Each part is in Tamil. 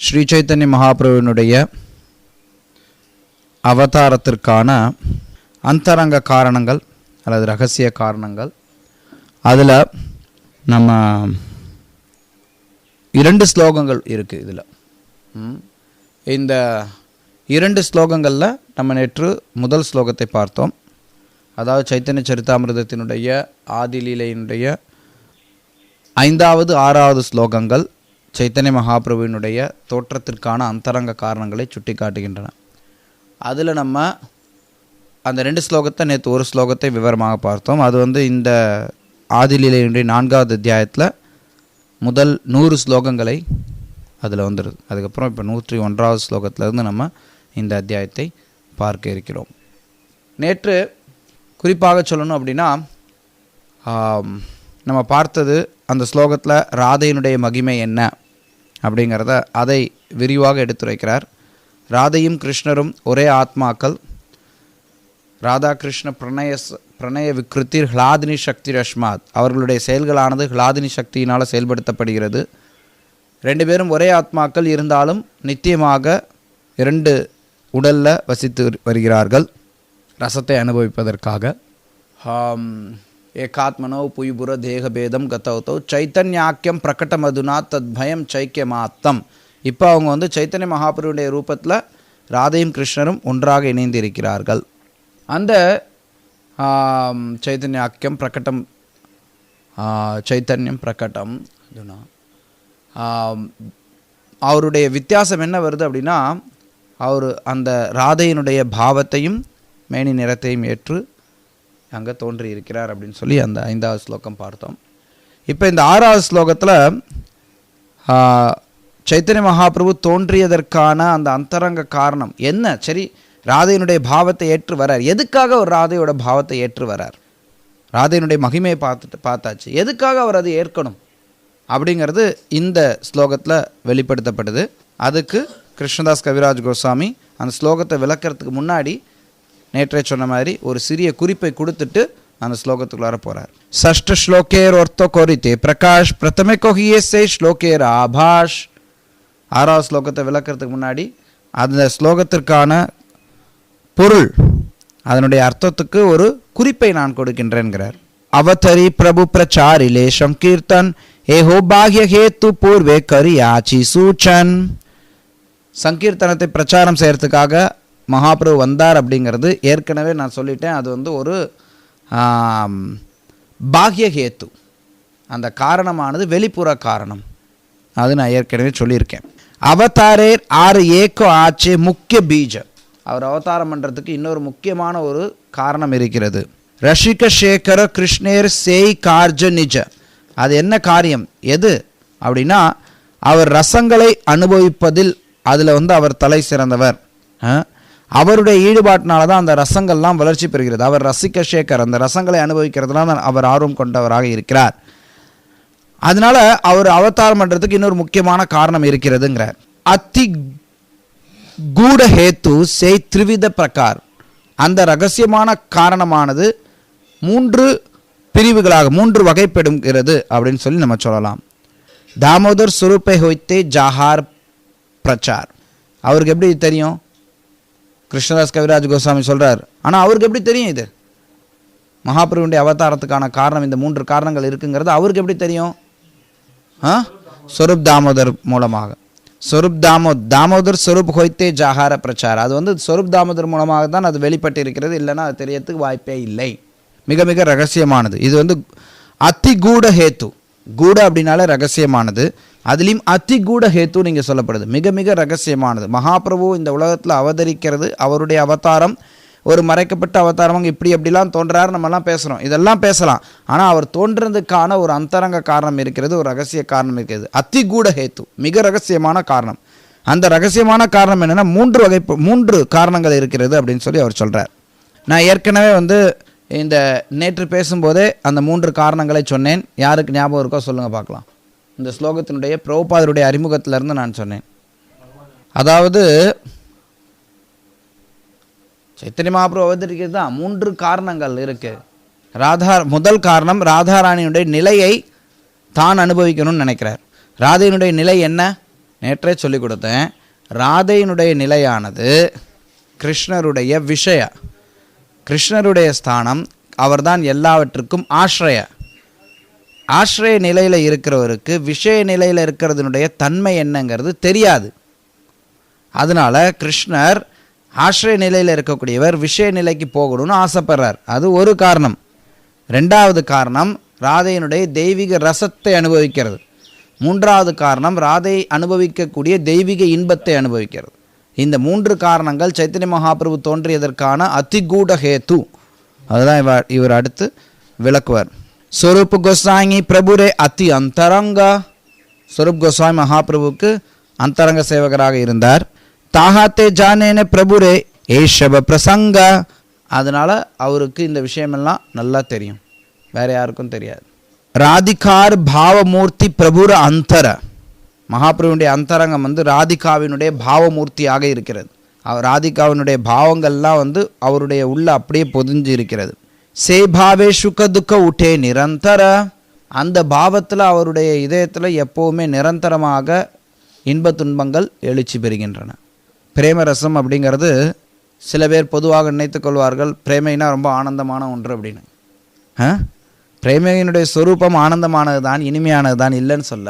ஸ்ரீ சைத்தன்ய மகாபிரபுவினுடைய அவதாரத்திற்கான அந்தரங்க காரணங்கள் அல்லது ரகசிய காரணங்கள். அதில் நம்ம 2 ஸ்லோகங்கள் இருக்குது. இதில் இந்த 2 ஸ்லோகங்களில் நம்ம நேற்று முதல் ஸ்லோகத்தை பார்த்தோம். அதாவது சைத்தன்ய சரிதாமிர்தத்தினுடைய ஆதிலீலையினுடைய 5வது 6வது ஸ்லோகங்கள் சைத்தன்ய மகாபிரபுவினுடைய தோற்றத்திற்கான அந்தரங்க காரணங்களை சுட்டி காட்டுகின்றன. அதில் நம்ம அந்த 2 ஸ்லோகத்தை நேற்று ஒரு ஸ்லோகத்தை விவரமாக பார்த்தோம். அது இந்த ஆதிலீலையினுடைய 4வது அத்தியாயத்தில் முதல் 100 ஸ்லோகங்களை அதில் வந்துடுது. அதுக்கப்புறம் இப்போ 101வது ஸ்லோகத்திலேருந்து நம்ம இந்த அத்தியாயத்தை பார்க்க இருக்கிறோம். நேற்று குறிப்பாக சொல்லணும் அப்படின்னா நம்ம பார்த்தது அந்த ஸ்லோகத்தில் ராதையினுடைய மகிமை என்ன அப்படிங்கிறத அதை விரிவாக எடுத்துரைக்கிறார். ராதையும் கிருஷ்ணரும் ஒரே ஆத்மாக்கள். ராதா கிருஷ்ண பிரணய விக்ருத்திர் ஹ்லாதினி சக்தி ரஷ்மாத். அவர்களுடைய செயல்களானது ஹ்லாதினி சக்தியினால் செயல்படுத்தப்படுகிறது. 2 பேரும் ஒரே ஆத்மாக்கள் இருந்தாலும் நித்தியமாக 2 உடலில் வசித்து வருகிறார்கள் ரசத்தை அனுபவிப்பதற்காக. ஏகாத்மனோ புய்புர தேகபேதம் கதௌதோ சைத்தன்யாக்கியம் பிரகடமதுனா தத் பயம் சைக்கியமாத்தம். இப்போ அவங்க சைத்தன்ய மகாபிரபுடைய ரூபத்தில் ராதையும் கிருஷ்ணரும் ஒன்றாக இணைந்து இருக்கிறார்கள். அந்த சைத்தன்யாக்கியம் பிரகடம் சைத்தன்யம் பிரகடம் அதுனா அவருடைய வித்தியாசம் என்ன வருது அப்படின்னா, அவர் அந்த ராதையினுடைய பாவத்தையும் மேனி நிறத்தையும் ஏற்று அங்கே தோன்றி இருக்கிறார் அப்படின்னு சொல்லி அந்த 5வது ஸ்லோகம் பார்த்தோம். இப்போ இந்த 6வது ஸ்லோகத்தில் சைத்தன்ய மகாபிரபு தோன்றியதற்கான அந்த அந்தரங்க காரணம் என்ன? சரி, ராதையினுடைய பாவத்தை ஏற்று வரார். எதுக்காக அவர் ராதையோட பாவத்தை ஏற்று வரார்? ராதையினுடைய மகிமையை பார்த்தாச்சு. எதுக்காக அவர் அதை ஏற்கணும் அப்படிங்கிறது இந்த ஸ்லோகத்தில் வெளிப்படுத்தப்படுது. அதுக்கு கிருஷ்ணதாஸ் கவிராஜ் கோஸ்வாமி அந்த ஸ்லோகத்தை விளக்கிறதுக்கு முன்னாடி நேற்றே சொன்ன மாதிரி ஒரு சிறிய குறிப்பை கொடுத்துட்டு அந்த ஸ்லோகத்துக்குள்ளார போகிறார். ஷஷ்ட ஸ்லோகேர் ஒர்த்தோ கோரித்தே பிரகாஷ் பிரதமே கோஹியே சே ஸ்லோகேர் ஆபாஷ். 6வது ஸ்லோகத்தை விளக்கிறதுக்கு முன்னாடி அந்த ஸ்லோகத்திற்கான பொருள், அதனுடைய அர்த்தத்துக்கு ஒரு குறிப்பை நான் கொடுக்கின்றேன்கிறார். அவதரி பிரபு பிரச்சாரிலே சங்கீர்த்தன் ஏஹோ பாக்ய ஹேத்து பூர்வே கரியாச்சி சூச்சன். சங்கீர்த்தனத்தை பிரச்சாரம் செய்கிறதுக்காக மகாபிரபு வந்தார் அப்படிங்கிறது ஏற்கனவே நான் சொல்லிட்டேன். அது ஒரு பாக்ய ஹேத்து. அந்த காரணமானது வெளிப்புற காரணம். அது நான் ஏற்கனவே சொல்லியிருக்கேன். அவதாரேர் ஆறு ஏக்கோ ஆச்சே முக்கிய பீஜ. அவர் அவதாரம் பண்ணுறதுக்கு இன்னொரு முக்கியமான ஒரு காரணம் இருக்கிறது. ரஷிக சேகர கிருஷ்ணேர் சேய் கார்ஜ நிஜ. அது என்ன காரியம் எது அப்படின்னா, அவர் ரசங்களை அனுபவிப்பதில் அதில் அவர் தலை சிறந்தவர். அவருடைய ஈடுபாட்டினால தான் அந்த ரசங்கள்லாம் வளர்ச்சி பெறுகிறது. அவர் ரசிக சேகர், அந்த ரசங்களை அனுபவிக்கிறதுனால அவர் ஆர்வம் கொண்டவராக இருக்கிறார். அதனால அவர் அவதாரம் பண்ணுறதுக்கு இன்னொரு முக்கியமான காரணம் இருக்கிறதுங்கிறார். அத்தி கூட ஹேத்து செய் த்ரிவித பிரகார். அந்த ரகசியமான காரணமானது 3 பிரிவுகளாக 3 வகைப்படுகிறது அப்படின்னு சொல்லி நம்ம சொல்லலாம். தாமோதர் சுரூப்பை ஹொய்த்தே ஜாஹார் பிரச்சார். அவருக்கு எப்படி தெரியும்? கிருஷ்ணதாஸ் கவிராஜ் கோஸ்வாமி சொல்கிறார். ஆனால் அவருக்கு எப்படி தெரியும் இது மகாபிரபுடைய அவதாரத்துக்கான காரணம்? இந்த 3 காரணங்கள் இருக்குங்கிறது அவருக்கு எப்படி தெரியும்? ஸ்வரூப் தாமோதர் மூலமாக. ஸ்வரூப் தாமோதர் ஸ்வரூப் ஹொய்த்தே ஜாஹார பிரச்சார். அது ஸ்வரூப் தாமோதர் மூலமாக தான் அது வெளிப்பட்டு இருக்கிறது. இல்லைன்னா அது தெரியறதுக்கு வாய்ப்பே இல்லை. மிக மிக ரகசியமானது. இது அத்தி கூட ஹேத்து. கூட அப்படின்னாலே ரகசியமானது. அதுலேயும் அத்தி கூட ஹேத்து நீங்கள் சொல்லப்படுது. மிக மிக ரகசியமானது. மகாபிரபு இந்த உலகத்தில் அவதரிக்கிறது, அவருடைய அவதாரம் ஒரு மறைக்கப்பட்ட அவதாரம். இப்படி அப்படிலாம் தோன்றாரு நம்மலாம் பேசுகிறோம், இதெல்லாம் பேசலாம். ஆனால் அவர் தோன்றதுக்கான ஒரு அந்தரங்க காரணம் இருக்கிறது, ஒரு ரகசிய காரணம் இருக்கிறது. அத்தி கூட ஹேத்து, மிக ரகசியமான காரணம். அந்த ரகசியமான காரணம் என்னென்னா 3 காரணங்கள் இருக்கிறது அப்படின்னு சொல்லி அவர் சொல்கிறார். நான் ஏற்கனவே இந்த நேற்று பேசும்போதே அந்த 3 காரணங்களை சொன்னேன். யாருக்கு ஞாபகம் இருக்கோ சொல்லுங்கள் பார்க்கலாம். இந்த ஸ்லோகத்தினுடைய பிரபுபாதருடைய அறிமுகத்திலிருந்து நான் சொன்னேன். அதாவது சைத்தன்ய மகாபிரபு அவதரிக்கிறது தான் 3 காரணங்கள் இருக்குது. முதல் காரணம் ராதாராணியுடைய நிலையை தான் அனுபவிக்கணும்னு நினைக்கிறார். ராதையினுடைய நிலை என்ன? நேற்றே சொல்லிக் கொடுத்தேன். ராதையினுடைய நிலையானது கிருஷ்ணருடைய விஷய, கிருஷ்ணருடைய ஸ்தானம். அவர்தான் எல்லாவற்றுக்கும் ஆශ්‍රய. ஆශ්‍රய நிலையில் இருக்கிறவருக்கு விஷய நிலையில் இருக்கிறதுனுடைய தன்மை என்னங்கிறது தெரியாது. அதனால் கிருஷ்ணர் ஆශ්‍රய நிலையில் இருக்கக்கூடியவர் விஷய நிலைக்கு போகணும்னு ஆசைப்படுறார். அது ஒரு காரணம். ரெண்டாவது காரணம் ராதையினுடைய தெய்வீக ரசத்தை அனுபவிக்கிறது. மூன்றாவது காரணம் ராதை அனுபவிக்கக்கூடிய தெய்வீக இன்பத்தை அனுபவிக்கிறது. இந்த 3 காரணங்கள் சைத்தன்ய மகாபிரபு தோன்றியதற்கான அதிகூட ஹேத்து. அதுதான் இவர் அடுத்து விளக்குவார். ஸ்வரூப் கோஸ்வாமி பிரபுரே அதி அந்தரங்க. ஸ்வரூப் கோஸ்வாமி மகாபிரபுக்கு அந்தரங்க சேவகராக இருந்தார். தாஹாத்தே ஜானேன பிரபுரே ஏஷப பிரசங்க. அதனால் அவருக்கு இந்த விஷயமெல்லாம் நல்லா தெரியும், வேற யாருக்கும் தெரியாது. ராதிகார் பாவமூர்த்தி பிரபுர அந்தர. மகாபிரபுடைய அந்தரங்கம் ராதிகாவினுடைய பாவமூர்த்தியாக இருக்கிறது. ராதிகாவினுடைய பாவங்கள்லாம் அவருடைய உள்ள அப்படியே பொதிஞ்சு இருக்கிறது. சேபாவே சுக துக்க உட்டே நிரந்தர. அந்த பாவத்தில் அவருடைய இதயத்தில் எப்போவுமே நிரந்தரமாக இன்ப துன்பங்கள் எழுச்சி பெறுகின்றன. பிரேமரசம் அப்படிங்கிறது சில பேர் பொதுவாக நினைத்து கொள்வார்கள், பிரேமைனா ரொம்ப ஆனந்தமான ஒன்று அப்படின்னு. பிரேமையினுடைய சொரூபம் ஆனந்தமானது தான், இனிமையானது தான், இல்லைன்னு சொல்ல.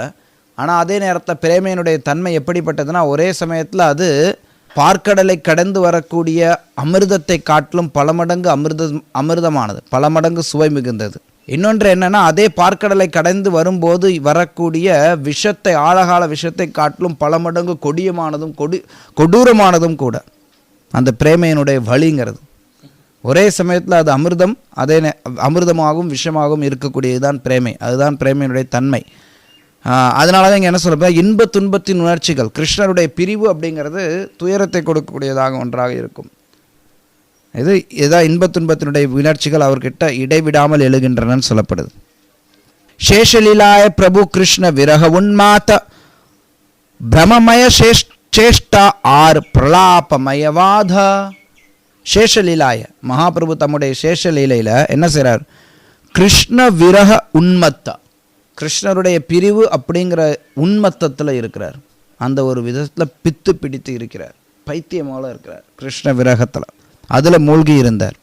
ஆனால் அதே நேரத்தில் பிரேமையினுடைய தன்மை எப்படிப்பட்டதுன்னா, ஒரே சமயத்தில் அது பார்க்கடலை கடந்து வரக்கூடிய அமிர்தத்தை காட்டிலும் பல மடங்கு அமிர்தமானது, பல மடங்கு சுவை மிகுந்தது. இன்னொன்று என்னென்னா, அதே பார்க்கடலை கடந்து வரும்போது வரக்கூடிய விஷத்தை, ஆழகால விஷத்தை காட்டிலும் பல மடங்கு கொடியமானதும் கொடூரமானதும் கூட அந்த பிரேமையினுடைய வழிங்கிறது. ஒரே சமயத்தில் அது அமிர்தம், அதே அமிர்தமாகவும் விஷமாகவும் இருக்கக்கூடியதுதான் பிரேமை. அதுதான் பிரேமையினுடைய தன்மை. அதனால தான் இங்கே என்ன சொல்ல, இன்ப துன்பத்தின் உணர்ச்சிகள். கிருஷ்ணருடைய பிரிவு அப்படிங்கிறது துயரத்தை கொடுக்கக்கூடியதாக ஒன்றாக இருக்கும். இதுதான் இன்ப துன்பத்தினுடைய உணர்ச்சிகள் அவர்கிட்ட இடைவிடாமல் எழுகின்றன சொல்லப்படுது. சேஷலீலாய பிரபு கிருஷ்ண விரக உன்மாத பிரமமய சேஷ்டா ஆர் பிரலாபமயவாத. சேஷலீலாய மகாபிரபு தம்முடைய சேஷலீலையில் என்ன செய்கிறார்? கிருஷ்ண விரக உன்மத்த, கிருஷ்ணருடைய பிரிவு அப்படிங்கிற உன்மத்தத்தில் இருக்கிறார். அந்த ஒரு விதத்தில் பித்து பிடித்து இருக்கிறார், பைத்தியமாக இருக்கிறார் கிருஷ்ண விரகத்தில். அதில் மூழ்கி இருந்தார்.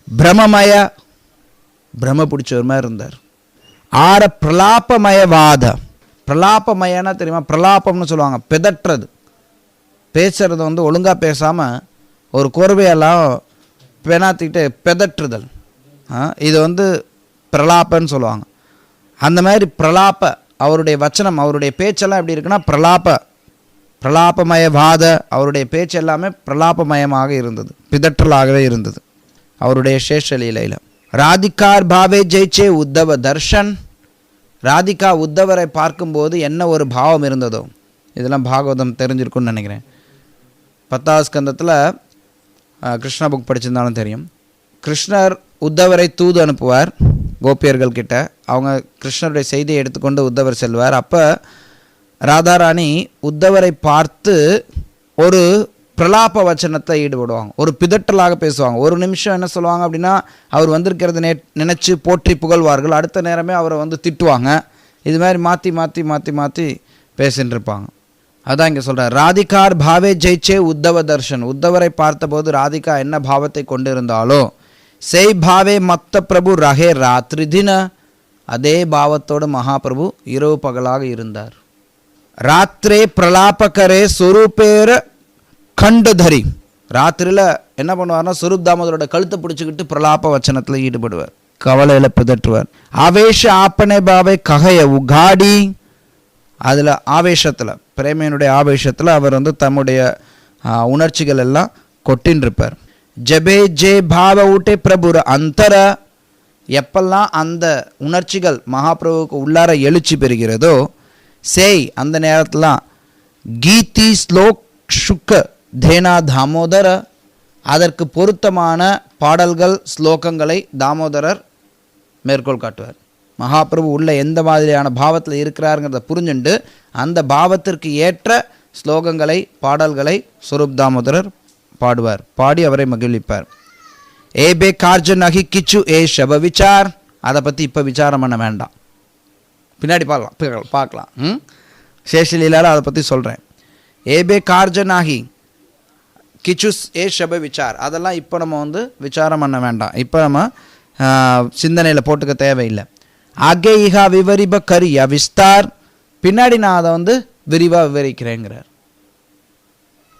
பிரமமய, பிரம பிடிச்சவர் மாதிரி இருந்தார். ஆற பிரலாபமயவாத. பிரலாபமயன்னா தெரியுமா? பிரலாபம்னு சொல்லுவாங்க, பிதற்றது, பேசுறது ஒழுங்காக பேசாமல் ஒரு கோர்வையெல்லாம் பெனாத்திக்கிட்டு பிதற்றுதல். இது பிரலாப்பன்னு சொல்லுவாங்க. அந்த மாதிரி பிரலாப்ப அவருடைய வச்சனம், அவருடைய பேச்செல்லாம் எப்படி இருக்குன்னா பிரலாபமயவாத. அவருடைய பேச்சு எல்லாமே பிரலாபமயமாக இருந்தது, பிதற்றலாகவே இருந்தது அவருடைய சேஷலீலையில். ராதிகார் பாவே ஜெயிச்சே உத்தவ தர்ஷன். ராதிகா உத்தவரை பார்க்கும்போது என்ன ஒரு பாவம் இருந்ததோ, இதெல்லாம் பாகவதம் தெரிஞ்சிருக்குன்னு நினைக்கிறேன். 10வது ஸ்கந்தத்தில் கிருஷ்ணா புக் படிச்சிருந்தாலும் தெரியும். கிருஷ்ணர் உத்தவரை தூது அனுப்புவார் கோபியர்கள் கிட்ட. அவங்க கிருஷ்ணருடைய செய்தியை எடுத்துக்கொண்டு உத்தவர் செல்வார். அப்போ ராதாராணி உத்தவரை பார்த்து ஒரு பிரலாப வச்சனத்தை ஈடுபடுவாங்க, ஒரு பிதற்றலாக பேசுவாங்க. ஒரு நிமிஷம் என்ன சொல்லுவாங்க அப்படின்னா, அவர் வந்திருக்கிறது நினச்சி போற்றி புகழ்வார்கள். அடுத்த நேரமே அவரை திட்டுவாங்க. இது மாதிரி மாற்றி மாற்றி மாற்றி மாற்றி பேசின்னு இருப்பாங்க. அதான் இங்கே சொல்கிறார், ராதிகார் பாவே ஜெயிச்சே உத்தவ தர்ஷன். உத்தவரை பார்த்தபோது ராதிகா என்ன பாவத்தை கொண்டிருந்தாலோ, செய் பாவே மத்த பிரபு ரஹே ராத்திரி தின. அதே பாவத்தோடு மகாபிரபு இரவு பகலாக இருந்தார். ராத்திரே பிரலாபகரே சொரூபேர கண்டதரி. ராத்திரியில் என்ன பண்ணுவார்னா, சொரூப் தாமோதரோட கழுத்தை பிடிச்சிக்கிட்டு பிரலாப வச்சனத்தில் ஈடுபடுவார், கவலையில் பிதற்றுவார். ஆவேஷ ஆப்பனே பாவை ககைய உகாடி. அதில் ஆவேஷத்தில், பிரேமையினுடைய ஆவேஷத்தில் அவர் தம்முடைய உணர்ச்சிகள் எல்லாம் கொட்டின்றிருப்பார். ஜபே ஜே பாவ ஊட்டே பிரபுர அந்தர. எப்பெல்லாம் அந்த உணர்ச்சிகள் மகாபிரபுவுக்கு உள்ளார எழுச்சி பெறுகிறதோ, சேய் அந்த நேரத்தில் கீதி ஸ்லோக் சுக்க தேனா தாமோதர. அதற்கு பொருத்தமான பாடல்கள் ஸ்லோகங்களை தாமோதரர் மேற்கோள் காட்டுவார். மகாபிரபு உள்ள எந்த மாதிரியான பாவத்தில் இருக்கிறாருங்கிறத புரிஞ்சுண்டு அந்த பாவத்திற்கு ஏற்ற ஸ்லோகங்களை, பாடல்களை ஸ்வரூப் தாமோதரர் பாடுவார். பாடி அவரை மகிழ்விப்பார். ஏ பே கார்ஜ நகி கிச்சு ஏ ஷப விசார். அதை பற்றி இப்போ விசாரம் பண்ண வேண்டாம், பின்னாடி பார்க்கலாம். சேஷலீலாவில் அதை பற்றி சொல்கிறேன். ஏபே கார்ஜனாகி கிச்சுஸ் ஏ ஷப விசார், அதெல்லாம் இப்போ நம்ம வந்து விசாரம் பண்ண வேண்டாம், இப்போ நம்ம சிந்தனையில் போட்டுக்க தேவையில்லை. ஆகே இஹா விவரிப கரியா விஸ்தார், பின்னாடி நான் அதை வந்து விரிவாக விவரிக்கிறேங்கிறார்,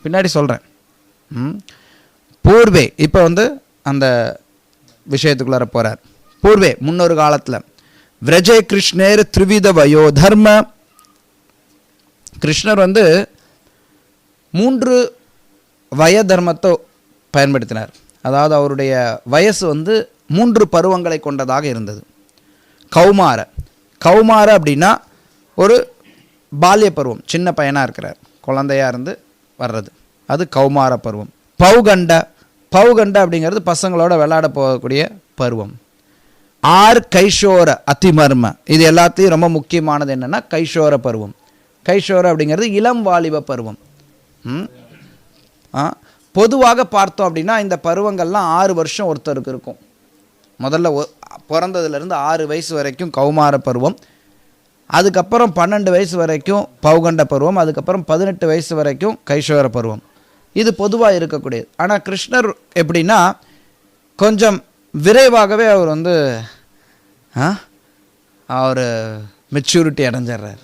பின்னாடி சொல்கிறேன். பூர்வே, இப்போ வந்து அந்த விஷயத்துக்குள்ளார போகிறார். பூர்வே முன்னொரு காலத்தில் விரஜே கிருஷ்ணேர் த்ரிவித வயோ தர்ம, கிருஷ்ணர் வந்து 3 வய தர்மத்தை பயன்படுத்தினார். அதாவது அவருடைய வயசு வந்து 3 பருவங்களை கொண்டதாக இருந்தது. கௌமார, கௌமார அப்படின்னா ஒரு பால்ய பருவம், சின்ன பையனாக இருக்கிறார், குழந்தையாக இருந்து வர்றது, அது கௌமார பருவம். பௌகண்ட, பௌகண்ட அப்படிங்கிறது பசங்களோட விளையாட போகக்கூடிய பருவம். ஆர் கைஷோர அதிமர்ம, இது எல்லாத்தையும் ரொம்ப முக்கியமானது என்னென்னா கைஷோர பருவம். கைஷோர அப்படிங்கிறது இளம் வாலிப பருவம். பொதுவாக பார்த்தோம் அப்படின்னா இந்த பருவங்கள்லாம் 6 வருஷம் ஒருத்தருக்கு இருக்கும். முதல்ல பிறந்ததுலேருந்து 6 வயசு வரைக்கும் கௌமார பருவம், அதுக்கப்புறம் 12 வயசு வரைக்கும் பௌகண்ட பருவம், அதுக்கப்புறம் 18 வயசு வரைக்கும் கைஷோர பருவம். இது பொதுவாக இருக்கக்கூடியது. ஆனால் கிருஷ்ணர் எப்படின்னா கொஞ்சம் விரைவாகவே அவர் வந்து அவர் மெச்சூரிட்டி அடைஞ்சிட்றார்.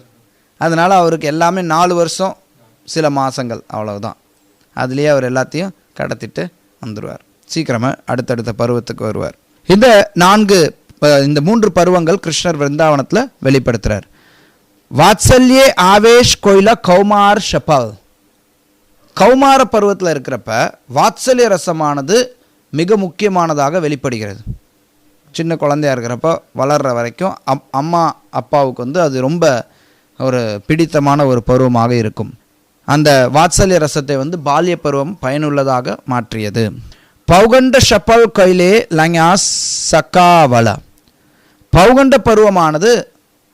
அதனால் அவருக்கு எல்லாமே 4 வருஷம் சில மாதங்கள் அவ்வளவுதான், அதுலேயே அவர் எல்லாத்தையும் கடத்திட்டு வந்துடுவார், சீக்கிரமாக அடுத்தடுத்த பருவத்துக்கு வருவார். இந்த 3 பருவங்கள் கிருஷ்ணர் விருந்தாவனத்தில் வெளிப்படுத்துகிறார். வாத்சல்யே ஆவேஷ் கோயிலா கௌமார் ஷபால், கௌமார பருவத்தில் இருக்கிறப்ப வாத்சல்ய ரசமானது மிக முக்கியமானதாக வெளிப்படுகிறது. சின்ன குழந்தையாக இருக்கிறப்ப வளர்கிற வரைக்கும் அம்மா அப்பாவுக்கு வந்து அது ரொம்ப ஒரு பிடித்தமான ஒரு பருவமாக இருக்கும். அந்த வாத்சல்ய ரசத்தை வந்து பால்ய பருவம் பயனுள்ளதாக மாற்றியது. பௌகண்ட ஷப்பல் கைலே லங்யாஸ் சக்காவல, பௌகண்ட பருவமானது,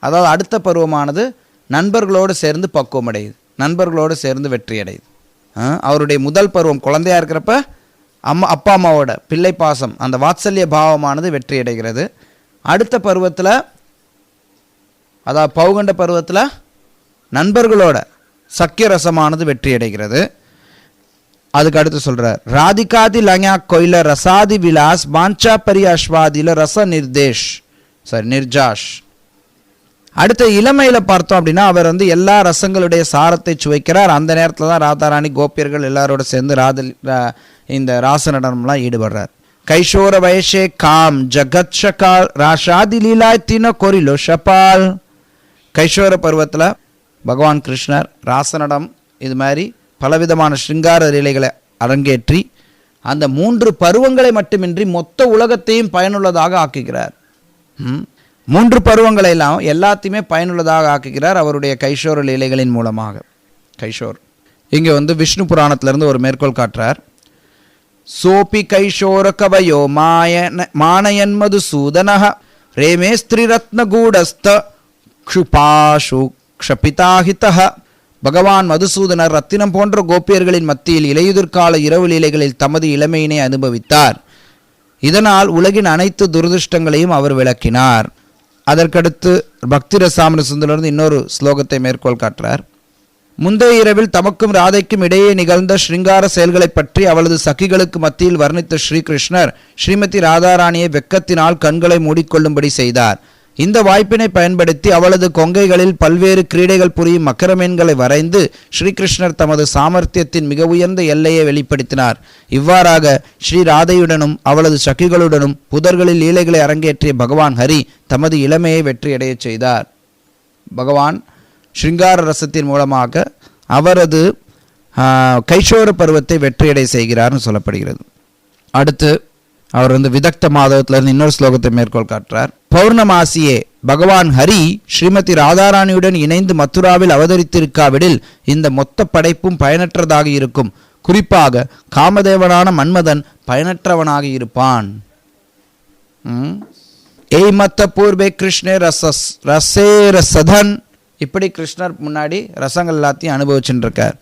அதாவது அடுத்த பருவமானது நண்பர்களோடு சேர்ந்து பக்குவம் அடையுது, நண்பர்களோடு சேர்ந்து வெற்றி அடையுது. அவருடைய முதல் பருவம் குழந்தையாக இருக்கிறப்ப அப்பா அம்மாவோட பிள்ளை பாசம், அந்த வாத்சல்ய பாவமானது வெற்றி அடைகிறது. அடுத்த பருவத்தில், அதாவது பௌகண்ட பருவத்தில் நண்பர்களோட சக்கிய ரசமானது வெற்றி அடைகிறது. அதுக்கு அடுத்து சொல்கிறார், ராதிகாதி லங்யா கொயில ரசாதி விலாஸ் பாஞ்சா பரி அஸ்வாதியில் ரச நிர்ஜாஷ். அடுத்த இளமையில் பார்த்தோம் அப்படின்னா அவர் வந்து எல்லா ரசங்களுடைய சாரத்தை சுவைக்கிறார். அந்த நேரத்தில் தான் ராதாராணி கோபியர்கள் எல்லாரோட சேர்ந்து இந்த ராச நடனம்லாம் ஈடுபடுறார். கைஷோர வயசே காம் ஜகத் ஷகால் ராஷாதி லீலாய் தின கொரிலோ ஷபால், கைஷோர பருவத்தில் பகவான் கிருஷ்ணர் ராசநடம் இது மாதிரி பலவிதமான ஸ்ருங்கார லீலைகளை அரங்கேற்றி அந்த 3 பருவங்களை மட்டுமின்றி மொத்த உலகத்தையும் பயனுள்ளதாக ஆக்குகிறார். 3 பருவங்களை எல்லாம் எல்லாத்தையுமே பயனுள்ளதாக ஆக்குகிறார் அவருடைய கைஷோர லீலைகளின் மூலமாக. கைஷோர் இங்கே வந்து விஷ்ணு புராணத்திலிருந்து ஒரு மேற்கோள் காட்டுறார். சோபி கைஷோர கவயோ மானயன் மதுசூதனஹ ரேமே ஸ்திரிரத்ன கூடஸ்த க்ஷுபாஷு க்ஷபிதாஹிதஹ, பகவான் மதுசூதனர் ரத்தினம் போன்ற கோபியர்களின் மத்தியில் இலையுதிர்கால இரவு லீலைகளில் தமது இளமையினை அனுபவித்தார். இதனால் உலகின் அனைத்து துரதிருஷ்டங்களையும் அவர் விளக்கினார். அதற்கடுத்து பக்தி ரசாமன சுந்தரிலிருந்து இன்னொரு ஸ்லோகத்தை மேற்கோள் காட்டுறார். முந்தைய இரவில் தமக்கும் ராதைக்கும் இடையே நிகழ்ந்த ஸ்ருங்கார செயல்களை பற்றி அவளது சகிகளுக்கு மத்தியில் வர்ணித்த ஸ்ரீகிருஷ்ணர் ஸ்ரீமதி ராதாராணியை வெக்கத்தினால் கண்களை மூடிக்கொள்ளும்படி செய்தார். இந்த வாய்ப்பினை பயன்படுத்தி அவளது கொங்கைகளில் பல்வேறு கிரீடைகள் புரியும் மக்கரமீன்களை வரைந்து ஸ்ரீகிருஷ்ணர் தமது சாமர்த்தியத்தின் மிக உயர்ந்த எல்லையை வெளிப்படுத்தினார். இவ்வாறாக ஸ்ரீ ராதையுடனும் அவளது சகிகளுடனும் புதர்களில் லீலைகளை அரங்கேற்றிய பகவான் ஹரி தமது இளமையை வெற்றியடைய செய்தார். பகவான் ஸ்ருங்கார ரசத்தின் மூலமாக அவரது கைஷோர பருவத்தை வெற்றியடை செய்கிறார்னு சொல்லப்படுகிறது. அடுத்து அவர் வந்து விதக்த மாதவத்திலிருந்து இன்னொரு ஸ்லோகத்தை மேற்கோள் காட்டுறார். பௌர்ணமாசியே பகவான் ஹரி ஸ்ரீமதி ராதாராணியுடன் இணைந்து மதுராவில் அவதரித்திருக்காவிடில் இந்த மொத்த படைப்பும் பயனற்றதாக இருக்கும். குறிப்பாக காமதேவனான மன்மதன் பயனற்றவனாக இருப்பான். ஏய் மத்த பூர்வே கிருஷ்ணே ரசே ரசதன், இப்படி கிருஷ்ணர் முன்னாடி ரசங்கள் எல்லாத்தையும் அனுபவிச்சுட்டு இருக்கார்.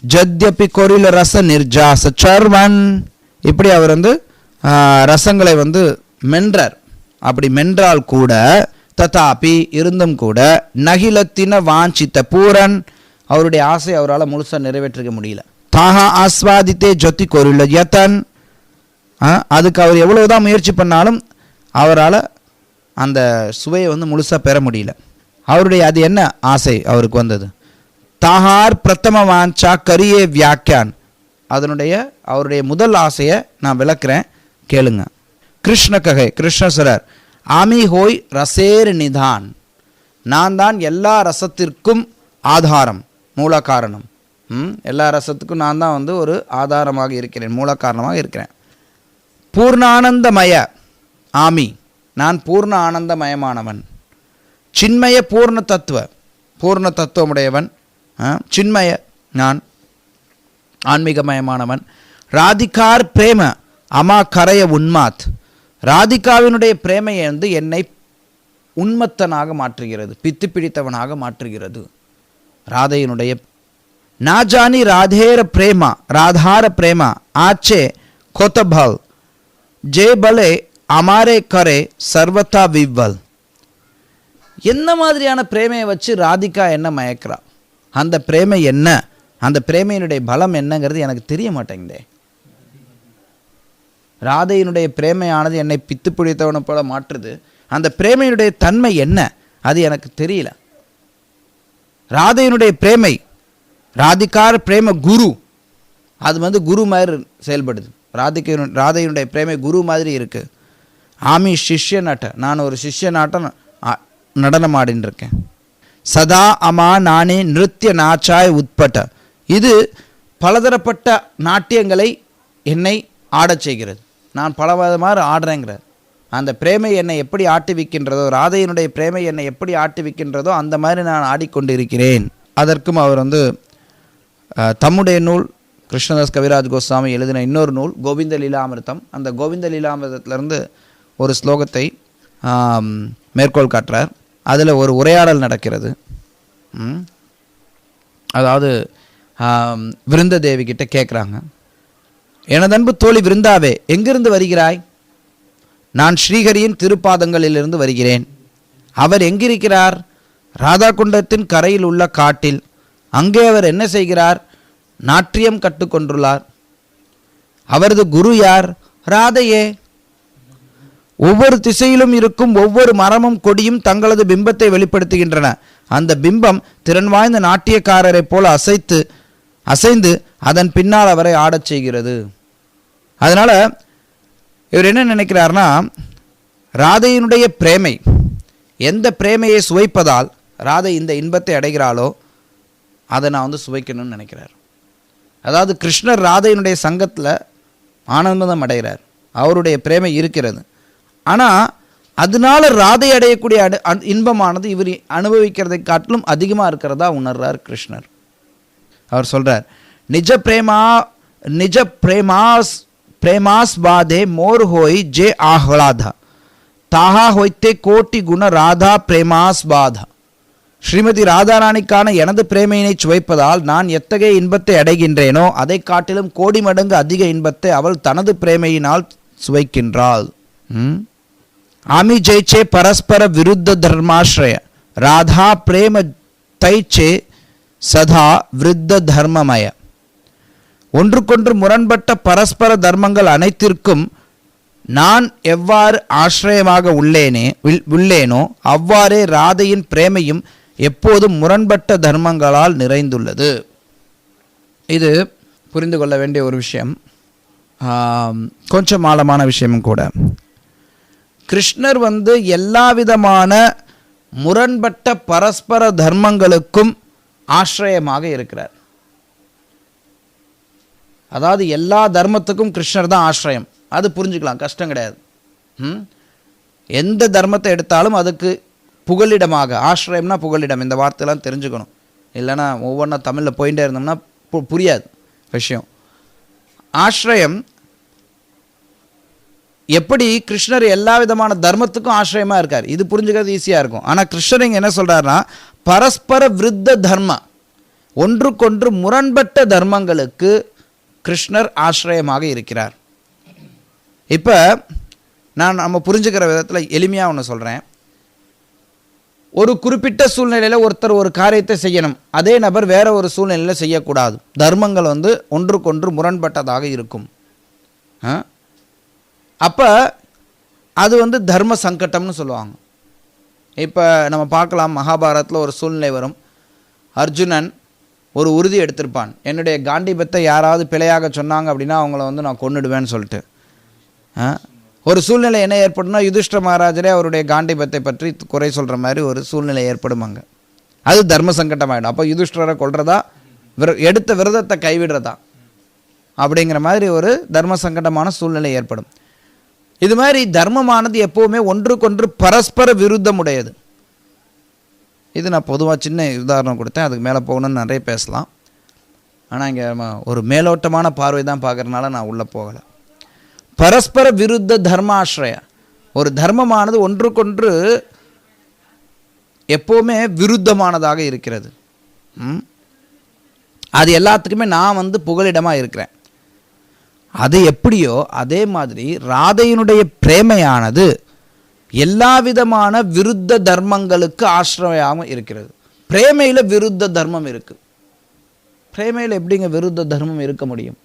ஜத்யபி கொரில ரச நிர்ஜாச சர்வன், இப்படி அவர் வந்து ரசங்களை வந்து மென்றார். அப்படி மென்றால் கூட ததாபி இருந்தும் கூட நகிலத்தின வாஞ்சித்த பூரன், அவருடைய ஆசை அவரால் முழுசாக நிறைவேற்றிக்க முடியல. தாஹா ஆஸ்வாதித்தே ஜொத்தி கோரில்ல யத்தன், அதுக்கு அவர் எவ்வளவுதான் முயற்சி பண்ணாலும் அவரால் அந்த சுவையை முழுசாக பெற முடியல. அவருடைய அது என்ன ஆசை அவருக்கு வந்தது? தாஹார் பிரதம வாஞ்சா கரியே வியாக்கியான், அவருடைய முதல் ஆசையை நான் விளக்குறேன், கேளுங்க. கிருஷ்ண ககை, கிருஷ்ணசுரர் ஆமி ஹோய் ரசேர் நிதான், நான் தான் எல்லா ரசத்திற்கும் ஆதாரம், மூல காரணம். எல்லா ரசத்துக்கும் நான் தான் ஒரு ஆதாரமாக இருக்கிறேன், மூல காரணமாக இருக்கிறேன். பூர்ணானந்தமய ஆமி, நான் பூர்ண ஆனந்தமயமானவன். சின்மய பூர்ண தத்துவமுடையவன். சின்மய நான் ஆன்மீகமயமானவன். ராதிகார் பிரேம அமா கரைய உன்மாத், ராதிகாவினுடைய பிரேமையை என்னை உன்மத்தனாக மாற்றுகிறது, பித்து பிடித்தவனாக மாற்றுகிறது. ராதையினுடைய நாஜானி ராதேர பிரேமா ராதார பிரேமா ஆச்சே கோத்தபல் ஜே பலே அமாரே கரே சர்வதா விவ்வல். என்ன மாதிரியான பிரேமையை வச்சு ராதிகா என்ன மயக்கிறா? அந்த பிரேமை என்ன, அந்த பிரேமையினுடைய பலம் என்னங்கிறது எனக்கு தெரிய மாட்டேங்குதே. ராதையினுடைய பிரேமையானது என்னை பித்து பிடித்தவனை போல மாற்றுது. அந்த பிரேமையினுடைய தன்மை என்ன, அது எனக்கு தெரியல. ராதையினுடைய பிரேமை, ராதிகார் பிரேம குரு, அது குரு மாதிரி செயல்படுது. ராதையினுடைய பிரேமை குரு மாதிரி இருக்கு. ஆமி சிஷ்ய நாட்ட, நான் ஒரு சிஷ்ய நாட்டம் நடனம் ஆடின்னு இருக்கேன். சதா அமா நானே நிருத்திய நாச்சாய் உட்பட்ட, இது பலதரப்பட்ட நாட்டியங்களை என்னை ஆடச் செய்கிறது. நான் பல விதமாக ஆடுறேங்கிறார். அந்த பிரேமை என்னை எப்படி ஆட்டுவிக்கின்றதோ, ராதையினுடைய பிரேமை என்னை எப்படி ஆட்டுவிக்கின்றதோ அந்த மாதிரி நான் ஆடிக்கொண்டு இருக்கிறேன். அதற்கும் அவர் தம்முடைய நூல் கிருஷ்ணதாஸ் கவிராஜ் கோஸ்வாமி எழுதின இன்னொரு நூல் கோவிந்த லீலாமிர்தம், அந்த கோவிந்த லீலாமிர்தத்திலிருந்து ஒரு ஸ்லோகத்தை மேற்கோள் காட்டுறார். அதில் ஒரு உரையாடல் நடக்கிறது. அதாவது விருந்த தேவி கிட்ட கேட்குறாங்க, எனதன்பு தோழி விருந்தாவே, எங்கிருந்து வருகிறாய்? நான் ஸ்ரீஹரியின் திருப்பாதங்களிலிருந்து வருகிறேன். அவர் எங்கிருக்கிறார்? ராதா குண்டத்தின் கரையில் உள்ள காட்டில். அங்கே அவர் என்ன செய்கிறார்? நாட்டியம் கற்றுக்கொண்டுள்ளார். அவரது குரு யார்? ராதையே. ஒவ்வொரு திசையிலும் இருக்கும் ஒவ்வொரு மரமும் கொடியும் தங்களது பிம்பத்தை வெளிப்படுத்துகின்றன. அந்த பிம்பம் திறன் வாய்ந்த நாட்டியக்காரரை போல அசைந்து அதன் பின்னால் அவரை ஆடச் செய்கிறது. அதனால இவர் என்ன நினைக்கிறார்னா, ராதையினுடைய பிரேமை, எந்த பிரேமையை சுவைப்பதால் ராதை இந்த இன்பத்தை அடைகிறாளோ அதை நான் சுவைக்கணும்னு நினைக்கிறார். அதாவது கிருஷ்ணர் ராதையினுடைய சங்கத்தில் ஆனந்தம் அடைகிறார், அவருடைய பிரேமை இருக்கிறது. ஆனால் அதனால ராதை அடையக்கூடிய இன்பமானது இவர் அனுபவிக்கிறதை காட்டிலும் அதிகமாக இருக்கிறதா உணர்றார் கிருஷ்ணர். அவர் சொல்கிறார், நிஜ பிரேமாஸ் பாதே மோர் ஹோய் ஜே ஆஹ்லாதா தாஹா ஹொய்த்தே கோட்டி குண ராதா பிரேமாஸ் பாதா. ஸ்ரீமதி ராதாராணிக்கான எனது பிரேமையினை சுவைப்பதால் நான் எத்தகைய இன்பத்தை அடைகின்றேனோ அதை காட்டிலும் கோடி மடங்கு அதிக இன்பத்தை அவள் தனது பிரேமையினால் சுவைக்கின்றாள். ஆமி ஜெய்ச்சே பரஸ்பர விருத்த தர்மாஸ்ரய ராதா பிரேம தைச்சே சதா விருத்த தர்மமய. ஒன்றுக்கொன்று முரண்பட்ட பரஸ்பர தர்மங்கள் அனைத்திற்கும் நான் எவ்வாறு ஆசிரியமாக உள்ளேனோ அவ்வாறே ராதையின் பிரேமையும் எப்போதும் முரண்பட்ட தர்மங்களால் நிறைந்துள்ளது. இது புரிந்து கொள்ள வேண்டிய ஒரு விஷயம், கொஞ்சம் ஆழமான விஷயமும் கூட. கிருஷ்ணர் எல்லா விதமான முரண்பட்ட பரஸ்பர தர்மங்களுக்கும் ஆசிரியமாக இருக்கிறார். அதாவது எல்லா தர்மத்துக்கும் கிருஷ்ணர் தான் ஆசிரியம். அது புரிஞ்சுக்கலாம், கஷ்டம் கிடையாது. எந்த தர்மத்தை எடுத்தாலும் அதுக்கு புகலிடமாக, ஆசிரியம்னா புகலிடம், இந்த வார்த்தையெல்லாம் தெரிஞ்சுக்கணும். இல்லைன்னா ஒவ்வொன்றா தமிழில் போயிட்டே இருந்தோம்னா புரியாது விஷயம். ஆசிரியம் எப்படி கிருஷ்ணர் எல்லா விதமான தர்மத்துக்கும் ஆசிரியமாக இருக்கார், இது புரிஞ்சுக்கிறது ஈஸியாக இருக்கும். ஆனால் கிருஷ்ணர் இங்கே என்ன சொல்கிறாருன்னா, பரஸ்பர விருத்த தர்ம, ஒன்றுக்கொன்று முரண்பட்ட தர்மங்களுக்கு கிருஷ்ணர் ஆசிரியமாக இருக்கிறார். இப்போ நம்ம புரிஞ்சுக்கிற விதத்தில் எளிமையாக ஒன்று சொல்கிறேன். ஒரு குறிப்பிட்ட சூழ்நிலையில் ஒருத்தர் ஒரு காரியத்தை செய்யணும், அதே நபர் வேற ஒரு சூழ்நிலையில் செய்யக்கூடாது. தர்மங்கள் ஒன்றுக்கொன்று முரண்பட்டதாக இருக்கும். அப்போ அது தர்ம சங்கட்டம்னு சொல்லுவாங்க. இப்போ நம்ம பார்க்கலாம், மகாபாரதத்தில் ஒரு சூழ்நிலை வரும். அர்ஜுனன் ஒரு உறுதி எடுத்திருப்பான், என்னுடைய காண்டிபத்தை யாராவது பிழையாக சொன்னாங்க அப்படின்னா அவங்கள நான் கொன்னுடுவேன்னு சொல்லிட்டு. ஒரு சூழ்நிலை என்ன ஏற்படும்னா, யுதிஷ்ட மகாராஜரே அவருடைய காண்டிபத்தை பற்றி குறை சொல்கிற மாதிரி ஒரு சூழ்நிலை ஏற்படுமாங்க. அது தர்ம சங்கட்டமாகிடும். அப்போ யுதிஷ்டரை கொல்றதா, எடுத்த விரதத்தை கைவிடுறதா அப்படிங்கிற மாதிரி ஒரு தர்ம சங்கடமான சூழ்நிலை ஏற்படும். இது மாதிரி தர்மமானது எப்போவுமே ஒன்றுக்கொன்று பரஸ்பர விருத்தம் உடையது. இது நான் பொதுவாக சின்ன உதாரணம் கொடுத்தேன், அதுக்கு மேலே போகணும்னு நிறைய பேசலாம். ஆனால் இங்கே ஒரு மேலோட்டமான பார்வை தான் பார்க்குறதுனால நான் உள்ளே போகலை. பரஸ்பர விருத்த தர்மாஸ்ரய, ஒரு தர்மமானது ஒன்றுக்கொன்று எப்போவுமே விருத்தமானதாக இருக்கிறது. அது எல்லாத்துக்குமே நான் புகலிடமாக இருக்கிறேன். அது எப்படியோ அதே மாதிரி ராதையினுடைய பிரேமையானது எல்லா விதமான விருத்த தர்மங்களுக்கு ஆசிரயமாக இருக்கிறது. பிரேமையில் விருத்த தர்மம் இருக்குது. பிரேமையில் எப்படிங்க விருத்த தர்மம் இருக்க முடியும்?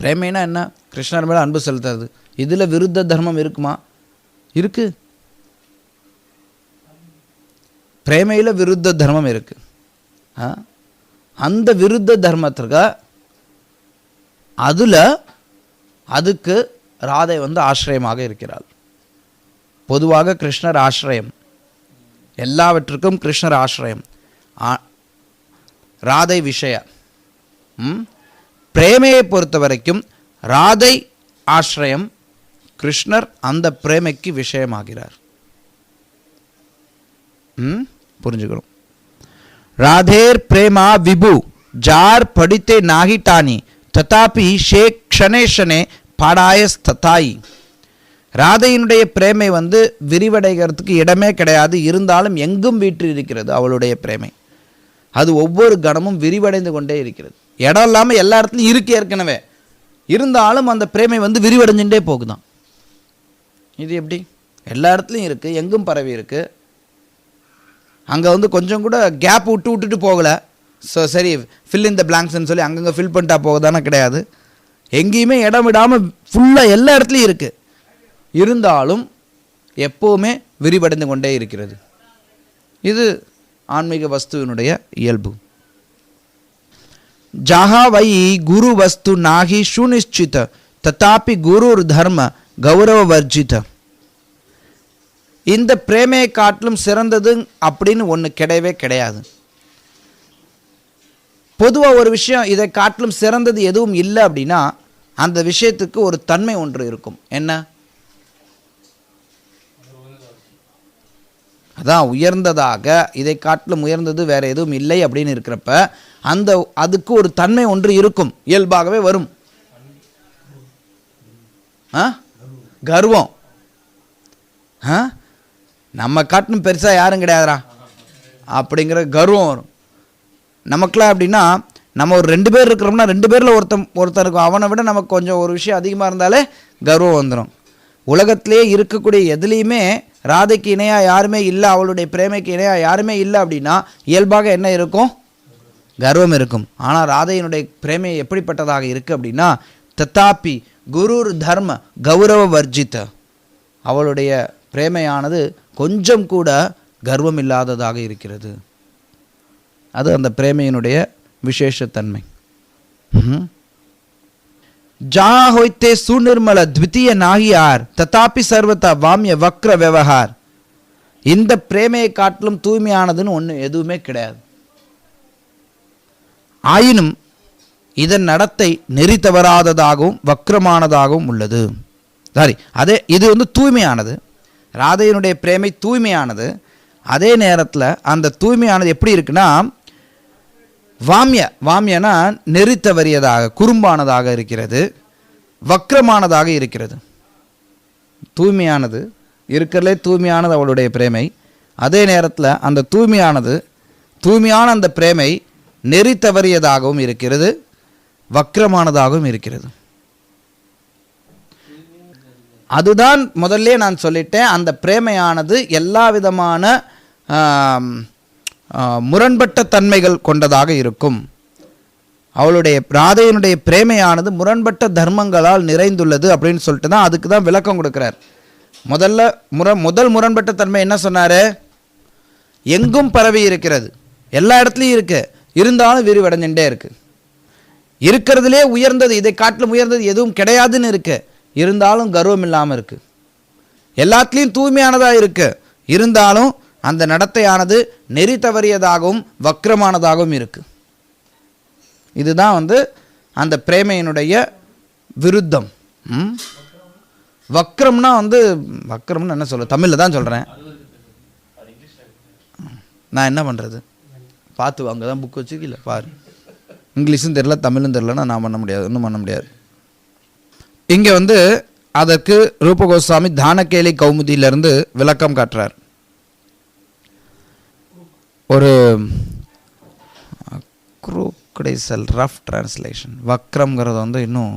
பிரேமைனா என்ன? கிருஷ்ணர் மேலே அன்பு செலுத்துறது. இதில் விருத்த தர்மம் இருக்குமா? இருக்கு. பிரேமையில் விருத்த தர்மம் இருக்கு. அந்த விருத்த தர்மத்திற்கு அதுக்கு ராதை ஆசிரியமாக இருக்கிறாள். பொதுவாக கிருஷ்ணர் ஆசிரியம், எல்லாவற்றுக்கும் கிருஷ்ணர் ஆசிரியம். ராதை விஷய பிரேமையை பொறுத்த வரைக்கும் ராதை ஆசிரியம், கிருஷ்ணர் அந்த பிரேமைக்கு விஷயமாகிறார். புரிஞ்சுக்கணும். ராதேர் பிரேமா விபு ஜார் படித்தே நாகிட்டானி ததாபி ஷேக் க்ஷணே க்ஷணே பாடாயஸ்ததாயி. ராதையினுடைய பிரேமை விரிவடைகிறதுக்கு இடமே கிடையாது, இருந்தாலும் எங்கும் வீற்று இருக்கிறது அவளுடைய பிரேமை. அது ஒவ்வொரு கணமும் விரிவடைந்து கொண்டே இருக்கிறது. இடம் இல்லாமல் எல்லா இடத்துலையும் இருக்கு ஏற்கனவே, இருந்தாலும் அந்த பிரேமை விரிவடைஞ்சுட்டே போகுதான். இது எப்படி? எல்லா இடத்துலையும் இருக்குது, எங்கும் பரவி இருக்குது. அங்கே கொஞ்சம் கூட கேப் விட்டுட்டு போகலை. ஸோ சரி ஃபில் இன் த பிளாங்க்ஸ்ன்னு சொல்லி அங்கங்கே ஃபில் பண்ணிட்டா போகுதானே? கிடையாது. எங்கேயுமே இடம் விடாமல் ஃபுல்லாக எல்லா இடத்துலையும் இருக்குது, இருந்தாலும் எப்போவுமே விரிவடைந்து கொண்டே இருக்கிறது. இது ஆன்மீக வஸ்துவினுடைய இயல்பு. ஜஹா வை குரு வஸ்து நாகி சுனிச்சித ததாபி குருர் தர்ம கௌரவ வர்ஜித. இந்த பிரேமையை காட்டிலும் சிறந்தது அப்படின்னு ஒன்று கிடையவே கிடையாது. பொதுவாக ஒரு விஷயம் இதை காட்டிலும் சிறந்தது எதுவும் இல்லை அப்படின்னா அந்த விஷயத்துக்கு ஒரு தன்மை ஒன்று இருக்கும். என்ன? அதான் உயர்ந்ததாக, இதை காட்டிலும் உயர்ந்தது வேற எதுவும் இல்லை அப்படின்னு இருக்கிறப்ப அதுக்கு ஒரு தன்மை ஒன்று இருக்கும், இயல்பாகவே வரும். கர்வம். நம்ம காட்டிலும் பெருசாக யாரும் கிடையாதுரா அப்படிங்கிற கர்வம் வரும் நமக்குலாம். அப்படின்னா நம்ம ஒரு 2 பேர் இருக்கிறோம்னா 2 பேரில் ஒருத்தருக்கு அவனை விட நமக்கு கொஞ்சம் ஒரு விஷயம் அதிகமாக இருந்தாலே கர்வம் வந்துடும். உலகத்திலே இருக்கக்கூடிய எதுலேயுமே ராதைக்கு இணையாக யாருமே இல்லை, அவளுடைய பிரேமைக்கு இணையாக யாருமே இல்லை அப்படின்னா இயல்பாக என்ன இருக்கும்? கர்வம் இருக்கும். ஆனால் ராதையினுடைய பிரேமை எப்படிப்பட்டதாக இருக்குது அப்படின்னா தத்தாப்பி குருர் தர்ம கௌரவ வர்ஜித. அவளுடைய பிரேமையானது கொஞ்சம் கூட கர்வம் இல்லாததாக இருக்கிறது. அது அந்த பிரேமையினுடைய விசேஷத்தன்மை. ஜஹா ஹோய்த்தே சுநிர்மல த்விதீய நாகியார் ததாபி சர்வதா வாமிய வக்ர விவகார். இந்த பிரேமையை காட்டிலும் தூய்மையானதுன்னு ஒன்று எதுவுமே கிடையாது. ஆயினும் இதன் நடத்தை நெறி தவறாததாகவும் வக்ரமானதாகவும் உள்ளது. சாரி, இது தூய்மையானது. ராதையினுடைய பிரேமை தூய்மையானது. அதே நேரத்தில் அந்த தூய்மையானது எப்படி இருக்குன்னா வாமியனா நெறி தவறியதாக, குறும்பானதாக இருக்கிறது, வக்ரமானதாக இருக்கிறது. தூய்மையானது இருக்கிறதுலே தூய்மையானது அவளுடைய பிரேமை. அதே நேரத்தில் அந்த தூய்மையான அந்த பிரேமை நெறி தவறியதாகவும் இருக்கிறது, வக்ரமானதாகவும் இருக்கிறது. அதுதான் முதல்ல நான் சொல்லிட்டேன். அந்த பிரேமையானது எல்லா விதமான முரண்பட்ட தன்மைகள் கொண்டதாக இருக்கும். அவளுடைய ராதையினுடைய பிரேமையானது முரண்பட்ட தர்மங்களால் நிறைந்துள்ளது அப்படின்னு சொல்லிட்டு தான் அதுக்கு தான் விளக்கம் கொடுக்குறார். முதல் முரண்பட்ட தன்மை என்ன சொன்னார்? எங்கும் பரவி இருக்கிறது, எல்லா இடத்துலையும் இருக்கு, இருந்தாலும் விரிவடைஞ்சுட்டே இருக்கு. இருக்கிறதுலே உயர்ந்தது, இதை காட்டிலும் உயர்ந்தது எதுவும் கிடையாதுன்னு இருக்கு, இருந்தாலும் கர்வம் இல்லாமல் இருக்கு. எல்லாத்துலேயும் தூய்மையானதாக இருக்கு, இருந்தாலும் அந்த நடத்தையானது நெறி தவறியதாகவும் வக்ரமானதாகவும் இருக்கு. இதுதான் அந்த பிரேமையினுடைய விருத்தம். வக்ரம்னா வக்ரம்னு என்ன சொல்ல, தமிழில் தான் சொல்கிறேன். நான் என்ன பண்ணுறது, பார்த்து அங்கே தான் புக் வச்சுக்கல பாரு. இங்கிலீஷும் தெரில தமிழும் தெரிலன்னா நான் பண்ண முடியாது, ஒன்றும் பண்ண முடியாது. இங்கே அதற்கு ரூபகோஸ்வாமி தானகேலி கௌமுதியிலிருந்து விளக்கம் காட்டுறார். ஒரு குரூக்கடைசல் ரஃப் டிரான்ஸ்லேஷன். வக்ரம்ங்கிறது இன்னும்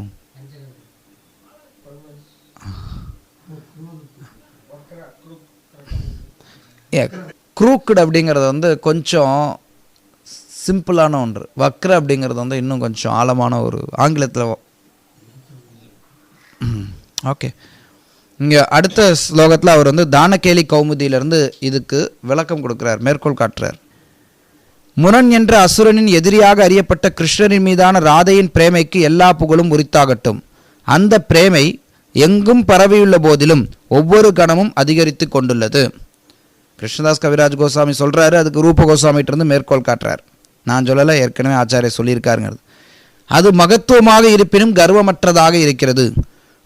க்ரூக்கட் அப்படிங்கிறது கொஞ்சம் சிம்பிளான ஒன்று. வக்ர அப்படிங்கிறது இன்னும் கொஞ்சம் ஆழமான ஒரு ஆங்கிலத்தில். ஓகே, இங்கே அடுத்த ஸ்லோகத்தில் அவர் தானகேலி கௌமுதியிலிருந்து இதுக்கு விளக்கம் கொடுக்குறார், மேற்கோள் காட்டுறார். முரண் என்ற அசுரனின் எதிரியாக அறியப்பட்ட கிருஷ்ணரின் மீதான ராதையின் பிரேமைக்கு எல்லா புகழும் உரித்தாகட்டும். அந்த பிரேமை எங்கும் பரவியுள்ள போதிலும் ஒவ்வொரு கணமும் அதிகரித்து கொண்டுள்ளது. கிருஷ்ணதாஸ் கவிராஜ் கோஸ்வாமி சொல்கிறாரு, அதுக்கு ரூப கோஸ்வாமிகிட்டருந்து மேற்கோள் காட்டுறார். நான் சொல்லலை, ஏற்கனவே ஆச்சாரிய சொல்லியிருக்காருங்கிறது. அது மகத்துவமாக இருப்பினும் கர்வமற்றதாக இருக்கிறது.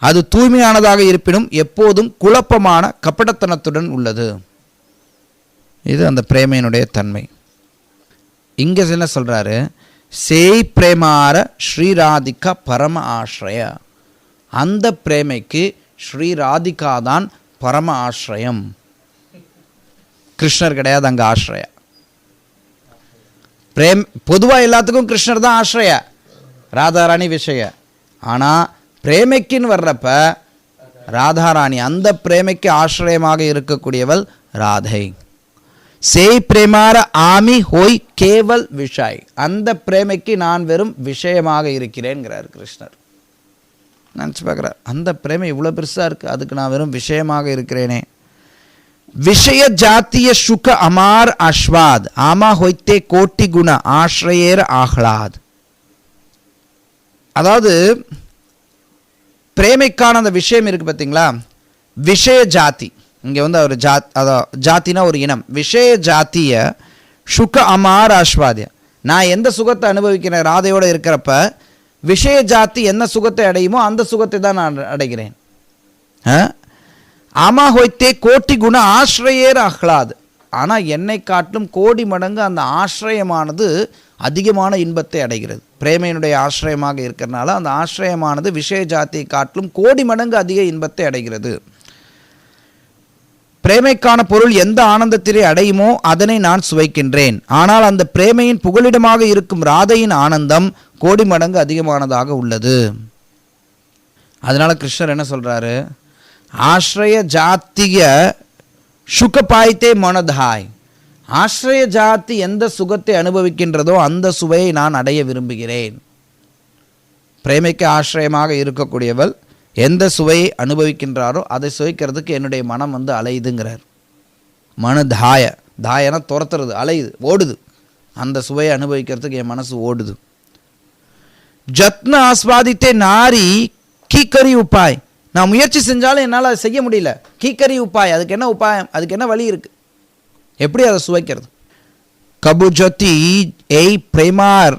அது தூய்மையானதாக இருப்பினும் எப்போதும் குழப்பமான கப்படத்தனத்துடன் உள்ளது. இது அந்த பிரேமையினுடைய தன்மை. இங்கே என்ன சொல்கிறாரு? சேய் பிரேமார ஸ்ரீராதிகா பரம ஆශ්‍රய. அந்த பிரேமைக்கு ஸ்ரீராதிகா தான் பரம ஆශ්‍රயம். கிருஷ்ணர் கிடையாது அங்கே ஆශ්‍රய. பொதுவாக எல்லாத்துக்கும் கிருஷ்ணர் தான் ஆශ්‍රய, ராதாராணி விஷய. ஆனால் பிரேமைக்குன்னு வர்றப்ப ராதாராணி, அந்த பிரேமைக்கு ஆශ්‍රயமாக இருக்கக்கூடியவள் ராதை. சேய் பிரேமார ஆமி ஹோய் கேவல் விஷாய். அந்த பிரேமைக்கு நான் வெறும் விஷயமாக இருக்கிறேன்கிறார் கிருஷ்ணர். நினச்சி பார்க்குறார், அந்த பிரேமை இவ்வளோ பெருசாக இருக்குது, அதுக்கு நான் வெறும் விஷயமாக இருக்கிறேனே. விஷய ஜாத்திய சுக அமார் அஸ்வாத் ஆமா ஹொய்த்தே கோட்டி குண ஆශ්‍රயேர ஆஹ்லாத். அதாவது பிரேமைக்கான அந்த விஷயம் இருக்குது பார்த்தீங்களா, விஷய ஜாதி. இங்கே அவர் ஜாத்தினா ஒரு இனம். விஷய ஜாத்திய சுக அமார் ஆஸ்வாதிய. நான் எந்த சுகத்தை அனுபவிக்கிறேன் ராதையோடு இருக்கிறப்ப, விஷய ஜாதி என்ன சுகத்தை அடையுமோ அந்த சுகத்தை தான் நான் அடைகிறேன். ஆமா ஹொய்த்தே கோட்டி குண ஆශ්‍රயேர ஆஹ்லாத். ஆனால் என்னை காட்டிலும் கோடி மடங்கு அந்த ஆශ්‍රயமானது அதிகமான இன்பத்தை அடைகிறது. பிரேமையினுடைய ஆශ්‍රயமாக இருக்கிறனால அந்த ஆශ්‍රயமானது விஷய ஜாத்தியை காட்டிலும் கோடி மடங்கு அதிக இன்பத்தை அடைகிறது. பிரேமைக்கான பொருள் எந்த ஆனந்தத்திலே அடையுமோ அதனை நான் சுவைக்கின்றேன். ஆனால் அந்த பிரேமையின் புகலிடமாக இருக்கும் ராதையின் ஆனந்தம் கோடி மடங்கு அதிகமானதாக உள்ளது. அதனால கிருஷ்ணர் என்ன சொல்றாரு? ஆශ්‍රய ஜாத்திய சுகபாய்த்தே மனதாய். ஆශ්‍රய ஜாதி எந்த சுகத்தை அனுபவிக்கின்றதோ அந்த சுவையை நான் அடைய விரும்புகிறேன். பிரேமைக்கு ஆශ්‍රயமாக இருக்கக்கூடியவள் எந்த சுவையை அனுபவிக்கின்றாரோ அதை சுவைக்கிறதுக்கு என்னுடைய மனம் அலையுதுங்கிறார். மனதாய, தாயன துரத்துறது, அலையுது, ஓடுது. அந்த சுவையை அனுபவிக்கிறதுக்கு என் மனசு ஓடுது. ஜத்ன ஆஸ்வாதித்தே நாரி கீக்கரி உப்பாய். நான் முயற்சி செஞ்சாலும் என்னால் அதை செய்ய முடியல. கீக்கரி உப்பாய், அதுக்கு என்ன உபாயம், அதுக்கு என்ன வழி இருக்கு, எப்படி அதை சுவைக்கிறது? கபுஜதி ஏய் பிரேமார்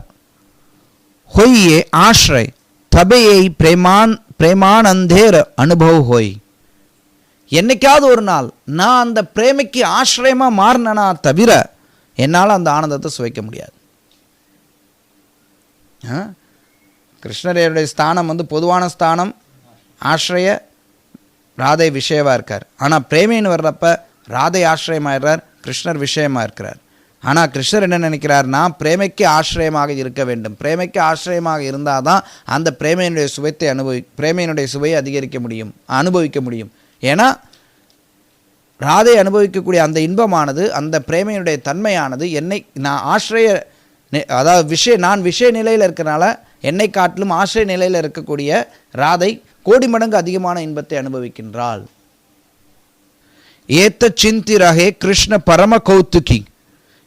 ஹொய்யே ஆශ්‍රय தபே ஏய் பிரேமானந்தேர் அனுபவ் ஹோய். என்னைக்காவது ஒரு நாள் நான் அந்த பிரேமைக்கு ஆශ්‍රயமாக மாறினா தவிர என்னால் அந்த ஆனந்தத்தை சுவைக்க முடியாது. கிருஷ்ணருடைய ஸ்தானம் பொதுவான ஸ்தானம், ஆශ්‍රய, ராதை விஷயமாக இருக்கார். ஆனால் பிரேமைன்னு வர்றப்ப ராதை ஆශ්‍රயமாகிறார், கிருஷ்ணர் விஷயமாக இருக்கிறார். ஆனால் கிருஷ்ணர் என்ன நினைக்கிறார், நான் பிரேமைக்கு ஆசிரியமாக இருக்க வேண்டும். பிரேமைக்கு ஆசிரியமாக இருந்தால் தான் அந்த பிரேமையினுடைய சுவையை அனுபவிக்க முடியும். ஏன்னா ராதை அனுபவிக்கக்கூடிய அந்த இன்பமானது, அந்த பிரேமையினுடைய தன்மையானது என்னை நான் விஷய நிலையில் இருக்கிறனால என்னை காட்டிலும் ஆசிரிய நிலையில் இருக்கக்கூடிய ராதை கோடி மடங்கு அதிகமான இன்பத்தை அனுபவிக்கின்றாள். ஏத்த சிந்தி ரகே கிருஷ்ண பரம கௌத்துகி,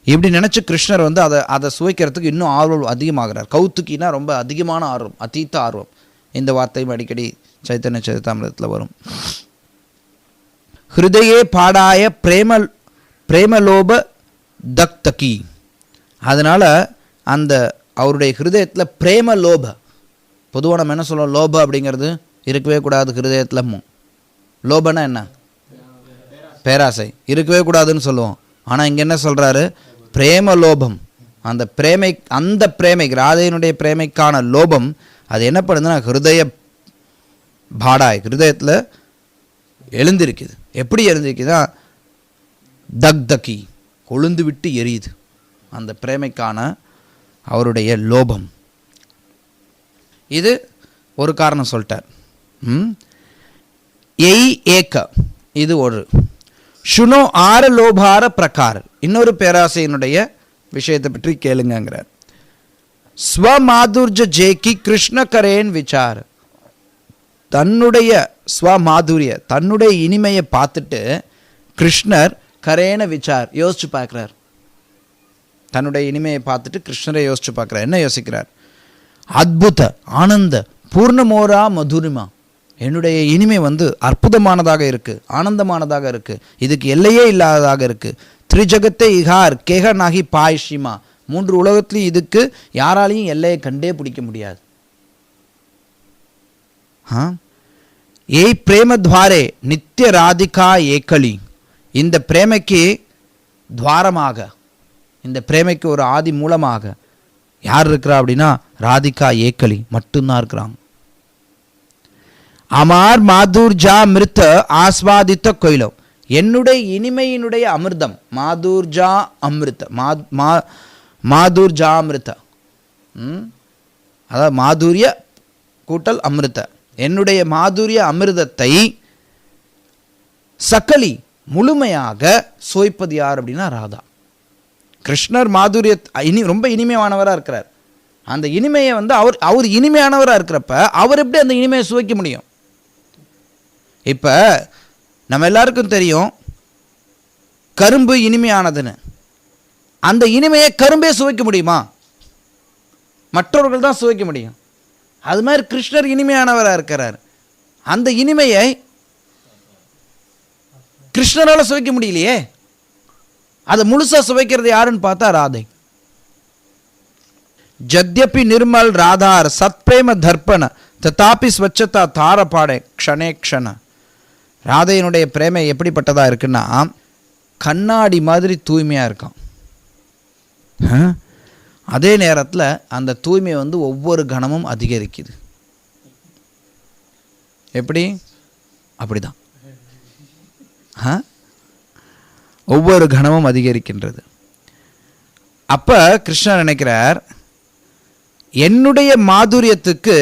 இப்படி நினச்சி கிருஷ்ணர் வந்து அதை சுவைக்கிறதுக்கு இன்னும் ஆர்வம் அதிகமாகிறார். கௌத்துக்கினா ரொம்ப அதிகமான ஆர்வம், அதீத ஆர்வம். இந்த வார்த்தையும் அடிக்கடி சைத்தன்ய சரிதாமிரத்தில் வரும். ஹிருதயே பாடாய பிரேமலோப தக்தகி, அதனால் அந்த அவருடைய ஹிருதயத்தில் பிரேமலோப, பொதுவாக நம்ம என்ன சொல்லுவோம், லோப அப்படிங்கிறது இருக்கவே கூடாது ஹிருதயத்தில். லோபனா என்ன, பேராசை, இருக்கவே கூடாதுன்னு சொல்லுவோம். ஆனால் இங்கே என்ன சொல்கிறாரு, பிரேமலோபம். அந்த பிரேமை ராதையினுடைய பிரேமைக்கான லோபம் அது என்ன பண்ணுதுன்னா ஹிருதய பாடாய், ஹிருதயத்தில் எழுந்திருக்குது. எப்படி எழுந்திருக்குதா, தக்தகி, கொழுந்து விட்டு எரியுது அந்த பிரேமைக்கான அவருடைய லோபம். இது ஒரு காரணம் சொல்லிட்டார். எய் ஏக்க, இது ஒரு சுனோ ஆர லோபார பிரகார், இன்னொரு பேராசையினுடைய விஷயத்தை பற்றி கேளுங்கிறார். ஸ்வமாதுர்ஜ ஜேக்கி கிருஷ்ண கரேன் விசார், தன்னுடைய ஸ்வமாதுரிய தன்னுடைய இனிமையை பார்த்துட்டு கிருஷ்ணர் கரேன விசார் யோசிச்சு பார்க்குறார். தன்னுடைய இனிமையை பார்த்துட்டு கிருஷ்ணரை யோசிச்சு பார்க்குறார். என்ன யோசிக்கிறார், அத்புத ஆனந்த பூர்ணமோரா மதுரிமா, என்னுடைய இனிமை வந்து அற்புதமானதாக இருக்குது, ஆனந்தமானதாக இருக்குது, இதுக்கு எல்லையே இல்லாததாக இருக்குது. திரிஜகத்தை இகார் கேக நாகி பாய்ஷிமா, 3 உலகத்துலையும் இதுக்கு யாராலையும் எல்லையை கண்டே பிடிக்க முடியாது. ஏய் பிரேமத்வாரே நித்திய ராதிகா ஏக்கலி, இந்த பிரேமைக்கு துவாரமாக, இந்த பிரேமைக்கு ஒரு ஆதி மூலமாக யார் இருக்கிறா அப்படின்னா ராதிகா ஏக்கலி மட்டும்தான் இருக்கிறாங்க. அமார் மாதுர்ஜா மிருத்த ஆஸ்வாதித்த கொயிலம், என்னுடைய இனிமையினுடைய அமிர்தம், மாதுர்ஜா அமிர்த, மாதுர்ஜா அமிர்த, அதாவது மாதுரிய கூட்டல் அமிர்த, என்னுடைய மாதுரிய அமிர்தத்தை சக்கலி முழுமையாக சுவைப்பது யார் அப்படின்னா ராதா. கிருஷ்ணர் மாதுரிய ரொம்ப இனிமையானவராக இருக்கிறார். அந்த இனிமையை வந்து அவர் இனிமையானவராக இருக்கிறப்ப அவர் எப்படி அந்த இனிமையை சுவைக்க முடியும்? இப்போ நம்ம எல்லாருக்கும் தெரியும் கரும்பு இனிமையானதுன்னு. அந்த இனிமையை கரும்பே சுவைக்க முடியுமா? மற்றவர்கள் தான் சுவைக்க முடியும். அது மாதிரி கிருஷ்ணர் இனிமையானவராக இருக்கிறார். அந்த இனிமையை கிருஷ்ணரால் சுவைக்க முடியலையே. அதை முழுசா சுவைக்கிறது யாருன்னு பார்த்தா ராதை. ஜத்யபி நிர்மல் ராதார் சத்பிரேம தர்ப்பண ததாபி ஸ்வச்சதா தாரபாடே க்ஷணே க்ஷண. ராதையினுடைய பிரேமை எப்படிப்பட்டதா இருக்குன்னா கண்ணாடி மாதிரி தூய்மையா இருக்கும். அதே நேரத்தில் அந்த தூய்மை வந்து ஒவ்வொரு கணமும் அதிகரிக்குது. எப்படி? அப்படிதான், ஒவ்வொரு கணமும் அதிகரிக்கின்றது. அப்ப கிருஷ்ணர் நினைக்கிறார், என்னுடைய மாதுரியத்துக்கு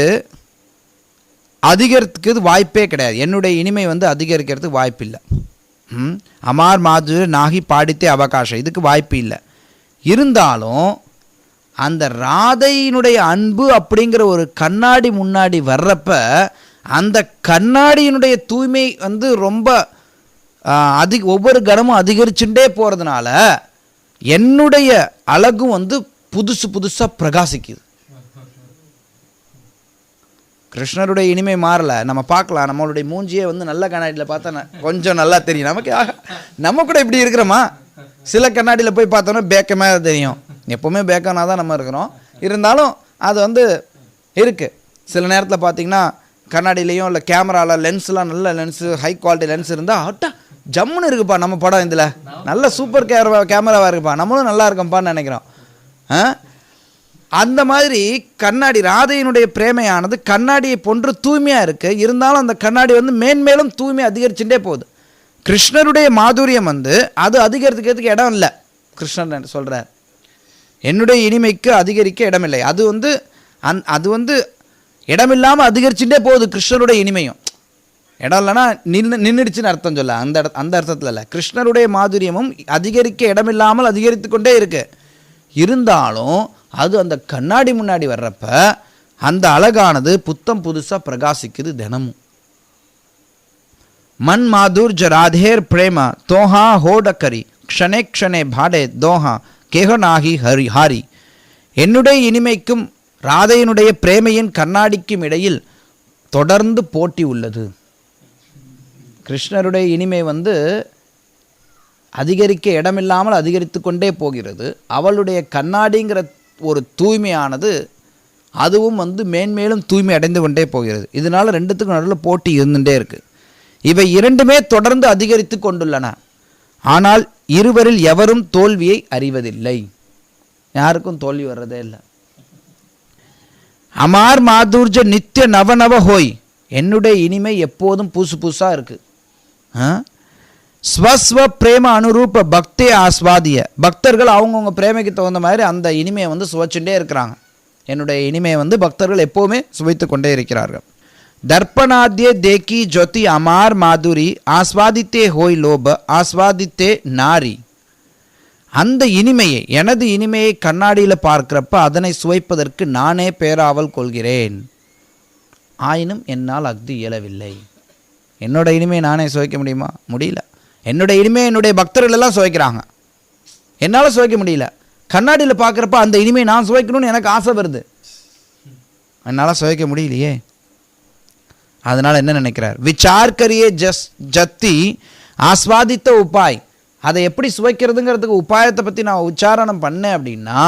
அதிகரிக்கிறதுக்கு வாய்ப்பே கிடையாது, என்னுடைய இனிமை வந்து அதிகரிக்கிறதுக்கு வாய்ப்பு இல்லை. அமார் மாதுரிய நாகி பாடித்தே அவகாசம், இதுக்கு வாய்ப்பு இல்லை. இருந்தாலும் அந்த ராதையினுடைய அன்பு அப்படிங்கிற ஒரு கண்ணாடி முன்னாடி வர்றப்ப அந்த கண்ணாடியினுடைய தூய்மை வந்து ரொம்ப ஒவ்வொரு கணமும் அதிகரிச்சுட்டே போகிறதுனால என்னுடைய அழகும் வந்து புதுசாக பிரகாசிக்குது. கிருஷ்ணருடைய இனிமை மாறல. நம்ம பார்க்கலாம், நம்மளுடைய மூஞ்சியே வந்து நல்ல கண்ணாடியில் பார்த்தா கொஞ்சம் நல்லா தெரியும். நமக்கு நம்ம கூட இப்படி இருக்கிறோமா? சில கண்ணாடியில் போய் பார்த்தோன்னா பேக்கமாக தெரியும். எப்போவுமே பேக்கனாக தான் நம்ம இருக்கிறோம். இருந்தாலும் அது வந்து இருக்குது. சில நேரத்தில் பார்த்தீங்கன்னா கண்ணாடியிலையும் இல்லை கேமராவில் லென்ஸ்லாம் நல்ல லென்ஸு, ஹை குவாலிட்டி லென்ஸ் இருந்தால் அட்டா ஜம்முன்னு இருக்குப்பா நம்ம படம், இதில் நல்ல சூப்பர் கேமராவாக இருக்குப்பா, நம்மளும் நல்லா இருக்கோம்ப்பான்னு நினைக்கிறோம். அந்த மாதிரி கண்ணாடி ராதையினுடைய பிரேமையானது கண்ணாடியை போன்று தூய்மையாக இருக்குது. இருந்தாலும் அந்த கண்ணாடி வந்து மேன்மேலும் தூய்மை அதிகரிச்சுட்டே போகுது. கிருஷ்ணருடைய மாதுரியம் வந்து அது அதிகரிக்கிறதுக்கு இடம் இல்லை கிருஷ்ணர் சொல்கிறார். என்னுடைய இனிமைக்கு அதிகரிக்க இடமில்லை. அது இடமில்லாமல் அதிகரிச்சுட்டே போகுது. கிருஷ்ணருடைய இனிமையும் இடம் இல்லைன்னா நின்றுடுச்சுன்னு அர்த்தம் சொல்ல, அந்த அர்த்தத்தில் இல்லை. கிருஷ்ணருடைய மாதுரியமும் அதிகரிக்க இடமில்லாமல் அதிகரித்து கொண்டே இருக்கு. இருந்தாலும் அது அந்த கண்ணாடி முன்னாடி வர்றப்ப அந்த அழகானது புத்தம் புதுசாக பிரகாசிக்குது தினமும். மன் மாதுர்ஜ ராதேர் பிரேம தோஹா ஹோடக்கரி க்ஷணே க்ஷணே பாடே தோஹா கேகநாகி ஹாரி. என்னுடைய இனிமைக்கும் ராதையினுடைய பிரேமையின் கண்ணாடிக்கும் இடையில் தொடர்ந்து போட்டி உள்ளது. கிருஷ்ணருடைய இனிமை அதிகரிக்க இடமில்லாமல் அதிகரித்து கொண்டே போகிறது. அவளுடைய கண்ணாடிங்கிற ஒரு தூய்மையானது அதுவும் மேன்மேலும் தூய்மை அடைந்து கொண்டே போகிறது. இதனால ரெண்டுத்துக்கும் நடுவில் போட்டி இருந்துகிட்டே இருக்கு. இவை இரண்டுமே தொடர்ந்து அதிகரித்து கொண்டுள்ளன. ஆனால் இருவரில் எவரும் தோல்வியை அறிவதில்லை. யாருக்கும் தோல்வி வர்றதே இல்லை. அமார் மாதுர்ஜ நித்திய நவநவ ஹோய். என்னுடைய இனிமை எப்போதும் புதுசு புதுசாக இருக்கு. ஸ்வஸ்வ பிரேம அனுரூப பக்தே ஆஸ்வாதிய. பக்தர்கள் அவங்கவுங்க பிரேமைக்கு தகுந்த மாதிரி அந்த இனிமையை சுவைச்சுட்டே இருக்கிறாங்க. என்னுடைய இனிமையை பக்தர்கள் எப்போவுமே சுவைத்து கொண்டே இருக்கிறார்கள். தர்ப்பணாத்யே தேக்கி ஜோதி அமார் மாதுரி ஆஸ்வாதித்தே ஹோய் லோப ஆஸ்வாதித்தே நாரி. அந்த இனிமையை, எனது இனிமையை கண்ணாடியில் பார்க்கிறப்ப அதனை சுவைப்பதற்கு நானே பேராவல் கொள்கிறேன். ஆயினும் என்னால் அஃது இயலவில்லை. என்னோட இனிமையை நானே சுவைக்க முடியுமா? முடியல. என்னோட இனிமையை என்னுடைய பக்தர்கள் எல்லாம் சுவைக்கிறாங்க, என்னால் சுவைக்க முடியல. கண்ணாடியில் பார்க்குறப்ப அந்த இனிமையை நான் சுவைக்கணும்னு எனக்கு ஆசை வருது, என்னால் சுவைக்க முடியலையே. அதனால் என்ன நினைக்கிறார்? விசார் கரியே ஜத்தி ஆஸ்வாதித்த உபாய். அதை எப்படி சுவைக்கிறதுங்கிறதுக்கு உபாயத்தை பற்றி நான் உச்சாரணம் பண்ணேன் அப்படின்னா,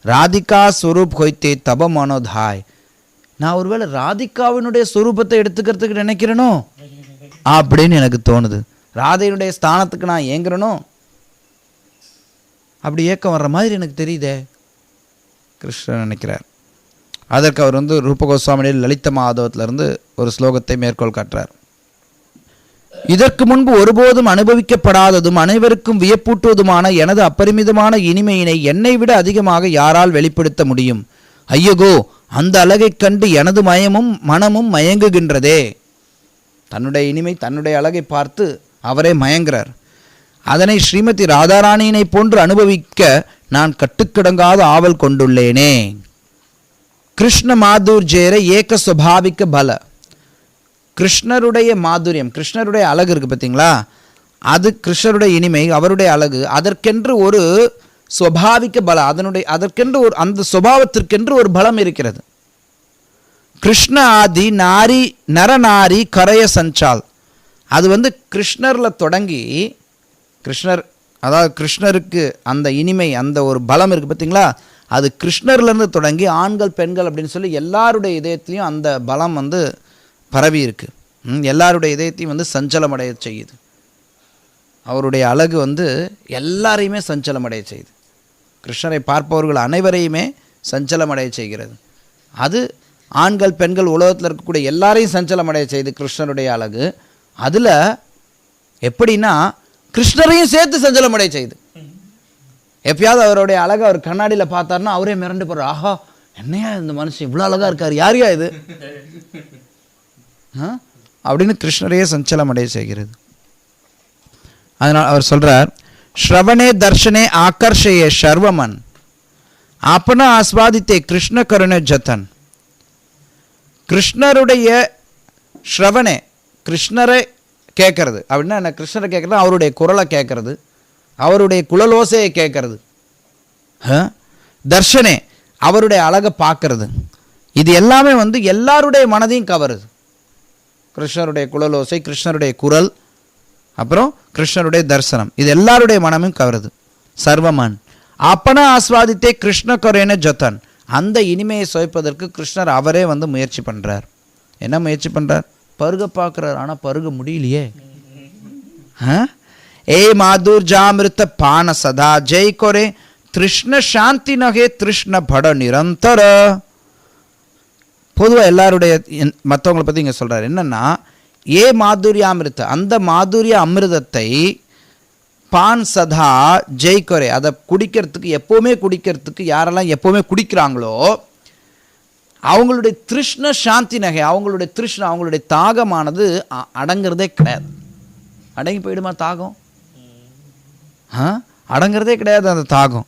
ராதிகா ஸ்வரூப் ஹொய்த்தே தப மனோதாய். நான் ஒருவேளை ராதிகாவினுடைய ஸ்வரூபத்தை எடுத்துக்கிறதுக்கு நினைக்கிறேனோ அப்படின்னு எனக்கு தோணுது. ராதையினுடைய ஸ்தானத்துக்கு நான் ஏங்குறனோ அப்படி ஏக்கம் வர்ற மாதிரி எனக்கு தெரியுதே. கிருஷ்ணன் நினைக்கிறார். அதற்கு அவர் ரூப கோஸ்வாமியில் லலித மாதவத்திலிருந்து ஒரு ஸ்லோகத்தை மேற்கோள் காட்டுறார். இதற்கு முன்பு ஒருபோதும் அனுபவிக்கப்படாததும் அனைவருக்கும் வியப்பூட்டுவதுமான எனது அப்பரிமிதமான இனிமையினை என்னை விட அதிகமாக யாரால் வெளிப்படுத்த முடியும்? ஐயகோ, அந்த அழகைக் கண்டு எனது மனமும் மயங்குகின்றதே. தன்னுடைய இனிமை, தன்னுடைய அழகை பார்த்து அவரே மயங்குறார். அதனை ஸ்ரீமதி ராதாராணியினை போன்று அனுபவிக்க நான் கட்டுக்கிடங்காத ஆவல் கொண்டுள்ளேனே. கிருஷ்ண மாதுர்ஜேர ஏக சுவாபாவிக பல. கிருஷ்ணருடைய மாதுரியம், கிருஷ்ணருடைய அழகு இருக்குது பார்த்தீங்களா, அது கிருஷ்ணருடைய இனிமை, அவருடைய அழகு, அதற்கென்று ஒரு சுவாபாவிக பலம், அதற்கென்று ஒரு அந்த சுபாவத்திற்கென்று ஒரு பலம் இருக்கிறது. கிருஷ்ண ஆதி நாரி நரநாரி கரைய சஞ்சால். அது கிருஷ்ணரில் தொடங்கி, அதாவது கிருஷ்ணருக்கு அந்த இனிமை, அந்த ஒரு பலம் இருக்குது பார்த்தீங்களா, அது கிருஷ்ணர்லேருந்து தொடங்கி ஆண்கள் பெண்கள் அப்படின்னு சொல்லி எல்லாருடைய இதயத்திலையும் அந்த பலம் பரவி இருக்கு. எல்லாருடைய இதயத்தையும் சஞ்சலமடைய செய்யுது. அவருடைய அழகு எல்லாரையுமே சஞ்சலமடைய செய்யுது. கிருஷ்ணரை பார்ப்பவர்கள் அனைவரையுமே சஞ்சலமடைய செய்கிறது. அது ஆண்கள் பெண்கள் உலகத்தில் இருக்கக்கூடிய எல்லாரையும் சஞ்சலமடைய செய்து கிருஷ்ணருடைய அழகு. அதில் எப்படின்னா கிருஷ்ணரையும் சேர்த்து சஞ்சலமடைய செய்யுது. எப்பயாவது அவருடைய அழகை அவர் கண்ணாடியில் பார்த்தாருன்னா அவரே மிரண்டு போகிறார். ஆஹா, என்னையா இந்த மனுஷன் இவ்வளோ அழகாக இருக்கார், யாரையா இது அப்படின்னு கிருஷ்ணரையே சஞ்சலமடைய செய்கிறது. அதனால் அவர் சொல்றார், ஸ்ரவணே தர்ஷனே ஆகர்ஷயே சர்வமன் அப்பன ஆஸ்வாதித்தே கிருஷ்ண கருணை ஜத்தன். கிருஷ்ணருடைய ஸ்ரவணே, கிருஷ்ணரை கேட்கறது அப்படின்னா என்ன? கிருஷ்ணரை கேட்கறது, அவருடைய குரலை கேட்கறது, அவருடைய குழலோசையை கேட்கறது. தர்ஷனே, அவருடைய அழகை பார்க்கறது. இது எல்லாமே எல்லாருடைய மனதையும் கவருது. கிருஷ்ணருடைய குழலோசை, கிருஷ்ணருடைய குரல், அப்புறம் கிருஷ்ணருடைய தரிசனம், இது எல்லாருடைய மனமும் கவருது. சர்வமன் அப்பன ஆஸ்வாதித்தே கிருஷ்ண கரேன ஜத்தன். அந்த இனிமையை சுவைப்பதற்கு கிருஷ்ணர் அவரே முயற்சி பண்ணுறார். என்ன முயற்சி பண்ணுறார்? பருக பார்க்குறார், ஆனால் பருக முடியலையே. ஏ மாதுர்ஜாமிருத்த பான சதா ஜெய் கொரே திருஷ்ண சாந்தி நகே திருஷ்ண பட நிரந்தர. பொதுவாக எல்லாருடைய மற்றவங்களை பற்றி இங்கே சொல்கிறார். என்னென்னா, ஏ மாதுரியாமிருத்த, அந்த மாதுரிய அமிர்தத்தை பான் சதா ஜெய் கொரே, அதை குடிக்கிறதுக்கு எப்போவுமே குடிக்கிறதுக்கு யாரெல்லாம் எப்போவுமே குடிக்கிறாங்களோ அவங்களுடைய திருஷ்ண சாந்தி நகை, அவங்களுடைய திருஷ்ண அவங்களுடைய தாகமானது அடங்கிறதே கிடையாது. அடங்கி போயிடுமா தாகம்? அடங்கிறதே கிடையாது அந்த தாகம்.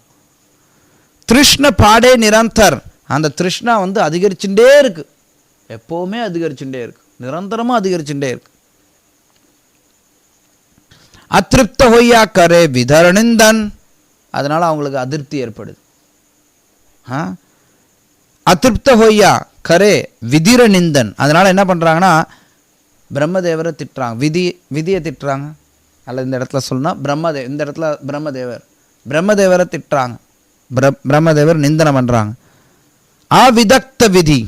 திருஷ்ண பாடே நிரந்தர், அந்த திருஷ்ணா வந்து அதிகரிச்சுட்டே இருக்கு, எப்போவுமே அதிகரிச்சுட்டே இருக்கு, நிரந்தரமாக அதிகரிச்சுட்டே இருக்கு. அதிருப்த ஹொய்யா கரே விதரணிந்தன், அதனால அவங்களுக்கு அதிருப்தி ஏற்படுது. அதிருப்த ஹொய்யா கரே விதிர நிந்தன், அதனால என்ன பண்றாங்கன்னா பிரம்மதேவரை திட்டுறாங்க, விதியை திட்டுறாங்க. அல்ல இந்த இடத்துல சொன்னா இந்த இடத்துல பிரம்மதேவரை திட்டுறாங்க, பிரம்மதேவர் நிந்தனம் பண்றாங்க. அவிதக்த விதி,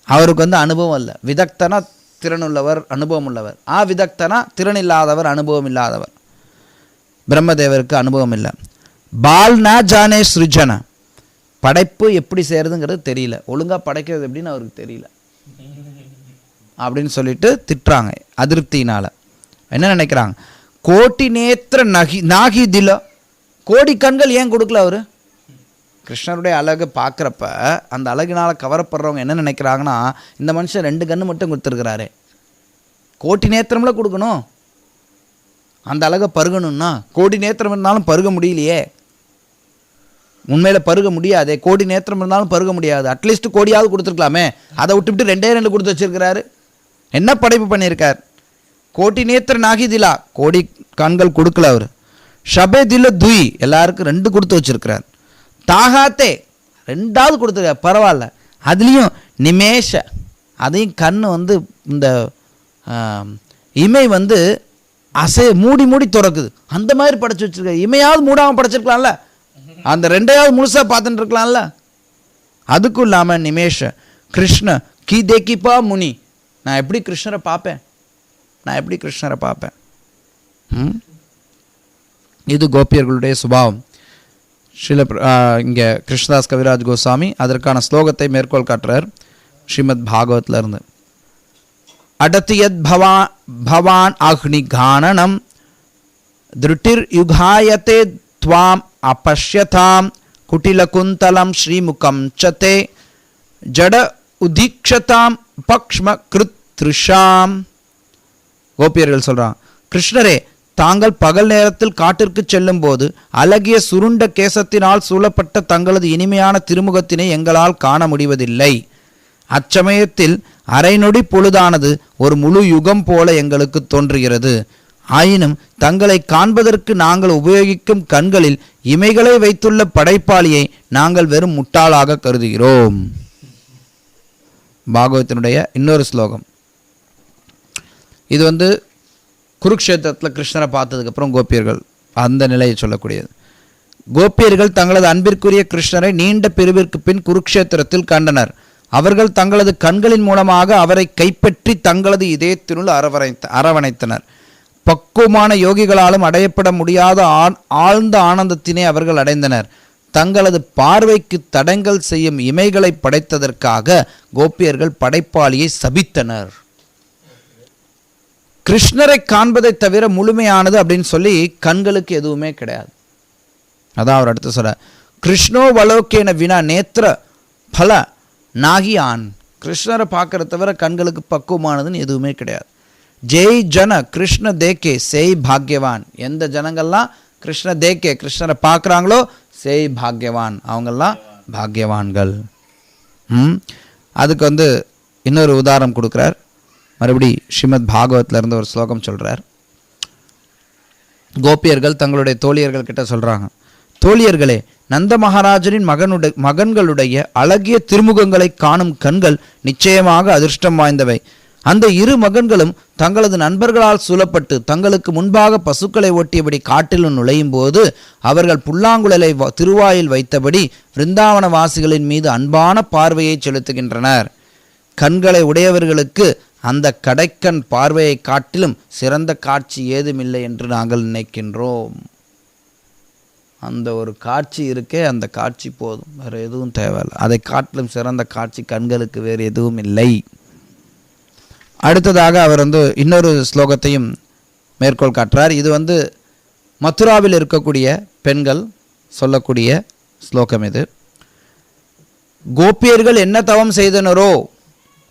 அவருக்கு வந்து அனுபவம் இல்லை. விதக்தனா திறனுள்ளவர், அனுபவம் உள்ளவர். அவிதக்தனா திறன் இல்லாதவர், அனுபவம் இல்லாதவர். பிரம்மதேவருக்கு அனுபவம் இல்லை. பால் ந ஜானே சிருஜன, படைப்பு எப்படி செய்யறதுங்கிறது தெரியல, ஒழுங்கா படைக்கிறது எப்படின்னு அவருக்கு தெரியல அப்படின்னு சொல்லிட்டு திட்டுறாங்க அதிருப்தியினால. என்ன நினைக்கிறாங்க? கோட்டி நேத்திர நாகி தில, கோடி கண்கள் ஏன் கொடுக்கல அவரு? கிருஷ்ணருடைய அழகு பார்க்குறப்ப அந்த அழகினால் கவரப்படுறவங்க என்ன நினைக்கிறாங்கன்னா, இந்த மனுஷன் 2 கண்ணு மட்டும் கொடுத்துருக்கிறாரு, கோட்டி நேத்திரம்ல கொடுக்கணும், அந்த அழகை பருகணும்னா கோடி நேத்திரம் இருந்தாலும் பருக முடியலையே, உண்மையில் பருக முடியாதே, கோடி நேத்திரம் இருந்தாலும் பருக முடியாது, அட்லீஸ்ட் கோடியாவது கொடுத்துருக்கலாமே, அதை விட்டுவிட்டு 2 கொடுத்து வச்சிருக்கிறாரு. என்ன படைப்பு பண்ணியிருக்கார்? கோட்டி நேத்திர நாகி திலா, கோடி கண்கள் கொடுக்கல அவர். ஷபே தில துய், எல்லாருக்கும் 2 கொடுத்து வச்சிருக்கிறார். தாகாத்தே 2வது கொடுத்துருக்கார், பரவாயில்ல. அதுலேயும் நிமேஷ, அதையும் கண் வந்து இந்த இமை வந்து மூடி மூடி திறக்குது, அந்த மாதிரி படைச்சு வச்சிருக்காரு. இமையாவது மூடாமல் படைச்சிருக்கலாம்ல, அந்த 2வது முழுசா பார்த்துட்டு இருக்கலாம்ல. அதுக்கும் இல்லாமல் நிமேஷ கிருஷ்ண கி தேக்கிப்பா முனி, நான் எப்படி கிருஷ்ணரை பார்ப்பேன், இது கோபியர்களுடைய சுபாவம். இங்கே கிருஷ்ணதாஸ் கவிராஜ் கோஸ்வாமி அதற்கான ஸ்லோகத்தை மேற்கோள் காட்டுறார் ஸ்ரீமத் பாகவத்ல இருந்து. அடத்தியத் பவான் அக்னி கானனம் திருட்டிர் யுகாயத்தே துவாம் அபஷ்யதாம் குட்டிலகுந்தலம் ஸ்ரீமுகம் சதே ஜட உதீக்ஷதாம் பக்ஷ்ம கிருத்ருஷாம். கோபியர்கள் சொல்றான், கிருஷ்ணரே, தாங்கள் பகல் நேரத்தில் காட்டிற்கு செல்லும் போது அழகிய சுருண்ட கேசத்தினால் சூழப்பட்ட தங்களது இனிமையான திருமுகத்தினை எங்களால் காண முடிவதில்லை. அச்சமயத்தில் அரை நொடி பொழுதானது ஒரு முழு யுகம் போல எங்களுக்கு தோன்றுகிறது. ஆயினும் தங்களை காண்பதற்கு நாங்கள் உபயோகிக்கும் கண்களில் இமைகளை வைத்துள்ள படைப்பாளியை நாங்கள் வெறும் முட்டாளாக கருதுகிறோம். பாகவத்தினுடைய இன்னொரு ஸ்லோகம் இது. வந்து குருக்ஷேத்திரத்தில் கிருஷ்ணரை பார்த்ததுக்கப்புறம் கோபியர்கள் அந்த நிலையை சொல்லக்கூடியது. கோபியர்கள் தங்களது அன்பிற்குரிய கிருஷ்ணரை நீண்ட பிரிவிற்கு பின் குருக்ஷேத்திரத்தில் கண்டனர். அவர்கள் தங்களது கண்களின் மூலமாக அவரை கைப்பற்றி தங்களது இதயத்தினுள் அரவணைத்தனர். பக்குவமான யோகிகளாலும் அடையப்பட முடியாத ஆழ்ந்த ஆனந்தத்தினை அவர்கள் அடைந்தனர். தங்களது பார்வைக்கு தடங்கல் செய்யும் இமைகளை படைத்ததற்காக கோபியர்கள் படைப்பாளியை சபித்தனர். கிருஷ்ணரை காண்பதை தவிர முழுமையானது அப்படின்னு சொல்லி கண்களுக்கு எதுவுமே கிடையாது. அதான் அவர் அடுத்து சொல்ற, கிருஷ்ணோ வலோக்கேன வினா நேத்திர பல நாகி ஆண். கிருஷ்ணரை பார்க்கறத தவிர கண்களுக்கு பக்குவமானதுன்னு எதுவுமே கிடையாது. ஜெய் ஜன கிருஷ்ண தேக்கே செய் பாக்யவான். எந்த ஜனங்கள்லாம் கிருஷ்ண தேக்கே கிருஷ்ணரை பார்க்குறாங்களோ செய் பாக்யவான், அவங்கெல்லாம் பாக்யவான்கள். அதுக்கு வந்து இன்னொரு உதாரணம் கொடுக்குறார். மறுபடி ஸ்ரீமத் பாகவத்ல இருந்து ஒரு ஸ்லோகம் சொல்றார். கோபியர்கள் தங்களுடைய தோழியர்கள் கிட்ட சொல்றாங்க, தோழியர்களே, நந்த மகாராஜரின் மகன்களுடைய அழகிய திருமுகங்களை காணும் கண்கள் நிச்சயமாக அதிர்ஷ்டம் வாய்ந்தவை. அந்த 2 மகன்களும் தங்களது நண்பர்களால் சூழப்பட்டு தங்களுக்கு முன்பாக பசுக்களை ஓட்டியபடி காட்டிலும் நுழையும் போது அவர்கள் புல்லாங்குழலை திருவாயில் வைத்தபடி விருந்தாவன வாசிகளின் மீது அன்பான பார்வையை செலுத்துகின்றனர். கண்களை உடையவர்களுக்கு அந்த கடைக்கண் பார்வையை காட்டிலும் சிறந்த காட்சி ஏதுமில்லை என்று நாங்கள் நினைக்கின்றோம். அந்த ஒரு காட்சி இருக்கே, அந்த காட்சி போதும், வேறு எதுவும் தேவையில்லை. அதை காட்டிலும் சிறந்த காட்சி கண்களுக்கு வேறு எதுவும் இல்லை. அடுத்ததாக அவர் வந்து இன்னொரு ஸ்லோகத்தையும் மேற்கோள் காட்டுறார். இது வந்து மதுராவில் இருக்கக்கூடிய பெண்கள் சொல்லக்கூடிய ஸ்லோகம் இது. கோபியர்கள் என்ன தவம் செய்தனரோ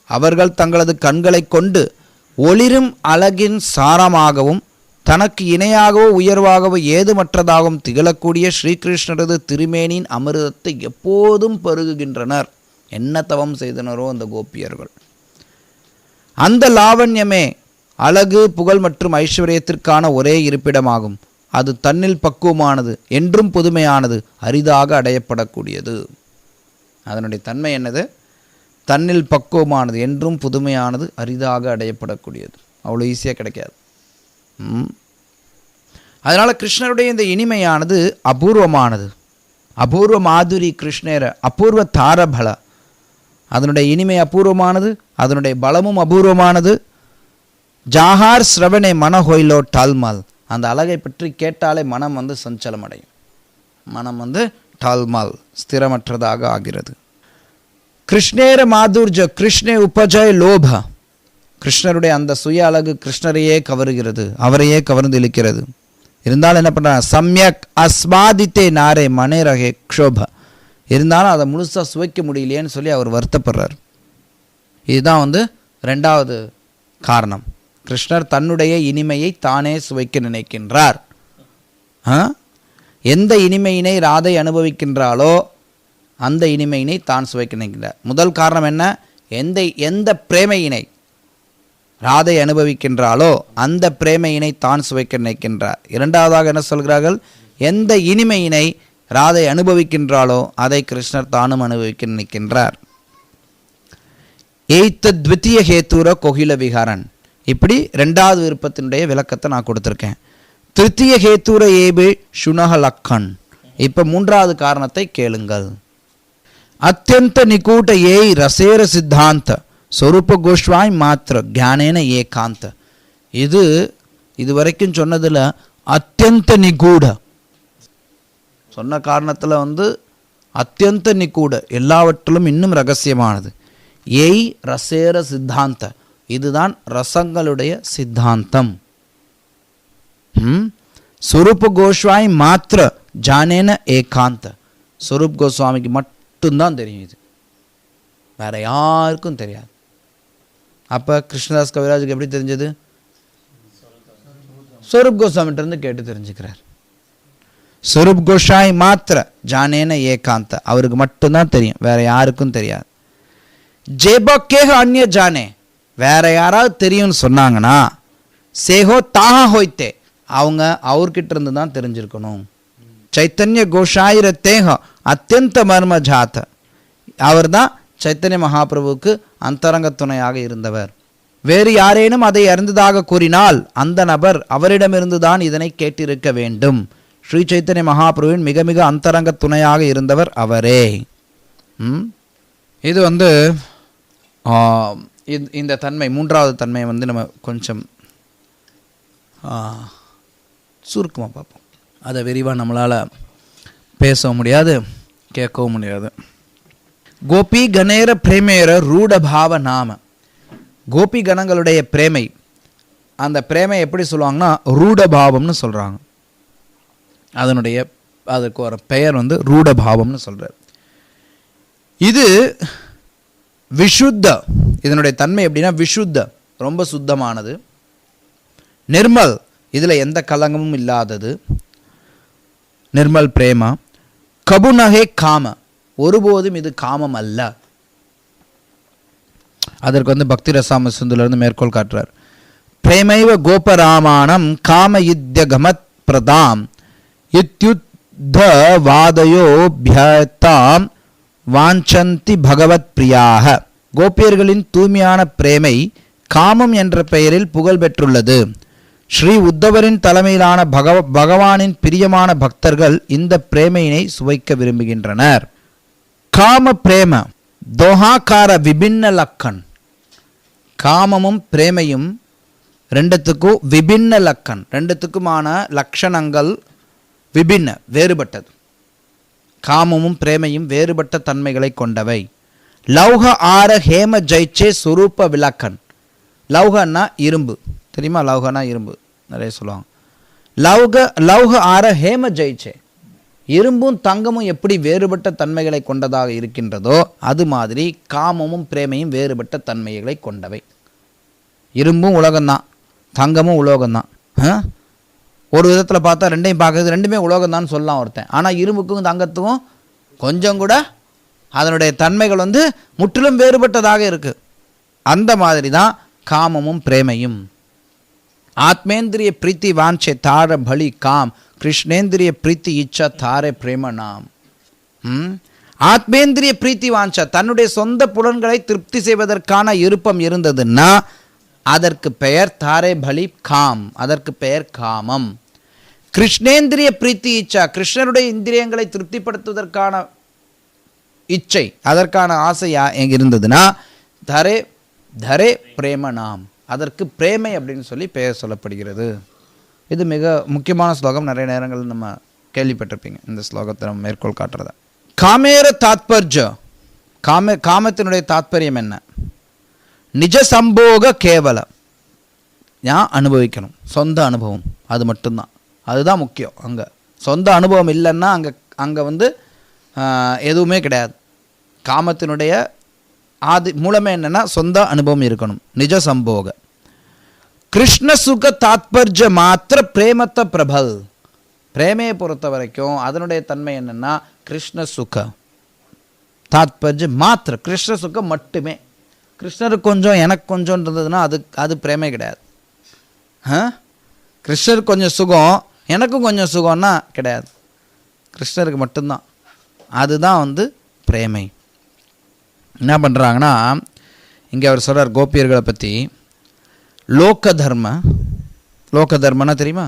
அவர்கள் தங்களது கண்களை கொண்டு ஒளிரும் அழகின் சாரமாகவும் தனக்கு இணையாகவோ உயர்வாகவோ ஏதுமற்றதாகவும் திகழக்கூடிய ஸ்ரீகிருஷ்ணரது திருமேனின் அமிர்தத்தை எப்போதும் பருகுகின்றனர். என்ன தவம் செய்தனரோ அந்த கோபியர்கள். அந்த லாவண்யமே அழகு, புகழ் மற்றும் ஐஸ்வர்யத்திற்கான ஒரே இருப்பிடமாகும். அது தன்னில் பக்குவமானது, என்றும் புதுமையானது, அரிதாக அடையப்படக்கூடியது. அதனுடைய தன்மை என்னது? தன்னில் பக்குவமானது, என்றும் புதுமையானது, அரிதாக அடையப்படக்கூடியது. அவ்வளோ ஈஸியாக கிடைக்காது. அதனால் கிருஷ்ணருடைய இந்த இனிமையானது அபூர்வமானது. அபூர்வ மாதுரி கிருஷ்ணேர அபூர்வ தாரபல. அதனுடைய இனிமை அபூர்வமானது, அதனுடைய பலமும் அபூர்வமானது. ஜாஹார் ஸ்ரவணே மன ஹொய்லோ டால்மால். அந்த அழகை பற்றி கேட்டாலே மனம் சஞ்சலம் அடையும். மனம் டால்மால், ஸ்திரமற்றதாக ஆகிறது. கிருஷ்ணேர மாதுர்ஜ கிருஷ்ணே உபஜய லோப. கிருஷ்ணருடைய அந்த சுய அழகு கிருஷ்ணரையே கவருகிறது, அவரையே கவர்ந்து இழுக்கிறது. இருந்தாலும் என்ன பண்ணுறாங்க? சம்யக் அஸ்வாதித்தே நாரே மனே ரகே க்ஷோப. இருந்தாலும் அதை முழுசாக சுவைக்க முடியலையேன்னு சொல்லி அவர் வருத்தப்படுறார். இதுதான் ரெண்டாவது காரணம். கிருஷ்ணர் தன்னுடைய இனிமையை தானே சுவைக்க நினைக்கின்றார். எந்த இனிமையினை ராதை அனுபவிக்கின்றாளோ அந்த இனிமையினை தான் சுவைக்க நினைக்கின்றார். முதல் காரணம் என்ன? எந்த பிரேமையினை ராதை அனுபவிக்கின்றாளோ அந்த பிரேமையினை தான் சுவைக்க நினைக்கின்றார். இரண்டாவதாக என்ன சொல்கிறார்கள்? எந்த இனிமையினை ராதை அனுபவிக்கின்றாளோ அதை கிருஷ்ணர் தானும் அனுபவிக்க நினைக்கின்றார். எய்த்த த்விதீய ஹேத்துர கோகில விகாரன். இப்படி ரெண்டாவது விருப்பத்தினுடைய விளக்கத்தை நான் கொடுத்துருக்கேன். திருத்திய ஹேத்துர ஏபே சுனக லக்கன். இப்போ மூன்றாவது காரணத்தை கேளுங்கள். அத்தியந்த நிகூட்ட ஏய் ரசேர சித்தாந்த ஸ்வரூப கோஷ்வாய் மாத்திர ஞானேன ஏகாந்த. இதுவரைக்கும் சொன்னதில் அத்தியந்த நிகூட சொன்ன காரணத்தில் அத்தியந்த நிகூட எல்லாவற்றிலும் இன்னும் ரகசியமானது. ஏய் ரசேர சித்தாந்த. இதுதான் ரசங்களுடைய சித்தாந்தம். ஸ்வரூப கோஸ்வாமி மாத்திர ஜானேன ஏகாந்த. ஸ்வரூப் கோஸ்வாமிக்கு மட்டும்தான் தெரியும், இது வேற யாருக்கும் தெரியாது. அப்போ கிருஷ்ணதாஸ் கவிராஜுக்கு எப்படி தெரிஞ்சது? ஸ்வரூப் கோஸ்வாமிகிட்ட கேட்டு தெரிஞ்சுக்கிறார். ஸ்வரூப் கோஸ்வாமி மாத்திர ஜானேன ஏகாந்த. அவருக்கு மட்டும்தான் தெரியும், வேற யாருக்கும் தெரியாது. ஜேபக்கேக அந்நிய ஜானே. வேற யாராவது தெரியும்னு சொன்னாங்கன்னா சேகோ தாஹா ஹோய்த்தே, அவங்க அவர்கிட்ட இருந்து தான் தெரிஞ்சிருக்கணும். சைத்தன்ய கோஷாயிர தேக அத்தியந்த மர்ம ஜாத்த. அவர் தான் சைத்தன்ய மகாபிரபுவுக்கு அந்தரங்க துணையாக இருந்தவர். வேறு யாரேனும் அதை அறிந்ததாக கூறினால் அந்த நபர் அவரிடமிருந்து தான் இதனை கேட்டிருக்க வேண்டும். ஸ்ரீ சைத்தன்ய மகாபிரபுவின் மிக மிக அந்தரங்க துணையாக இருந்தவர் அவரே. இது இந்த தன்மை, மூன்றாவது தன்மை நம்ம கொஞ்சம் சுருக்கமாக பார்ப்போம். அதை விரிவாக நம்மளால் பேசவும் முடியாது, கேட்கவும் முடியாது. கோபி கணேர பிரேமேர ரூடபாவ நாம. கோபி கணங்களுடைய பிரேமை, அந்த பிரேமை எப்படி சொல்லுவாங்கன்னா ரூடபாவம்னு சொல்கிறாங்க. அதுக்கு ஒரு பெயர் ரூடபாவம்னு சொல்கிறார். இது விஷுத்த. இதனுடைய தன்மை எப்படின்னா விஷுத்த, ரொம்ப சுத்தமானது. நிர்மல், இதில் எந்த கலங்கமும் இல்லாதது. நிர்மல் பிரேமா. கபுனகே காம, ஒருபோதும் இது காமம் அல்ல. அதற்கு பக்தி ரசாம சிந்துலேருந்து மேற்கோள் காட்டுறார். பிரேமைவ கோபராமானம் காம யுத்தியகமத் பிரதாம் இத்யுத்த வாதயோபியதாம் வாஞ்சந்தி பகவத் பிரியாக. கோபியர்களின் தூய்மையான பிரேமை காமம் என்ற பெயரில் புகழ் பெற்றுள்ளது. ஸ்ரீ உத்தவரின் தலைமையிலான பகவானின் பிரியமான பக்தர்கள் இந்த பிரேமையினை சுவைக்க விரும்புகின்றனர். காம பிரேம தோஹாக்கார விபின்ன லக்கன். காமமும் பிரேமையும் ரெண்டுத்துக்கும் விபின்ன லக்கன், ரெண்டுத்துக்குமான லட்சணங்கள் விபின்ன, வேறுபட்டது. காமமும் பிரேமையும் வேறுபட்ட தன்மைகளை கொண்டவை. லௌக ஆர ஹேம ஜெய்ச்சே சுரூப விளக்கன். லௌகன்னா இரும்பு, தெரியுமா? லௌகனா இரும்பு நிறைய சொல்லுவாங்க. லௌக ஆர ஹேம ஜெயிச்சே. இரும்பும் தங்கமும் எப்படி வேறுபட்ட தன்மைகளை கொண்டதாக இருக்கின்றதோ அது மாதிரி காமமும் பிரேமையும் வேறுபட்ட தன்மைகளை கொண்டவை. இரும்பும் உலகம்தான், தங்கமும் உலோகம்தான். ஒரு விதத்தில் பார்த்தா ரெண்டையும் பார்க்கறது ரெண்டுமே உலோகம்தான் சொல்லலாம் ஒருத்தன். ஆனால் இரும்புக்கும் தங்கத்துக்கும் கொஞ்சம் கூட அதனுடைய தன்மைகள் முற்றிலும் வேறுபட்டதாக இருக்கு. அந்த மாதிரி தான் காமமும் பிரேமையும். ஆத்மேந்திரிய பிரீத்தி வாஞ்சே தார பலி காம், கிருஷ்ணேந்திரிய பிரீத்தி இச்சா தாரே பிரேம நாம். ஆத்மேந்திரிய பிரீத்தி வாஞ்சா, தன்னுடைய சொந்த புலன்களை திருப்தி செய்வதற்கான விருப்பம் இருந்ததுன்னா அதற்கு பெயர் தாரே பலி காம், அதற்கு பெயர் காமம். கிருஷ்ணேந்திரிய பிரீத்தி இச்சா, கிருஷ்ணருடைய இந்திரியங்களை திருப்திப்படுத்துவதற்கான இச்சை, அதற்கான ஆசை இருந்ததுன்னா தரே தரே பிரேம நாம், அதற்கு பிரேமை அப்படின்னு சொல்லி பெயர் சொல்லப்படுகிறது. இது மிக முக்கியமான ஸ்லோகம். நிறைய நேரங்கள் நம்ம கேள்விப்பட்டிருப்பீங்க இந்த ஸ்லோகத்தை நம்ம மேற்கோள் காட்டுறத. காமேர தாத்பர்ஜ, காமத்தினுடைய தாத்பரியம் என்ன? நிஜ சம்போக கேவல, நான் அனுபவிக்கணும், சொந்த அனுபவம், அது மட்டும்தான், அதுதான் முக்கியம். அங்கே சொந்த அனுபவம் இல்லைன்னா அங்கே எதுவுமே கிடையாது. காமத்தினுடைய மூலமே என்னன்னா சொந்த அனுபவம் இருக்கணும், நிஜ சம்போக. கிருஷ்ண சுக தாத்பர்ஜ மாத்திர பிரேமத்த பிரபல், பிரேமையை பொறுத்த வரைக்கும் அதனுடைய தன்மை என்னன்னா கிருஷ்ண சுக தாத்பர்ஜ மாத்திர, கிருஷ்ண சுகம் மட்டுமே. கிருஷ்ணருக்கு கொஞ்சம் எனக்கு கொஞ்சம் இருந்ததுன்னா அது பிரேமை கிடையாது. கிருஷ்ணருக்கு கொஞ்சம் சுகம் எனக்கும் கொஞ்சம் சுகம்னா கிடையாது, கிருஷ்ணருக்கு மட்டும்தான், அதுதான் பிரேமை. என்ன பண்ணுறாங்கன்னா இங்கே அவர் சொல்கிறார் கோபியர்களை பற்றி. லோக தர்மனா தெரியுமா?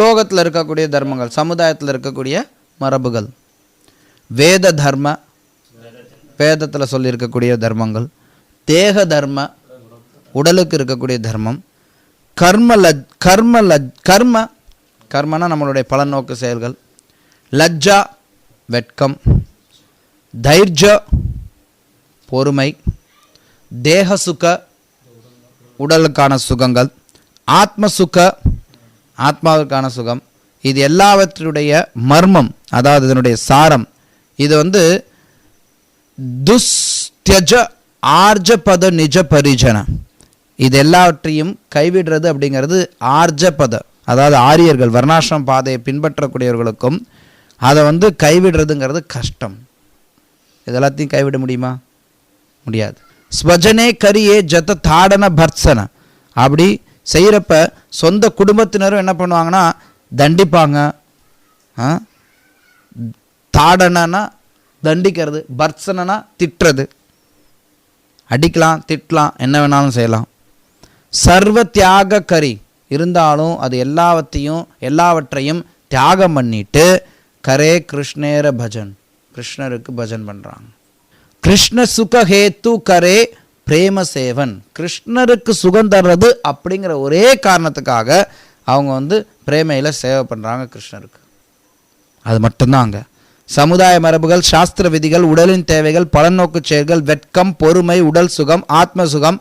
லோகத்தில் இருக்கக்கூடிய தர்மங்கள், சமுதாயத்தில் இருக்கக்கூடிய மரபுகள். வேத தர்ம, வேதத்தில் சொல்லியிருக்கக்கூடிய தர்மங்கள். தேக தர்ம, உடலுக்கு இருக்கக்கூடிய தர்மம். கர்மனா நம்மளுடைய பலநோக்கு செயல்கள். லஜ்ஜா வெட்கம். தைர்ஜ பொறுமை. தேகசுக உடலுக்கான சுகங்கள். ஆத்மசுக ஆத்மாவுக்கான சுகம். இது எல்லாவற்றுடைய மர்மம், அதாவது இதனுடைய சாரம். இது துஸ்த்யஜ ஆர்ஜபத நிஜ பரிஜன, இது எல்லாவற்றையும் கைவிடுறது அப்படிங்கிறது ஆர்ஜபத, அதாவது ஆரியர்கள் வர்ணாசிரம பாதையை பின்பற்றக்கூடியவர்களுக்கும் அதை கைவிடுறதுங்கிறது கஷ்டம். இதெல்லாத்தையும் கைவிட முடியுமா? முடியாது. ஸ்வஜனே கரியே ஜத தாடன பர்சன, அப்படி செய்கிறப்ப சொந்த குடும்பத்தினரும் என்ன பண்ணுவாங்கன்னா தண்டிப்பாங்க. தாடனா தண்டிக்கிறது, பர்சனா திட்டுறது. அடிக்கலாம், திட்டலாம், என்ன வேணாலும் செய்யலாம். சர்வ தியாக கரி, இருந்தாலும் அது எல்லாவற்றையும் தியாகம் பண்ணிட்டு கரே கிருஷ்ணேர பஜன், கிருஷ்ணருக்கு பஜன் பண்ணுறாங்க. கிருஷ்ண சுகஹேத்து கரே பிரேம சேவன், கிருஷ்ணருக்கு சுகம் தர்றது அப்படிங்கிற ஒரே காரணத்துக்காக அவங்க பிரேமையில் சேவை பண்ணுறாங்க கிருஷ்ணருக்கு. அது மட்டும்தான் அங்கே. சமுதாய மரபுகள், சாஸ்திர விதிகள், உடலின் தேவைகள், பலநோக்கு செயல்கள், வெட்கம், பொறுமை, உடல் சுகம், ஆத்ம சுகம்,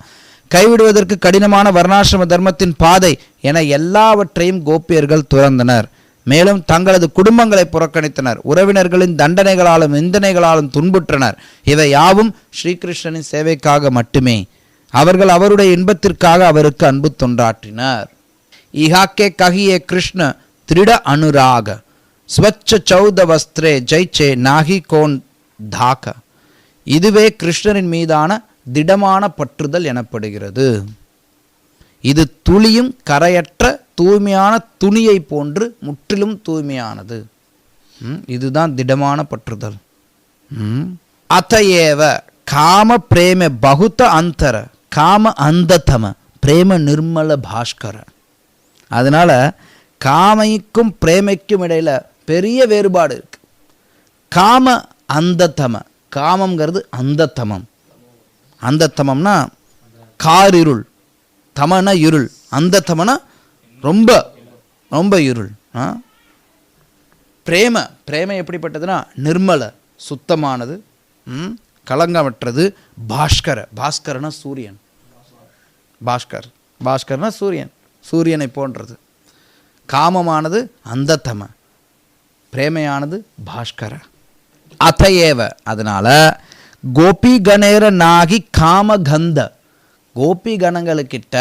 கைவிடுவதற்கு கடினமான வர்ணாசிரம தர்மத்தின் பாதை என எல்லாவற்றையும் கோபியர்கள் துறந்தனர். மேலும் தங்களது குடும்பங்களை புறக்கணித்தனர். உறவினர்களின் தண்டனைகளாலும் நிந்தனைகளாலும் துன்புற்றனர். இவை யாவும் ஸ்ரீகிருஷ்ணனின் சேவைக்காக மட்டுமே. அவர்கள் அவருடைய இன்பத்திற்காக அவருக்கு அன்பு தொண்டாற்றினர். இஹாக்கே கஹியே கிருஷ்ண திருட அனுராக ஸ்வச்ச சௌத வஸ்திரே ஜெய்ச்சே நாகி கோன் தாக்க, இதுவே கிருஷ்ணரின் மீதான திடமான பற்றுதல் எனப்படுகிறது. இது துளியும் கரையற்ற தூய்மையான துணியை போன்று முற்றிலும் தூய்மையானது. இதுதான் திடமான பற்றுதல். அத்தையேவ காம பிரேம பகுத்த அந்தர காம அந்ததம பிரேம நிர்மல பாஸ்கர. அதனால காமைக்கும் பிரேமைக்கும் இடையில பெரிய வேறுபாடு இருக்கு. காம அந்ததம, காமங்கிறது அந்ததமம். அந்ததமம்னா காரிருள், தமனா இருள், அந்ததமனா ரொம்ப ரொம்ப இருள். பிரேமை எப்படிப்பட்டதுன்னா நிர்மல, சுத்தமானது, கலங்கமற்றது. பாஸ்கரனா சூரியன். பாஸ்கர்னா சூரியன், சூரியனை போன்றது. காமமானது அந்ததம, பிரேமையானது பாஸ்கர. அதையேவ, அதனால கோபி கணேர நாகி காமகந்த, கோபி கணங்களுக்கிட்ட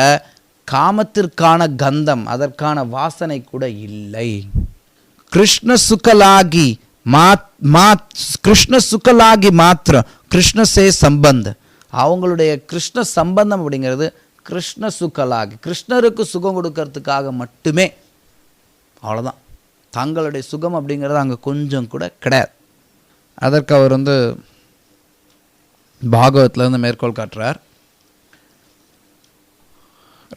காமத்திற்கான கந்தம், அதற்கான வாசனை கூட இல்லை. கிருஷ்ண சுகலாகி கிருஷ்ண சுகலாகி மாத்திர கிருஷ்ண சே சம்பந்த, அவங்களுடைய கிருஷ்ண சம்பந்தம் அப்படிங்கிறது கிருஷ்ண சுகலாகி, கிருஷ்ணருக்கு சுகம் கொடுக்கறதுக்காக மட்டுமே, அவ்வளோதான். தங்களுடைய சுகம் அப்படிங்கிறது அங்கே கொஞ்சம் கூட கிடையாது. அதற்கு அவர் பாகவத்திலேருந்து மேற்கோள் காட்டுறார்.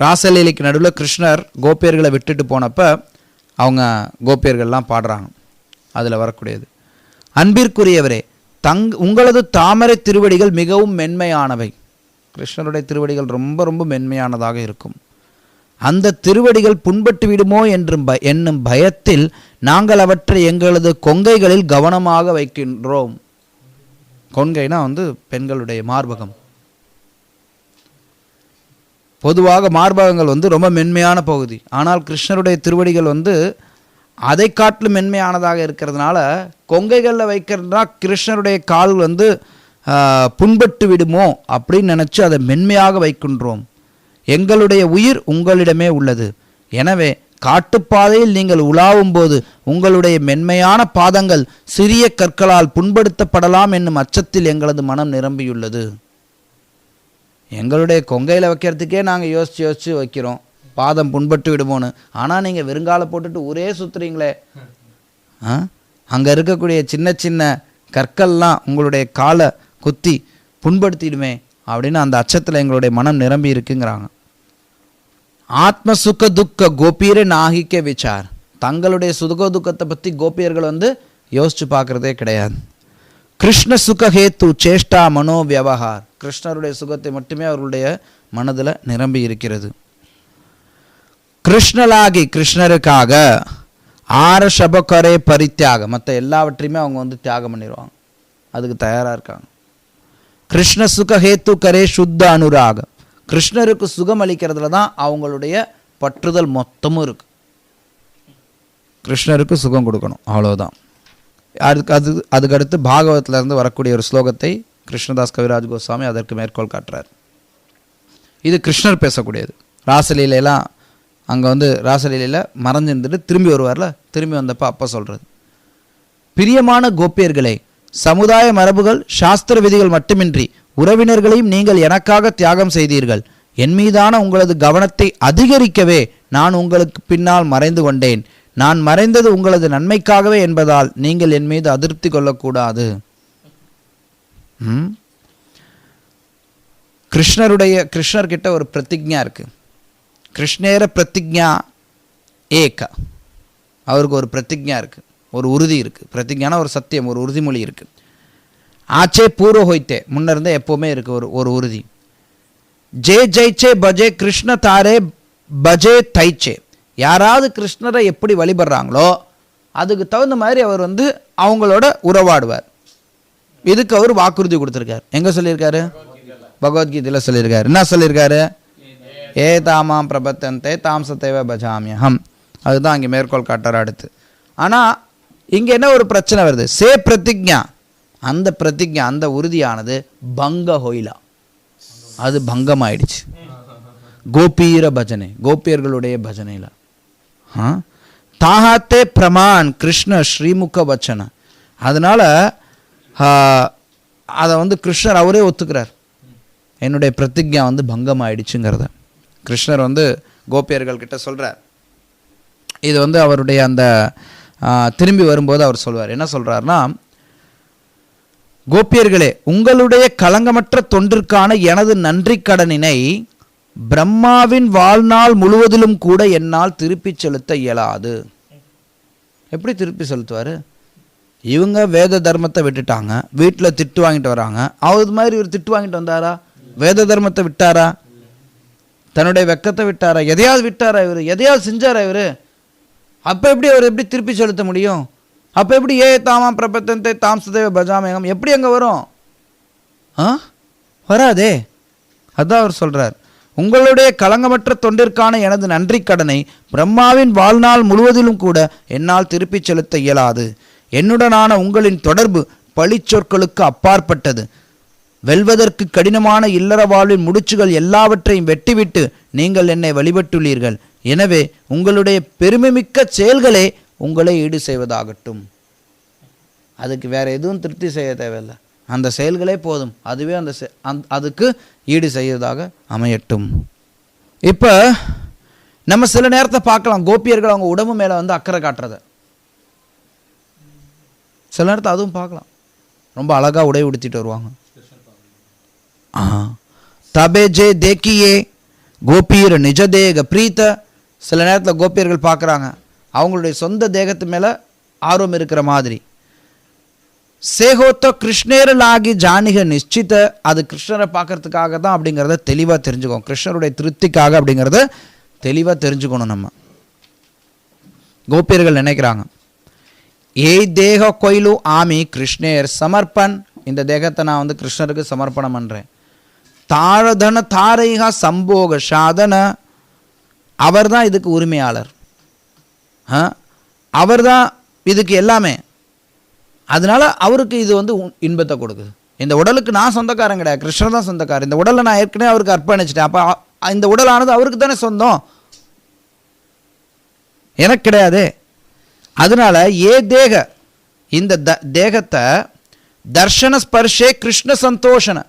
ராசலீலைக்கு நடுவில் கிருஷ்ணர் கோபியர்களை விட்டுட்டு போனப்போ அவங்க கோபியர்கள்லாம் பாடுறாங்க. அதில் வரக்கூடியது, அன்பிற்குரியவரே உங்களது தாமரை திருவடிகள் மிகவும் மென்மையானவை. கிருஷ்ணருடைய திருவடிகள் ரொம்ப ரொம்ப மென்மையானதாக இருக்கும். அந்த திருவடிகள் புண்பட்டு விடுமோ என்னும் பயத்தில் நாங்கள் அவற்றை எங்களது கொங்கைகளில் கவனமாக வைக்கின்றோம். கொங்கைனா பெண்களுடைய மார்பகம். பொதுவாக மார்பகங்கள் ரொம்ப மென்மையான பகுதி. ஆனால் கிருஷ்ணருடைய திருவடிகள் அதை காட்டிலும் மென்மையானதாக இருக்கிறதுனால கொங்கைகளில் வைக்கிறதுனா கிருஷ்ணருடைய கால் புண்பட்டு விடுமோ அப்படின்னு நினச்சி அதை மென்மையாக வைக்கின்றோம். எங்களுடைய உயிர் உங்களிடமே உள்ளது. எனவே காட்டுப்பாதையில் நீங்கள் உலாவும் போது உங்களுடைய மென்மையான பாதங்கள் சிறிய கற்களால் புண்படுத்தப்படலாம் என்னும் அச்சத்தில் எங்களது மனம் நிரம்பியுள்ளது. எங்களுடைய கொங்கையில் வைக்கிறதுக்கே நாங்கள் யோசித்து வைக்கிறோம், பாதம் புண்பட்டு விடுமோன்னு. ஆனால் நீங்கள் வெறுங்கால போட்டுட்டு ஊரே சுற்றுறீங்களே, அங்கே இருக்கக்கூடிய சின்ன சின்ன கற்கள்லாம் உங்களுடைய காலை குத்தி புண்படுத்திடுமே அப்படின்னு அந்த அச்சத்தில் எங்களுடைய மனம் நிரம்பி இருக்குங்கிறாங்க. ஆத்ம சுக துக்க கோபியரே நாகிக்க விசார், தங்களுடைய சுக துக்கத்தை பற்றி கோபியர்கள் யோசிச்சு பார்க்குறதே கிடையாது. கிருஷ்ண சுகஹேத்து சேஷ்டா மனோ வியவஹார், கிருஷ்ணருடைய சுகத்தை மட்டுமே அவர்களுடைய மனதில் நிரம்பி இருக்கிறது. கிருஷ்ணலாகி கிருஷ்ணருக்காக ஆரஷபகரே பரித்தியாக, மற்ற எல்லாவற்றையுமே அவங்க தியாகம் பண்ணிடுவாங்க, அதுக்கு தயாராக இருக்காங்க. கிருஷ்ண சுகஹேத்து கரே சுத்த அனுராக, கிருஷ்ணருக்கு சுகம் அளிக்கிறதுல தான் அவங்களுடைய பற்றுதல் மொத்தமும் இருக்கு. கிருஷ்ணருக்கு சுகம் கொடுக்கணும், அவ்வளோதான். அதுக்கடுத்து பாகவத்திலிருந்து வரக்கூடிய ஒரு ஸ்லோகத்தை கிருஷ்ணதாஸ் கவிராஜ் கோஸ்வாமி அதற்கு மேற்கோள் காட்டுறார். இது கிருஷ்ணர் பேசக்கூடியது. ராசலீலையெல்லாம் அங்கே ராசலீலையில் மறைஞ்சிருந்துட்டு திரும்பி வருவார்ல, திரும்பி வந்தப்போ அப்போ சொல்கிறது, பிரியமான கோபியர்களே, சமுதாய மரபுகள் சாஸ்திர விதிகள் மட்டுமின்றி உறவினர்களையும் நீங்கள் எனக்காக தியாகம் செய்தீர்கள். என் மீதான உங்களது கவனத்தை அதிகரிக்கவே நான் உங்களுக்கு பின்னால் மறைந்து கொண்டேன். நான் மறைந்தது உங்களது நன்மைக்காகவே என்பதால் நீங்கள் என் மீது அதிருப்தி கொள்ளக்கூடாது. கிருஷ்ணர்கிட்ட ஒரு பிரதிஜ்ஞா இருக்கு. கிருஷ்ணேர பிரதிஜ்ஞா ஏக, அவருக்கு ஒரு பிரதிஜ்ஞா இருக்கு, ஒரு உறுதி இருக்கு. பிரதிஜ்ஞான ஒரு சத்தியம், ஒரு உறுதிமொழி இருக்கு. ஆச்சே பூர்வஹோய்த்தே, முன்னிருந்தே எப்போவுமே இருக்கு ஒரு உறுதி. ஜே ஜெய்ச்சே பஜே கிருஷ்ண தாரே பஜே தைச்சே, யாராவது கிருஷ்ணரை எப்படி வழிபடுறாங்களோ அதுக்கு தகுந்த மாதிரி அவர் அவங்களோட உறவாடுவார். இதுக்கு அவர் வாக்குறுதி கொடுத்துருக்கார். எங்கே சொல்லியிருக்காரு? பகவத்கீதையில் சொல்லியிருக்காரு. என்ன சொல்லியிருக்காரு? ஏ தாமாம் பிரபத்தந்தே தாம் சத்தேவ பஜாமியகம், அதுதான் அங்கே மேற்கோள் காட்டுறார் அடுத்து. ஆனால் இங்கே என்ன ஒரு பிரச்சனை வருது? சே பிரதிஜ்ஞா, அந்த பிரதிஜ்ஞா, அந்த உறுதியானது பங்க ஹோயிலா, அது பங்கமாயிடுச்சு. கோபீர பஜனை, கோபியர்களுடைய பஜனையில். தாஹாத்தே பிரமான் கிருஷ்ண ஸ்ரீமுக வச்சன, அதனால அதை கிருஷ்ணர் அவரே ஒத்துக்கிறார், என்னுடைய பிரதிஜ்ஞா பங்கமாயிடுச்சுங்கிறத. கிருஷ்ணர் கோபியர்கள் கிட்ட சொல்கிறார். இது அவருடைய அந்த திரும்பி வரும்போது அவர் சொல்வார். என்ன சொல்கிறார்னா, கோபியர்களே, உங்களுடைய களங்கமற்ற தொண்டிற்கான எனது நன்றி கடனினை பிரம்மாவின் வாழ்நாள் முழுவதிலும் கூட என்னால் திருப்பி செலுத்த இயலாது. எப்படி திருப்பி செலுத்துவார்? இவங்க வேத தர்மத்தை விட்டுட்டாங்க, வீட்டில் திட்டு வாங்கிட்டு வராங்க. அது மாதிரி இவர் திட்டு வாங்கிட்டு வந்தாரா? வேத தர்மத்தை விட்டாரா? தன்னுடைய வெக்கத்தை விட்டாரா? எதையாவது விட்டாரா? இவர் எதையாவது செஞ்சாரா? இவர் அப்போ எப்படி அவர் எப்படி திருப்பி செலுத்த முடியும்? அப்போ எப்படி ஏ தாமாம் பிரபத்தந்தே தாம் சதேவ பஜாமேகம் எப்படி அங்கே வரும்? வராதே. அதான் அவர் சொல்கிறார், உங்களுடைய களங்கமற்ற தொண்டிற்கான எனது நன்றி கடனை பிரம்மாவின் வாழ்நாள் முழுவதிலும் கூட என்னால் திருப்பிச் செலுத்த இயலாது. என்னுடனான உங்களின் தொடர்பு பழிச்சொற்களுக்கு அப்பாற்பட்டது. வெல்வதற்கு கடினமான இல்லற வாழ்வின் முடிச்சுகள் எல்லாவற்றையும் வெட்டிவிட்டு நீங்கள் என்னை வழிபட்டுள்ளீர்கள். எனவே உங்களுடைய பெருமைமிக்க செயல்களே உங்களை ஈடு செய்வதாகட்டும். அதுக்கு வேற எதுவும் திருப்தி செய்ய தேவையில்லை, அந்த செயல்களே போதும், அதுவே அதுக்கு ஈடு செய்வதாக அமையட்டும். இப்போ நம்ம சில நேரத்தை பார்க்கலாம், கோபியர்கள் அவங்க உடம்பு மேலே வந்து அக்கறை காட்டுறத சில நேரத்தை அதுவும் பார்க்கலாம். ரொம்ப அழகாக உடை உடுத்திட்டு வருவாங்க. தபே ஜே தேக்கியே கோபியர் நிஜ தேக பிரீத்த. சில நேரத்தில் கோபியர்கள் பார்க்குறாங்க அவங்களுடைய சொந்த தேகத்து மேலே ஆர்வம் இருக்கிற மாதிரி. சேகோத்தோ கிருஷ்ணேரலாகி ஜானிக நிச்சித்த. அது கிருஷ்ணரை பார்க்கறதுக்காக தான் அப்படிங்கிறத தெளிவாக தெரிஞ்சுக்கணும். கிருஷ்ணருடைய திருப்திக்காக அப்படிங்கிறத தெளிவாக தெரிஞ்சுக்கணும். நம்ம கோபியர்கள் நினைக்கிறாங்க, ஏய் தேக கொயிலு ஆமி கிருஷ்ணேர் சமர்ப்பன். இந்த தேகத்தை நான் வந்து கிருஷ்ணருக்கு சமர்ப்பணம் பண்ணுறேன். தாரதன தாரைகா சம்போக சாதன. அவர் தான் இதுக்கு உரிமையாளர், அவர் தான் இதுக்கு எல்லாமே. அதனால அவருக்கு இது வந்து இன்பத்தை கொடுக்குது. இந்த உடலுக்கு நான் சொந்தக்காரன் கிடையாது, கிருஷ்ணர் தான் சொந்தக்காரர். இந்த உடலை நான் ஏற்கனவே அவருக்கு அர்ப்பணிச்சிட்டேன். அப்போ இந்த உடலானது அவருக்கு தானே சொந்தம், எனக்கு கிடையாது. அதனால தேக இந்த தேகத்தை தர்ஷன ஸ்பர்ஷே கிருஷ்ண சந்தோஷன.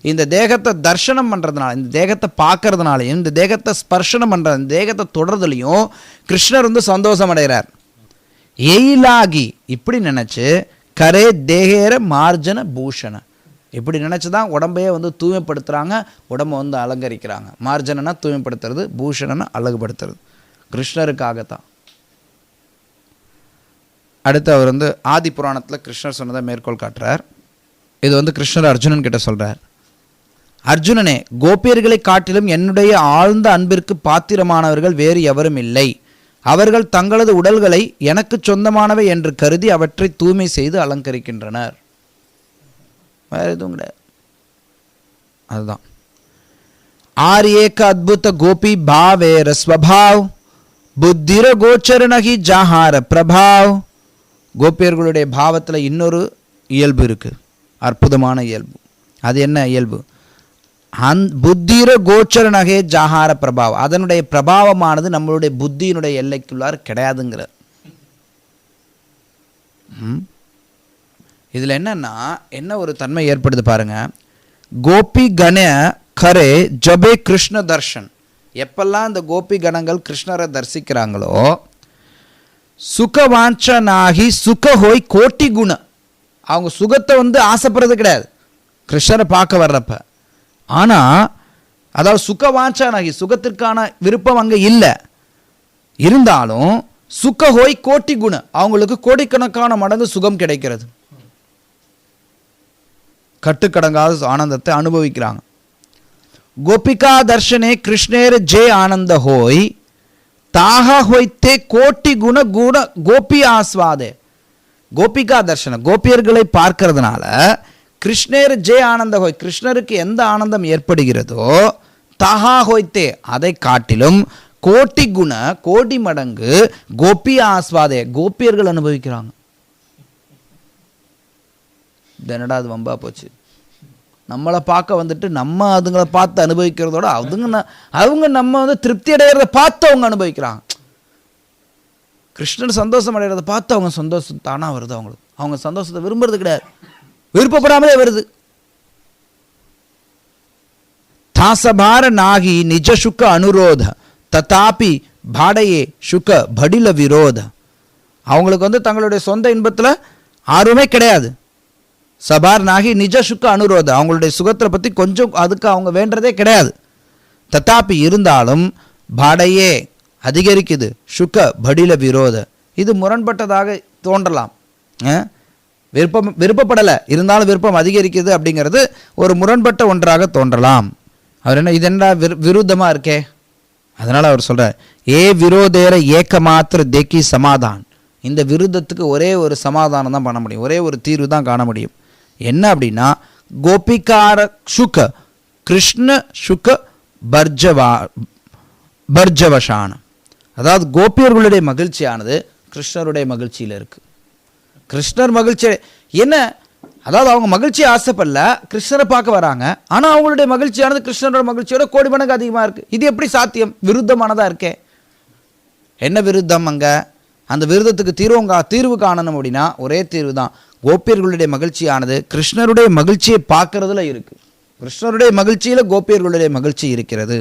இந்த தேகத்தை தர்ஷனம் பண்ணுறதுனால, இந்த தேகத்தை பார்க்கறதுனாலையும், இந்த தேகத்தை ஸ்பர்ஷனம் பண்ணுறது, இந்த தேகத்தை தொடர்றதுலையும் கிருஷ்ணர் வந்து சந்தோஷம் அடைகிறார். எயிலாகி இப்படி நினச்சி கரே தேகேர மார்ஜன பூஷண. இப்படி நினச்சி தான் உடம்பையே வந்து தூய்மைப்படுத்துகிறாங்க, உடம்பை வந்து அலங்கரிக்கிறாங்க. மார்ஜனனா தூய்மைப்படுத்துறது, பூஷணனா அழகுபடுத்துறது, கிருஷ்ணருக்காகத்தான். அடுத்து அவர் வந்து ஆதி புராணத்தில் கிருஷ்ணர் சொன்னதை மேற்கோள் காட்டுறார். இது வந்து கிருஷ்ணர் அர்ஜுனன் கிட்ட சொல்கிறார். அர்ஜுனனே, கோபியர்களை காட்டிலும் என்னுடைய ஆழ்ந்த அன்பிற்கு பாத்திரமானவர்கள் வேறு எவரும் இல்லை. அவர்கள் தங்களது உடல்களை எனக்கு சொந்தமானவை என்று கருதி அவற்றை தூய்மை செய்து அலங்கரிக்கின்றனர். வேற எதுவும் கிடையாது. அதுதான் ஆரியேக அத்புத கோபி பாவேர ஸ்வபாவ் புத்திர கோச்சரணகி ஜாஹார பிரபாவ். கோபியர்களுடைய பாவத்தில் இன்னொரு இயல்பு இருக்கு, அற்புதமான இயல்பு. அது என்ன இயல்பு? புத்திர கோச்சர நகே ஜாஹார பிரபாவம். அதனுடைய பிரபாவமானது நம்மளுடைய புத்தியினுடைய எல்லைக்குள்ளார் கிடையாதுங்கிறார். இதில் என்னன்னா என்ன ஒரு தன்மை ஏற்படுது பாருங்க. கோபி கண கரே ஜபே கிருஷ்ண தர்ஷன். எப்பெல்லாம் இந்த கோபி கணங்கள் கிருஷ்ணரை தரிசிக்கிறாங்களோ சுகவாஞ்சனாகி சுக ஹோய் கோட்டி குண. அவங்க சுகத்தை வந்து ஆசைப்படுறது கிடையாது கிருஷ்ணரை பார்க்க வர்றப்ப. ஆனால் அதாவது சுகவாஞ்சனாகி சுகத்திற்கான விருப்பம் அங்கே இல்லை. இருந்தாலும் சுக ஹோய் கோட்டி குண, அவங்களுக்கு கோடிக்கணக்கான மடங்கு சுகம் கிடைக்கிறது. கட்டுக்கடங்காத ஆனந்தத்தை அனுபவிக்கிறாங்க. கோபிகா தர்ஷனே கிருஷ்ணேர் ஜே ஆனந்த ஹோய் தாகா ஹோய்த்தே கோட்டி குண குண கோபி ஆஸ்வாதே. கோபிகா தர்ஷன, கோபியர்களை பார்க்கறதுனால கிருஷ்ணர் ஜே ஆனந்த ஹோய், கிருஷ்ணருக்கு எந்த ஆனந்தம் ஏற்படுகிறதோ தாகா ஹோய்த்தே, அதை காட்டிலும் கோட்டி குண கோடி மடங்கு கோபி ஆஸ்வாதே, கோபியர்கள் அனுபவிக்கிறாங்க. என்னடா அது வம்பா போச்சு. நம்மளை பார்க்க வந்துட்டு நம்ம அதுங்களை பார்த்து அனுபவிக்கிறதோட அவங்க நம்ம வந்து திருப்தி அடைகிறத பார்த்து அவங்க அனுபவிக்கிறாங்க. கிருஷ்ணன் சந்தோஷம் அடைகிறத பார்த்து அவங்க சந்தோஷம் தானாக வருது. அவங்களுக்கு அவங்க சந்தோஷத்தை விரும்புறது கிடையாது, விருப்பப்படாமலே வருது. தாசபார நாகி நிஜ சுக அனுரோத ததாபி பாடையே சுக படில விரோத. அவங்களுக்கு வந்து தங்களுடைய சொந்த இன்பத்தில் ஆர்வமே கிடையாது. சபார் நாகி நிஜ சுக்க அனுரோத, அவங்களுடைய சுகத்தை பற்றி கொஞ்சம் அதுக்கு அவங்க வேண்டதே கிடையாது. தத்தாப்பி இருந்தாலும் பாடையே அதிகரிக்குது, சுக்க படில விரோத. இது முரண்பட்டதாக தோன்றலாம். விருப்பப்படலை இருந்தாலும் விருப்பம் அதிகரிக்குது அப்படிங்கிறது ஒரு முரண்பட்ட ஒன்றாக தோன்றலாம். அவர் என்ன இது என்ன விருத்தமாக இருக்கே, அதனால் அவர் சொல்கிறார் ஏ விரோதேர ஏக்க மாத்திர தேக்கி சமாதான். இந்த விருத்தத்துக்கு ஒரே ஒரு சமாதானம் தான் பண்ண முடியும், ஒரே ஒரு தீர்வு தான் காண முடியும். என்ன அப்படின்னா கோபிகார சுக கிருஷ்ண சுக பர்ஜவஷான. அதாவது கோபியர்களுடைய மகிழ்ச்சியானது கிருஷ்ணருடைய மகிழ்ச்சியில் இருக்கு. கிருஷ்ணர் மகிழ்ச்சி என்ன, அதாவது அவங்க மகிழ்ச்சியை ஆசைப்படல, கிருஷ்ணரை பார்க்க வராங்க. ஆனால் அவங்களுடைய மகிழ்ச்சியானது கிருஷ்ணரோட மகிழ்ச்சியோட கோடி மடங்கு அதிகமாக இருக்குது. இது எப்படி சாத்தியம்? விருத்தமானதாக இருக்கே. என்ன விருத்தம்? அங்கே அந்த விருதத்துக்கு தீர்வு காணணும் அப்படின்னா ஒரே தீர்வு தான். கோபியர்களுடைய மகிழ்ச்சியானது கிருஷ்ணருடைய மகிழ்ச்சியை பார்க்கறதுல இருக்கு. கிருஷ்ணருடைய மகிழ்ச்சியில் கோபியர்களுடைய மகிழ்ச்சி இருக்கிறது.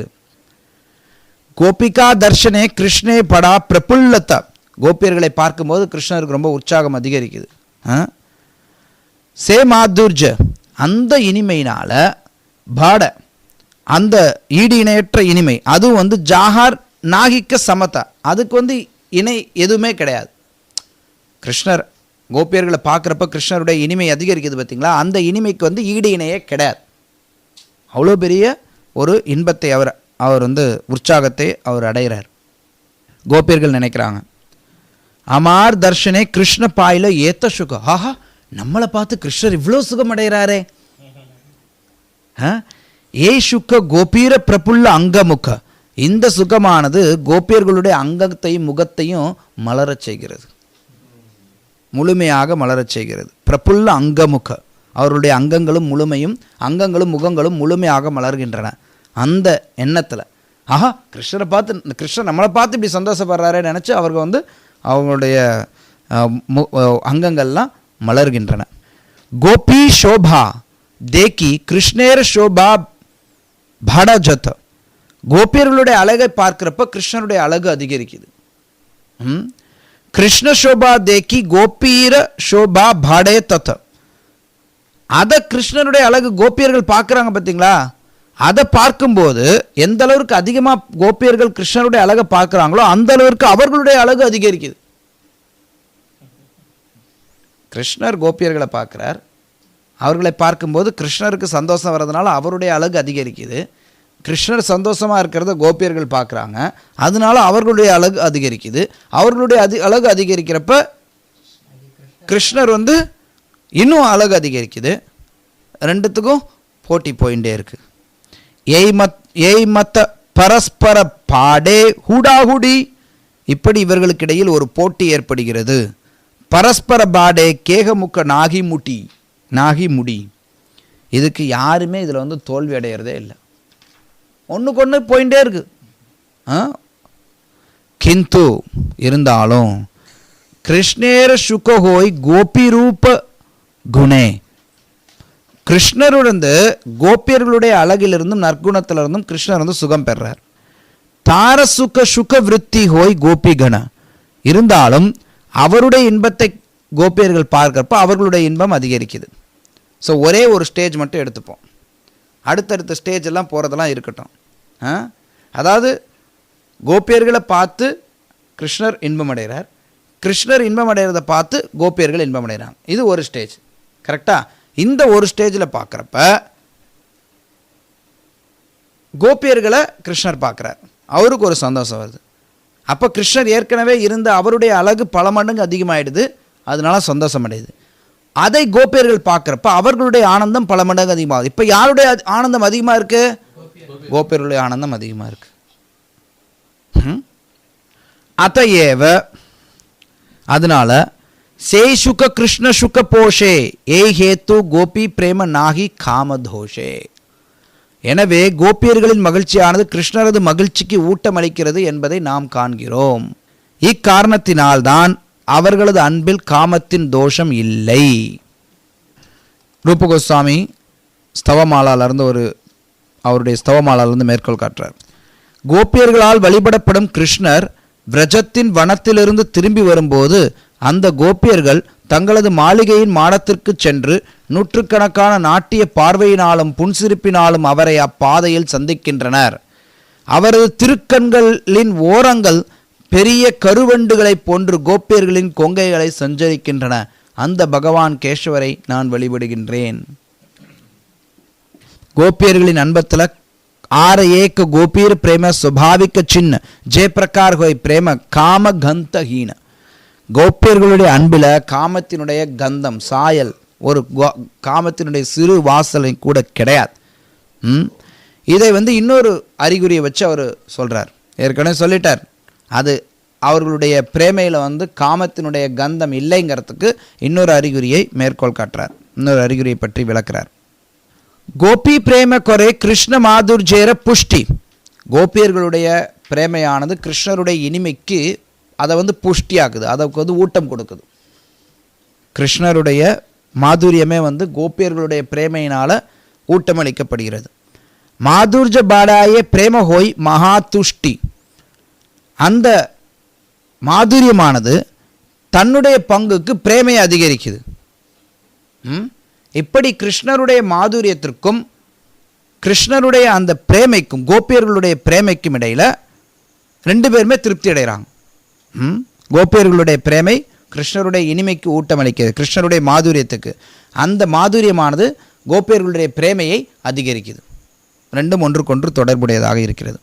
கோபிகா தர்ஷனே கிருஷ்ணே படா பிரபுல்லதா. கோபியர்களை பார்க்கும்போது கிருஷ்ணருக்கு ரொம்ப உற்சாகம் அதிகரிக்குது. சே மாதுர்ஜ, அந்த இனிமையினால பாட, அந்த ஈடு இணையற்ற இனிமை, அதுவும் ஜாஹார் நாகிக்க சமதா, அதுக்கு இணை எதுவுமே கிடையாது. கிருஷ்ணர் கோபியர்களை பார்க்குறப்ப கிருஷ்ணருடைய இனிமை அதிகரிக்குது பார்த்தீங்களா, அந்த இனிமைக்கு ஈடு இணையே கிடையாது. அவ்வளோ பெரிய ஒரு இன்பத்தை அவர் உற்சாகத்தை அவர் அடைகிறார். கோபியர்கள் நினைக்கிறாங்க, அமார் தர்ஷனே கிருஷ்ண பாயில ஏத்த சுகம். ஆஹா, நம்மளை பார்த்து கிருஷ்ணர் இவ்வளோ சுகம் அடைகிறாரே. ஏ சுக்க கோபீர பிரபுல்ல அங்கமுக. இந்த சுகமானது கோபியர்களுடைய அங்கத்தையும் முகத்தையும் மலரச் செய்கிறது, முழுமையாக மலரச் செய்கிறது. பிரபுல்ல அங்கமுக, அவருடைய அங்கங்களும் முகங்களும் முழுமையாக மலர்கின்றன. அந்த எண்ணத்தில் ஆஹா, கிருஷ்ணரை பார்த்து, கிருஷ்ணர் நம்மளை பார்த்து இப்படி சந்தோஷப்படுறாரே நினச்சி அவர்கள் அவங்களுடைய அங்கங்கள்லாம் மலர்கின்றன. கோபி சோபா தேக்கி கிருஷ்ணேர சோபா படஜத். கோபியர்களுடைய அழகை பார்க்கிறப்ப கிருஷ்ணருடைய அழகு அதிகரிக்குது. கிருஷ்ண சோபா தேக்கி கோபீர சோபா பாடே தத். அதை கிருஷ்ணருடைய அழகு கோபியர்கள் பார்க்குறாங்க பார்த்தீங்களா, அதை பார்க்கும்போது எந்த அளவுக்கு அதிகமாக கோபியர்கள் கிருஷ்ணருடைய அழகை பார்க்குறாங்களோ அந்த அளவிற்கு அவர்களுடைய அழகு அதிகரிக்குது. கிருஷ்ணர் கோபியர்களை பார்க்குறார், அவர்களை பார்க்கும்போது கிருஷ்ணருக்கு சந்தோஷம் வர்றதுனால அவருடைய அழகு அதிகரிக்குது. கிருஷ்ணர் சந்தோஷமாக இருக்கிறத கோபியர்கள் பார்க்குறாங்க, அதனால அவர்களுடைய அழகு அதிகரிக்குது. அவர்களுடைய அழகு அதிகரிக்கிறப்ப கிருஷ்ணர் இன்னும் அழகு அதிகரிக்குது. ரெண்டுத்துக்கும் போட்டி போயிட்டே இருக்கு. ஏய் மத்த பரஸ்பர பாடே ஹூடாஹுடி. இப்படி இவர்களுக்கு இடையில் ஒரு போட்டி ஏற்படுகிறது. பரஸ்பர பாடே கேகமுக்க நாகி முடி. இதுக்கு யாருமே இதில் தோல்வி அடைகிறதே இல்லை. ஒன்றுக்கு ஒன்று போயிட்டே இருக்கு. கிந்து இருந்தாலும் கிருஷ்ணேர சுகஹோய் கோபி ரூப குணே. கிருஷ்ணருடன் கோபியர்களுடைய அழகிலிருந்தும் நற்குணத்திலிருந்தும் கிருஷ்ணர் சுகம் பெறார். தார சுக விருத்தி ஹோய் கோபி கண. இருந்தாலும் அவருடைய இன்பத்தை கோபியர்கள் பார்க்கிறப்ப அவர்களுடைய இன்பம் அதிகரிக்குது. ஸோ ஒரே ஒரு ஸ்டேஜ் மட்டும் எடுத்துப்போம், அடுத்தடுத்த ஸ்டேஜ் எல்லாம் போகிறதெல்லாம் இருக்கட்டும். அதாவது கோபியர்களை பார்த்து கிருஷ்ணர் இன்பம் அடைகிறார், கிருஷ்ணர் இன்பம் அடைகிறத பார்த்து கோபியர்கள் இன்பம் அடைகிறாங்க. இது ஒரு ஸ்டேஜ், கரெக்டாக? இந்த ஒரு ஸ்டேஜில் பார்க்குறப்ப கோபியர்களை கிருஷ்ணர் பார்க்குறார், அவருக்கு ஒரு சந்தோஷம் வருது. அப்போ கிருஷ்ணர் ஏற்கனவே இருந்த அவருடைய அழகு பல மடங்கு அதிகமாகிடுது, அதனால சந்தோஷம் அடையுது. அதை கோபியர்கள் பார்க்குறப்ப அவர்களுடைய ஆனந்தம் பல மடங்கு அதிகமாகுது. இப்போ யாருடைய ஆனந்தம் அதிகமாக இருக்கு? கோபியர்களுடைய ஆனந்தம் அதிகமாக இருக்கு. அதையேவ, அதனால சே சுக கிருஷ்ண சுக போஷே ஏ ஹேத்து கோபி பிரேம நாகி காமதோஷே. எனவே கோபியர்களின் மகிழ்ச்சியானது கிருஷ்ணரது மகிழ்ச்சிக்கு ஊட்டமளிக்கிறது என்பதை நாம் காண்கிறோம். இக்காரணத்தினால்தான் அவர்களது அன்பில் காமத்தின் தோஷம் இல்லை. ரூப கோஸ்வாமி ஸ்தவமாலாலிருந்து அவருடைய ஸ்தவமாலாலிருந்து மேற்கோள் காட்டுறார். கோபியர்களால் வழிபடப்படும் கிருஷ்ணர் விரஜத்தின் வனத்திலிருந்து திரும்பி வரும்போது அந்த கோபியர்கள் தங்களது மாளிகையின் மாடத்திற்கு சென்று நூற்றுக்கணக்கான நாட்டிய பார்வையினாலும் புன்சிரிப்பினாலும் அவரை அப்பாதையில் சந்திக்கின்றனர். அவரது திருக்கண்களின் ஓரங்கள் பெரிய கருவண்டுகளை போன்று கோபியர்களின் கொங்கைகளை சஞ்சரிக்கின்றன. அந்த பகவான் கேசவரை நான் வழிபடுகின்றேன். கோபியர்களின் அன்பத்தில் ஆர ஏக கோபீர் பிரேம சுபாவிக்க சின்ன ஜெய பிரகார் ஹோய் பிரேம காம கந்த ஹீன. கோபியர்களுடைய அன்பில் காமத்தினுடைய கந்தம், சாயல், ஒரு காமத்தினுடைய சிறு வாசலை கூட கிடையாது. இதை இன்னொரு அறிகுறியை வச்சு அவர் சொல்கிறார். ஏற்கனவே சொல்லிட்டார், அது அவர்களுடைய பிரேமையில் காமத்தினுடைய கந்தம் இல்லைங்கிறதுக்கு இன்னொரு அறிகுறியை மேற்கோள் காட்டுறார். இன்னொரு அறிகுறியை பற்றி விளக்குறார். கோபி பிரேம கொரே கிருஷ்ண மாதுர்ஜேர புஷ்டி. கோபியர்களுடைய பிரேமையானது கிருஷ்ணருடைய இனிமைக்கு அதை புஷ்டியாக்குது, அதுக்கு ஊட்டம் கொடுக்குது. கிருஷ்ணருடைய மாதுரியமே கோபியர்களுடைய பிரேமையினால் ஊட்டமளிக்கப்படுகிறது. மாதுர்ஜ பாடாயே பிரேம ஹோய் மகாதுஷ்டி. அந்த மாதுரியமானது தன்னுடைய பங்குக்கு பிரேமையை அதிகரிக்குது. இப்படி கிருஷ்ணருடைய மாதுரியத்திற்கும் கிருஷ்ணருடைய அந்த பிரேமைக்கும் கோபியர்களுடைய பிரேமைக்கும் இடையில் ரெண்டு பேருமே திருப்தி அடைகிறாங்க. கோபியர்களுடைய பிரேமை கிருஷ்ணருடைய இனிமைக்கு ஊட்டமளிக்கிறது, கிருஷ்ணருடைய மாதுரியத்துக்கு. அந்த மாதுரியமானது கோபியர்களுடைய பிரேமையை அதிகரிக்குது. ரெண்டும் ஒன்றுக்கொன்று தொடர்புடையதாக இருக்கிறது.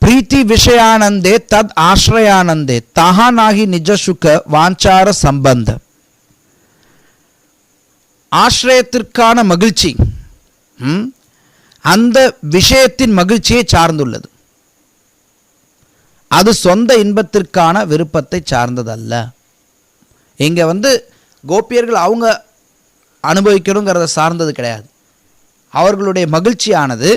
பிரீத்தி விஷயானந்தே தத் ஆஸ்ரயானந்தே தஹா நாகி நிஜ சுக வாஞ்சார சம்பந்த. ஆசிரியத்திற்கான மகிழ்ச்சி அந்த விஷயத்தின் மகிழ்ச்சியை சார்ந்துள்ளது. அது சொந்த இன்பத்திற்கான விருப்பத்தை சார்ந்ததல்ல. இங்கே கோபியர்கள் அவங்க அனுபவிக்கணுங்கிறத சார்ந்தது கிடையாது. அவர்களுடைய மகிழ்ச்சியானது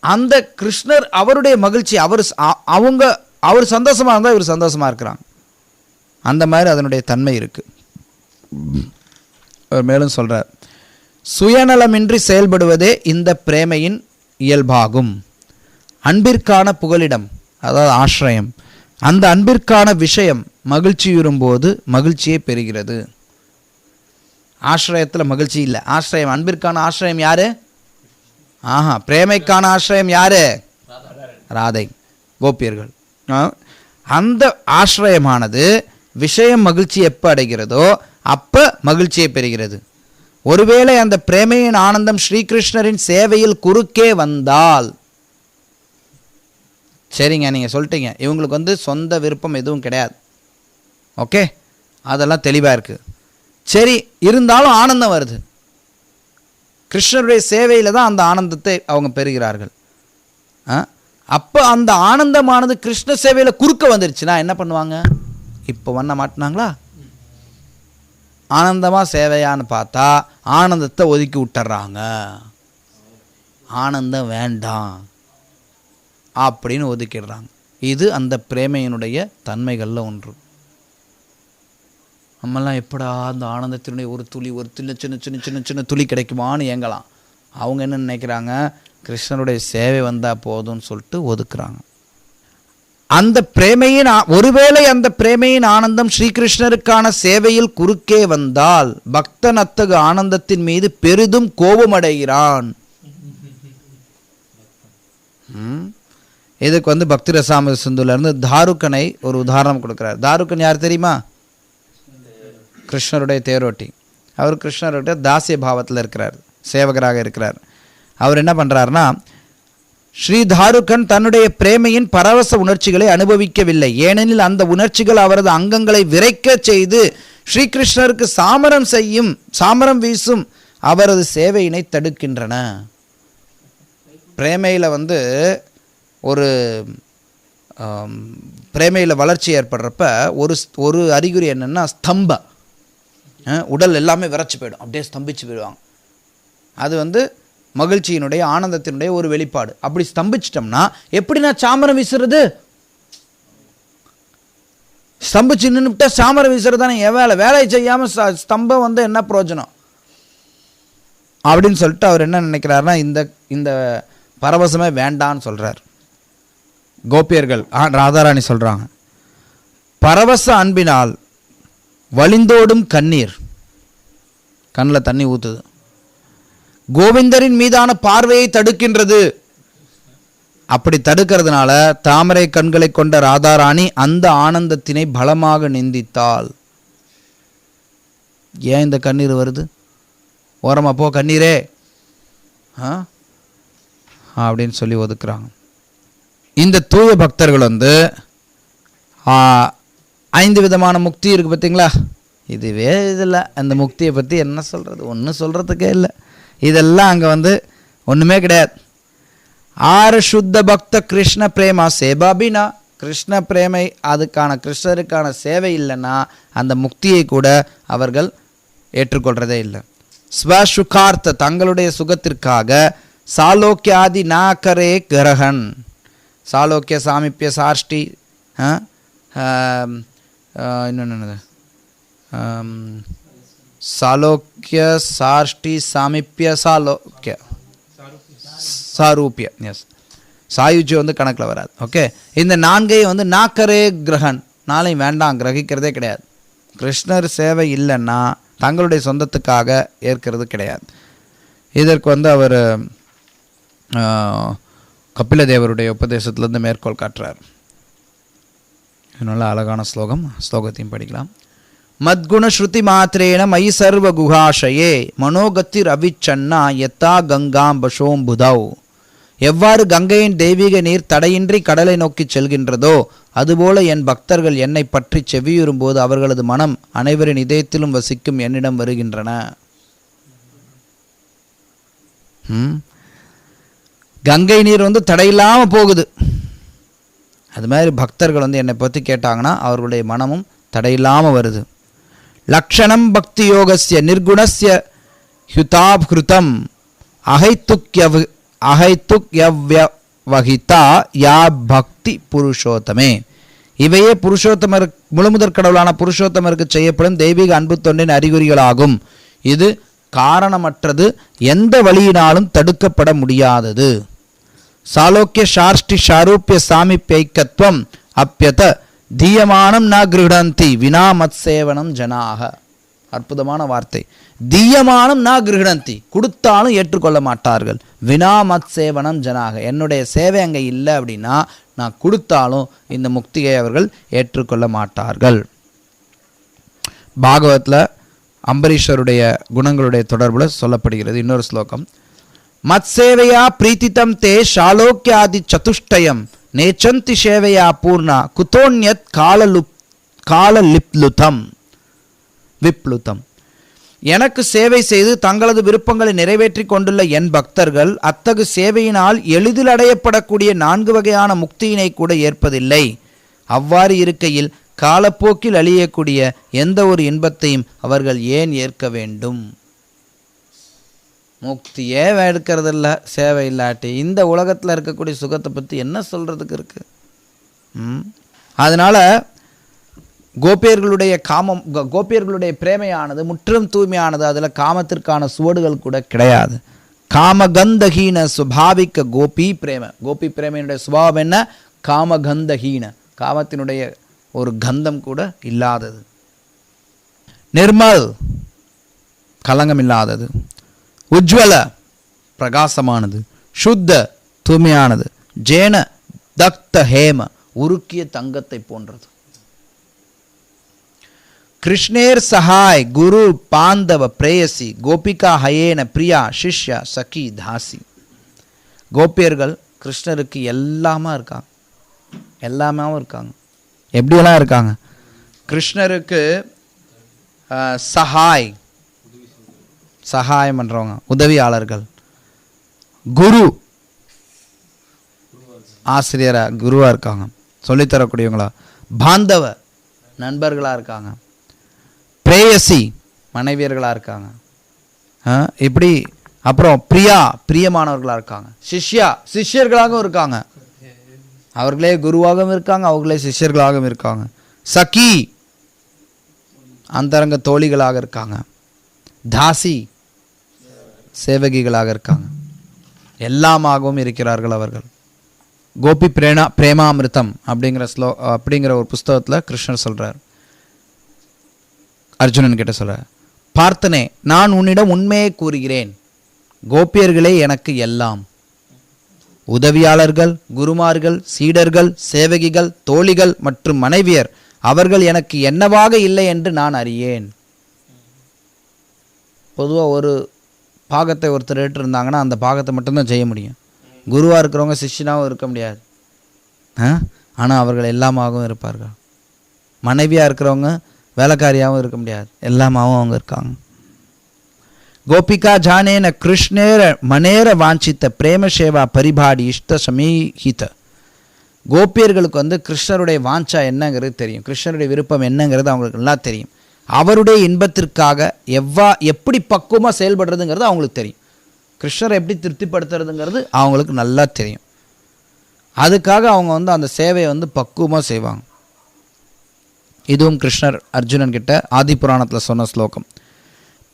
அந்த கிருஷ்ணர் அவருடைய மகிழ்ச்சி, அவர் சந்தோஷமாக இருந்தால் இவர் சந்தோஷமாக இருக்கிறாங்க. அந்த மாதிரி அதனுடைய தன்மை இருக்குது. அவர் மேலும் சொல்கிறார், சுயநலமின்றி செயல்படுவதே இந்த பிரேமையின் இயல்பாகும். அன்பிற்கான புகலிடம், அதாவது ஆசிரியம், அந்த அன்பிற்கான விஷயம் மகிழ்ச்சியுறும்போது மகிழ்ச்சியை பெறுகிறது. ஆசிரியத்தில் மகிழ்ச்சி இல்லை, ஆசிரியம், அன்பிற்கான ஆசிரியம் யாரு? பிரேமைக்கான ஆசிரியம் யாரு? ராதை, கோபியர்கள். அந்த ஆசிரியமானது விஷயம் மகிழ்ச்சி எப்போ அடைகிறதோ அப்போ மகிழ்ச்சியை பெறுகிறது. ஒருவேளை அந்த பிரேமையின் ஆனந்தம் ஸ்ரீகிருஷ்ணரின் சேவையில் குறுக்கே வந்தால், சரிங்க நீங்கள் சொல்லிட்டீங்க, இவங்களுக்கு சொந்த விருப்பம் எதுவும் கிடையாது, ஓகே, அதெல்லாம் தெளிவாக இருக்குது. சரி, இருந்தாலும் ஆனந்தம் வருது. கிருஷ்ணருடைய சேவையில் தான் அந்த ஆனந்தத்தை அவங்க பெறுகிறார்கள். அப்போ அந்த ஆனந்தமானது கிருஷ்ண சேவையில் குறுக்க வந்துருச்சுன்னா என்ன பண்ணுவாங்க? இப்போ பண்ண மாட்டினாங்களா? ஆனந்தமாக சேவையான்னு பார்த்தா ஆனந்தத்தை ஒதுக்கி விட்டுறாங்க. ஆனந்தம் வேண்டாம் அப்படின்னு ஒதுக்கிடுறாங்க. இது அந்த பிரேமையினுடைய தன்மைகளில் ஒன்று. நம்மெல்லாம் எப்படா அந்த ஆனந்தத்தினுடைய ஒரு துளி, ஒரு சின்ன சின்ன சின்ன சின்ன சின்ன துளி கிடைக்குமான்னு ஏங்கலாம். அவங்க என்ன நினைக்கிறாங்க? கிருஷ்ணருடைய சேவை வந்தால் போதும்னு சொல்லிட்டு ஒதுக்குறாங்க. அந்த பிரேமையின் ஒருவேளை அந்த பிரேமையின் ஆனந்தம் ஸ்ரீகிருஷ்ணருக்கான சேவையில் குறுக்கே வந்தால் பக்தன் அத்தகு ஆனந்தத்தின் மீது பெரிதும் கோபமடைகிறான். இதுக்கு பக்தி ரசாமிர்த சிந்துல இருந்து தாருக்கனை ஒரு உதாரணம் கொடுக்கிறார். தாருக்கன் யார் தெரியுமா? கிருஷ்ணருடைய தேரோட்டி. அவர் கிருஷ்ணருடைய தாசிய பாவத்தில் இருக்கிறார், சேவகராக இருக்கிறார். அவர் என்ன பண்ணுறாருன்னா, ஸ்ரீ தாருக்கன் தன்னுடைய பிரேமையின் பரவச உணர்ச்சிகளை அனுபவிக்கவில்லை. ஏனெனில் அந்த உணர்ச்சிகள் அவரது அங்கங்களை விரைக்க செய்து ஸ்ரீகிருஷ்ணருக்கு சாமரம் வீசும் அவரது சேவையினை தடுக்கின்றன. பிரேமையில் ஒரு பிரேமையில் வளர்ச்சி ஏற்படுறப்ப ஒரு அறிகுறி என்னென்னா ஸ்தம்ப, உடல் எல்லாமே விரைச்சி போயிடும், அப்படியே ஸ்தம்பிச்சு போயிடுவாங்க. அது மகிழ்ச்சியினுடைய ஆனந்தத்தினுடைய ஒரு வெளிப்பாடு. அப்படி ஸ்தம்பிச்சிட்டோம்னா எப்படி நான் சாமரம் வீசுறது? ஸ்தம்பிச்சு நின்றுட்டா சாமரம் வீசுறது தானே என் வேலை. வேலையை செய்யாமல் ஸ்தம்பம் என்ன பிரயோஜனம் அப்படின்னு சொல்லிட்டு அவர் என்ன நினைக்கிறாருன்னா, இந்த பரவசமே வேண்டான்னு சொல்கிறார். கோபியர்கள் ராதாராணி சொல்கிறாங்க, பரவச அன்பினால் வழிந்தோடும் கண்ணீர், கண்ணில் தண்ணி ஊற்றுது, கோவிந்தரின் மீதான பார்வையை தடுக்கின்றது. அப்படி தடுக்கிறதுனால தாமரை கண்களை கொண்ட ராதாராணி அந்த ஆனந்தத்தினை பலமாக நிந்தித்தாள். ஏன் இந்த கண்ணீர் வருது? ஓரமா போ கண்ணீரே அப்படின்னு சொல்லி ஒதுக்குறாங்க. இந்த தூய பக்தர்கள் 5 விதமான முக்தி இருக்குது பார்த்தீங்களா? இதுவே இதில் அந்த முக்தியை பற்றி என்ன சொல்கிறது? ஒன்றும் சொல்கிறதுக்கே இல்லை. இதெல்லாம் அங்கே ஒன்றுமே கிடையாது. ஆறு சுத்த பக்த கிருஷ்ண பிரேமா சேபாபினா, கிருஷ்ண பிரேமை அதுக்கான கிருஷ்ணருக்கான சேவை இல்லைன்னா அந்த முக்தியை கூட அவர்கள் ஏற்றுக்கொள்றதே இல்லை. ஸ்வசுகார்த்த தங்களுடைய சுகத்திற்காக சாலோக்கியாதி நாக்கரே கிரகன், சாலோக்கிய சாமிப்பிய சாஷ்டி, இன்னொன்று சாலோக்கிய சாஷ்டி சாமிப்பிய சாலோக்கிய சாரூபிய, எஸ் சாயுஜ்யம் கணக்கில் வராது. ஓகே, இந்த நான்கையும் நாக்கரே கிரகன், நாளையும் வேண்டாம், கிரகிக்கிறதே கிடையாது. கிருஷ்ணர் சேவை இல்லைன்னா தங்களுடைய சொந்தத்துக்காக ஏற்கிறது கிடையாது. இதற்கு அவர் கபிலதேவருடைய உபதேசத்திலிருந்து மேற்கோள் காட்டுறார். நல்ல அழகான ஸ்லோகம், ஸ்லோகத்தையும் படிக்கலாம். மத்குண ஸ்ருதி மாத்திரேன மயி சர்வ குஹாஷயே மனோகத்திர் அவிச்சன்னா யத்தா கங்காம் பசோம்புதௌ. எவ்வாறு கங்கையின் தெய்வீக நீர் தடையின்றி கடலை நோக்கி செல்கின்றதோ அதுபோல என் பக்தர்கள் என்னை பற்றி செவியுறும்போது அவர்களது மனம் அனைவரின் இதயத்திலும் வசிக்கும் என்னிடம் வருகின்றன. கங்கை நீர் தடையில்லாமல் போகுது. அது மாதிரி பக்தர்கள் என்னை பற்றி கேட்டாங்கன்னா அவர்களுடைய மனமும் தடையில்லாமல் வருது. லக்ஷணம் பக்தி யோகஸ்ய நிர்குணஸ்ய ஹுதாப்ஹுதம் அஹைத்துக்யவ்யவஹிதா யா பக்தி புருஷோத்தமே. இவையே புருஷோத்தமர் முழுமுதற் கடவுளான புருஷோத்தமருக்கு செய்யப்படும் தெய்வீக அன்பு தொண்டின் அறிகுறிகளாகும். இது காரணமற்றது, எந்த வழியினாலும் தடுக்கப்பட முடியாதது. சாலோக்கிய சாஷ்டி சாரூபிய சாமிப்யைக்கத்வம் அப்பியத தீயமானம் ந கிருஹணந்தி வினா மத் சேவனம் ஜனாக. அற்புதமான வார்த்தை. தீயமானம் ந கிருஹணந்தி, கொடுத்தாலும் ஏற்றுக்கொள்ள மாட்டார்கள். வினா மத் சேவனம் ஜனாக, என்னுடைய சேவை அங்கே இல்லை அப்படின்னா நான் கொடுத்தாலும் இந்த முக்தியை அவர்கள் ஏற்றுக்கொள்ள மாட்டார்கள். பாகவத்தில் அம்பரீஷருடைய குணங்களுடைய தொடர்பில் சொல்லப்படுகிறது இன்னொரு ஸ்லோகம். மத் சேவையா பிரீத்திதம் தே ஷாலோக்கியாதி சதுஷ்டயம் நேச்சந்தி சேவையா பூர்ணா குதோன்யத் காலலிப்லுதம் விப்ளுதம். எனக்கு சேவை செய்து தங்களது விருப்பங்களை நிறைவேற்றி கொண்டுள்ள என் பக்தர்கள் அத்தகு சேவையினால் எளிதில் அடையப்படக்கூடிய 4 வகையான முக்தியினை கூட ஏற்பதில்லை. அவ்வாறு இருக்கையில் காலப்போக்கில் அழியக்கூடிய எந்த ஒரு இன்பத்தையும் அவர்கள் ஏன் ஏற்க வேண்டும்? முக்தியே எடுக்கிறதில்ல சேவை இல்லாட்டி இந்த உலகத்தில் இருக்கக்கூடிய சுகத்தை பற்றி என்ன சொல்கிறதுக்கு இருக்கு? அதனால் கோபியர்களுடைய பிரேமையானது முற்றிலும் தூய்மையானது. அதில் காமத்திற்கான சுவடுகள் கூட கிடையாது. காமகந்தஹீன சுபாவிக்க கோபி பிரேம. கோபி பிரேமையினுடைய சுபாவம் என்ன? காமகந்தஹீன, காமத்தினுடைய ஒரு கந்தம் கூட இல்லாதது. நிர்மல், கலங்கம் இல்லாதது. உஜ்வல, பிரகாசமானது. சுத்த, தூய்மையானது. ஜேன தக்த ஹேம, உருக்கிய தங்கத்தை போன்றது. கிருஷ்ணேர் சஹாய் குரு பாந்தவ பிரேயசி கோபிகா ஹயேன பிரியா சிஷ்யா சகி தாசி. கோபியர்கள் கிருஷ்ணருக்கு எல்லாமே இருக்காங்க, எல்லாமாவும் இருக்காங்க. எப்படியெல்லாம் இருக்காங்க? கிருஷ்ணருக்கு சஹாய், சகாயம் பண்றவங்க, உதவியாளர்கள். குரு, ஆசிரியரா குருவா இருக்காங்க, சொல்லித்தரக்கூடியவங்களா. பாந்தவ, நண்பர்களா இருக்காங்க. பிரேயசி, மனைவியர்களா இருக்காங்க. இப்படி அப்புறம் பிரியா, பிரியமானவர்களா இருக்காங்க. சிஷ்யா, சிஷ்யர்களாகவும் இருக்காங்க. அவர்களே குருவாகவும் இருக்காங்க, அவர்களே சிஷ்யர்களாகவும் இருக்காங்க. சகி, அந்தரங்க தோழிகளாக இருக்காங்க. தாசி, சேவகிகளாக இருக்காங்க. எல்லாமாகவும் இருக்கிறார்கள் அவர்கள். கோபி பிரேமாமிருத்தம் அப்படிங்கிற ஒரு புஸ்தகத்தில் கிருஷ்ணர் சொல்றார், அர்ஜுனன் கிட்ட சொல்றார், பார்த்தனே நான் உன்னிடம் உண்மையை கூறுகிறேன், கோபியர்களே எனக்கு எல்லாம். உதவியாளர்கள், குருமார்கள், சீடர்கள், சேவகிகள், தோழிகள் மற்றும் மனைவியர் அவர்கள் எனக்கு என்னவாக இல்லை என்று நான் அறியேன். பொதுவாக ஒரு பாகத்தை ஒருத்தர் ஏற்றிருந்தாங்கன்னா அந்த பாகத்தை மட்டும்தான் செய்ய முடியும். குருவாக இருக்கிறவங்க சிஷ்யனாகவும் இருக்க முடியாது. ஆனால் அவர்கள் எல்லாமாகவும் இருப்பார்கள். மனைவியாக இருக்கிறவங்க வேலைக்காரியாகவும் இருக்க முடியாது, எல்லாமாகவும் அவங்க இருக்காங்க. கோபிகா ஜானேன கிருஷ்ணேர மனேர வாஞ்சித்த பிரேம சேவா பரிபாடி இஷ்ட சமீஹித. கோபியர்களுக்கு கிருஷ்ணருடைய வாஞ்சா என்னங்கிறது தெரியும், கிருஷ்ணருடைய விருப்பம் என்னங்கிறது அவங்களுக்கு நல்லா தெரியும். அவருடைய இன்பத்திற்காக எப்படி பக்குவமாக செயல்படுறதுங்கிறது அவங்களுக்கு தெரியும். கிருஷ்ணரை எப்படி திருப்திப்படுத்துறதுங்கிறது அவங்களுக்கு நல்லா தெரியும். அதுக்காக அவங்க அந்த சேவையை பக்குவமாக செய்வாங்க. இதுவும் கிருஷ்ணர் அர்ஜுனன் கிட்ட ஆதி புராணத்தில் சொன்ன ஸ்லோகம்.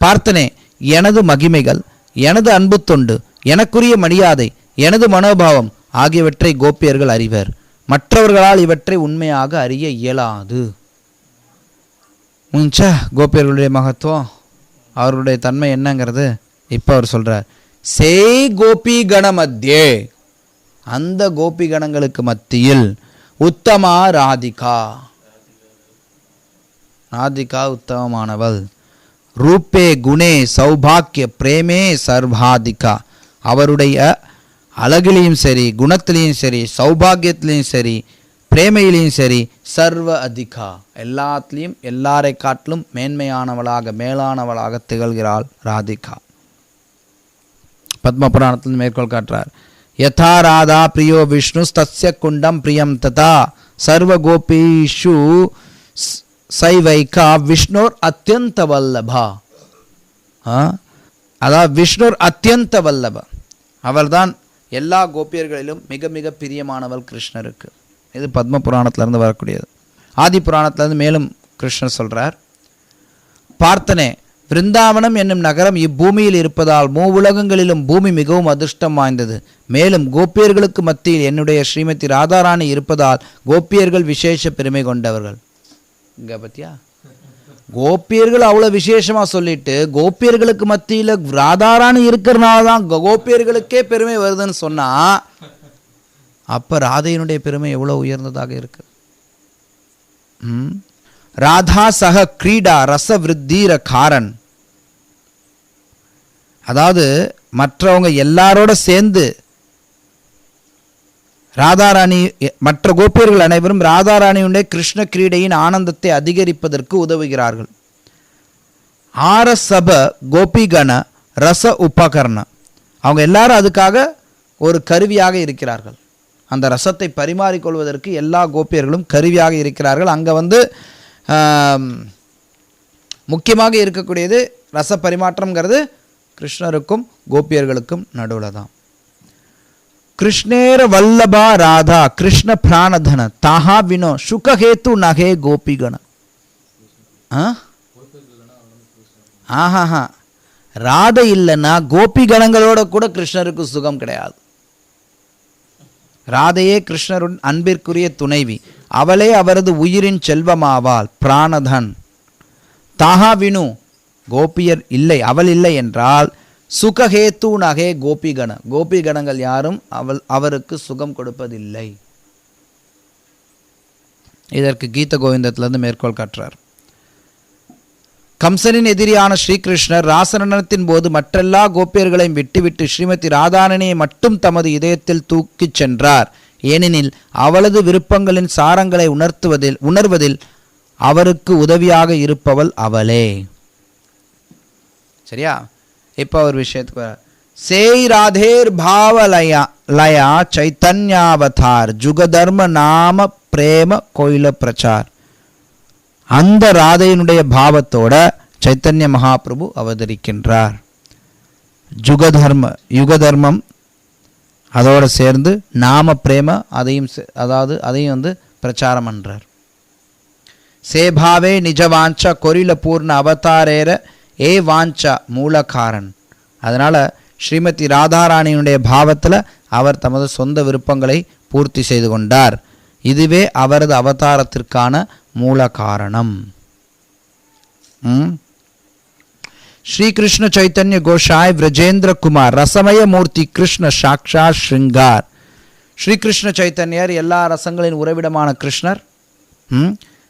பார்த்தனே, எனது மகிமைகள், எனது அன்பு தொண்டு, எனக்குரிய மரியாதை, எனது மனோபாவம் ஆகியவற்றை கோபியர்கள் அறிவர். மற்றவர்களால் இவற்றை உண்மையாக அறிய இயலாது. கோபியர்களுடைய மகத்துவம், அவர்களுடைய தன்மை என்னங்கிறது இப்போ அவர் சொல்றார். சேய் கோபி கண மத்தியே, அந்த கோபி கணங்களுக்கு மத்தியில் உத்தமா ராதிகா, ராதிகா உத்தமமானவள். ரூபே குணே சௌபாக்கிய பிரேமே சர்வாதிகா, அவருடைய அழகிலையும் சரி, குணத்திலையும் சரி, சௌபாகியத்திலையும் சரி, பிரேமையிலையும் சரி, சர்வ அதிகா, எல்லாத்துலேயும் எல்லாரை காட்டிலும் மேன்மையானவளாக மேலானவளாக திகழ்கிறாள் ராதிகா. பத்ம புராணத்தில் மேற்கோள் காட்டுறார். யதா ராதா பிரியோ விஷ்ணு தஸ்ய குண்டம் பிரியம் ததா சர்வ கோபீஷு சைவைகா விஷ்ணோர் அத்தியந்த வல்லபா. அதாவது விஷ்ணோர் அத்தியந்த வல்லபா, அவர்தான் எல்லா கோபியர்களிலும் மிக மிக பிரியமானவள் கிருஷ்ணருக்கு. இது பத்ம புராணத்திலிருந்து வரக்கூடியது. ஆதி புராணத்திலிருந்து மேலும் கிருஷ்ணர் சொல்றார். பார்த்தனே, விருந்தாவனம் என்னும் நகரம் இப்பூமியில் இருப்பதால் மூவுலகங்களிலும் பூமி மிகவும் அதிர்ஷ்டம் வாய்ந்தது. மேலும் கோபியர்களுக்கு மத்தியில் என்னுடைய ஸ்ரீமதி ராதாராணி இருப்பதால் கோபியர்கள் விசேஷ பெருமை கொண்டவர்கள். இங்க பத்தியா, கோபியர்கள் அவ்வளவு விசேஷமா சொல்லிட்டு கோபியர்களுக்கு மத்தியில் ராதாராணி இருக்கிறனால தான் கோபியர்களுக்கே பெருமை வருதுன்னு சொன்னா, அப்ப ராதையினுடைய பெருமை எவ்வளவு உயர்ந்ததாக இருக்கு. ராதா சக கிரீடா ரச விருத்தீர காரன், அதாவது மற்றவங்க எல்லாரோட சேர்ந்து ராதாராணி, மற்ற கோபியர்கள் அனைவரும் ராதாராணியுடைய கிருஷ்ண கிரீடையின் ஆனந்தத்தை அதிகரிப்பதற்கு உதவுகிறார்கள். ஆரசப கோபிகண ரச உபகரண, அவங்க எல்லாரும் அதுக்காக ஒரு கருவியாக இருக்கிறார்கள். அந்த ரசத்தை பரிமாறிக்கொள்வதற்கு எல்லா கோபியர்களும் கருவியாக இருக்கிறார்கள். அங்கே முக்கியமாக இருக்கக்கூடியது ரச பரிமாற்றம்ங்கிறது கிருஷ்ணருக்கும் கோபியர்களுக்கும் நடுவில் தான். கிருஷ்ணேர வல்லபா ராதா கிருஷ்ண பிராணதன தாஹா வினோ சுகஹேத்து நகே கோபிகண. ஆஹா, ராதை இல்லைன்னா கோபிகணங்களோட கூட கிருஷ்ணருக்கு சுகம் கிடையாது. ராதையே கிருஷ்ணருடன் அன்பிற்குரிய துணைவி, அவளே அவரது உயிரின் செல்வமாவாள். பிராணதன் தாஹா வினு, கோபியர் இல்லை, அவள் இல்லை என்றால் சுகஹேத்து நகே கோபிகண, கோபிகணங்கள் யாரும் அவருக்கு சுகம் கொடுப்பதில்லை. இதற்கு கீத கோவிந்தத்திலிருந்து மேற்கோள் காட்டுறார். கம்சனின் எதிரியான ஸ்ரீகிருஷ்ணர் ராசனத்தின் போது மற்றெல்லா கோபியர்களையும் விட்டுவிட்டு ஸ்ரீமதி ராதாரணியை மட்டும் தமது இதயத்தில் தூக்கிச் சென்றார். ஏனெனில் அவளது விருப்பங்களின் சாரங்களை உணர்வதில் அவருக்கு உதவியாக இருப்பவள் அவளே. சரியா? இப்போ ஒரு விஷயத்துக்கு சேய் ராதேர் பாவலயா சைத்தன்யாவதார் ஜுகதர்ம நாம பிரேம கோயில பிரச்சார். அந்த ராதையினுடைய பாவத்தோட சைத்தன்ய மகாபிரபு அவதரிக்கின்றார். யுகதர்மம் அதோட சேர்ந்து நாம பிரேம அதையும் பிரச்சாரம் பண்றார். சேபாவே நிஜ வாஞ்சா கொரில பூர்ண அவதாரேர ஏ வாஞ்சா மூலகாரன். அதனால ஸ்ரீமதி ராதாராணியினுடைய பாவத்தில் அவர் தமது சொந்த விருப்பங்களை பூர்த்தி செய்து கொண்டார். இதுவே அவரது அவதாரத்திற்கான மூல காரணம். ஸ்ரீகிருஷ்ண சைத்தன்ய கோஷாய் விரஜேந்திர குமார் ரசமய மூர்த்தி கிருஷ்ண சாக்ஷா ஸ்ருங்கார். ஸ்ரீகிருஷ்ண சைத்தன்யர் எல்லா ரசங்களின் உறைவிடமான கிருஷ்ணர்,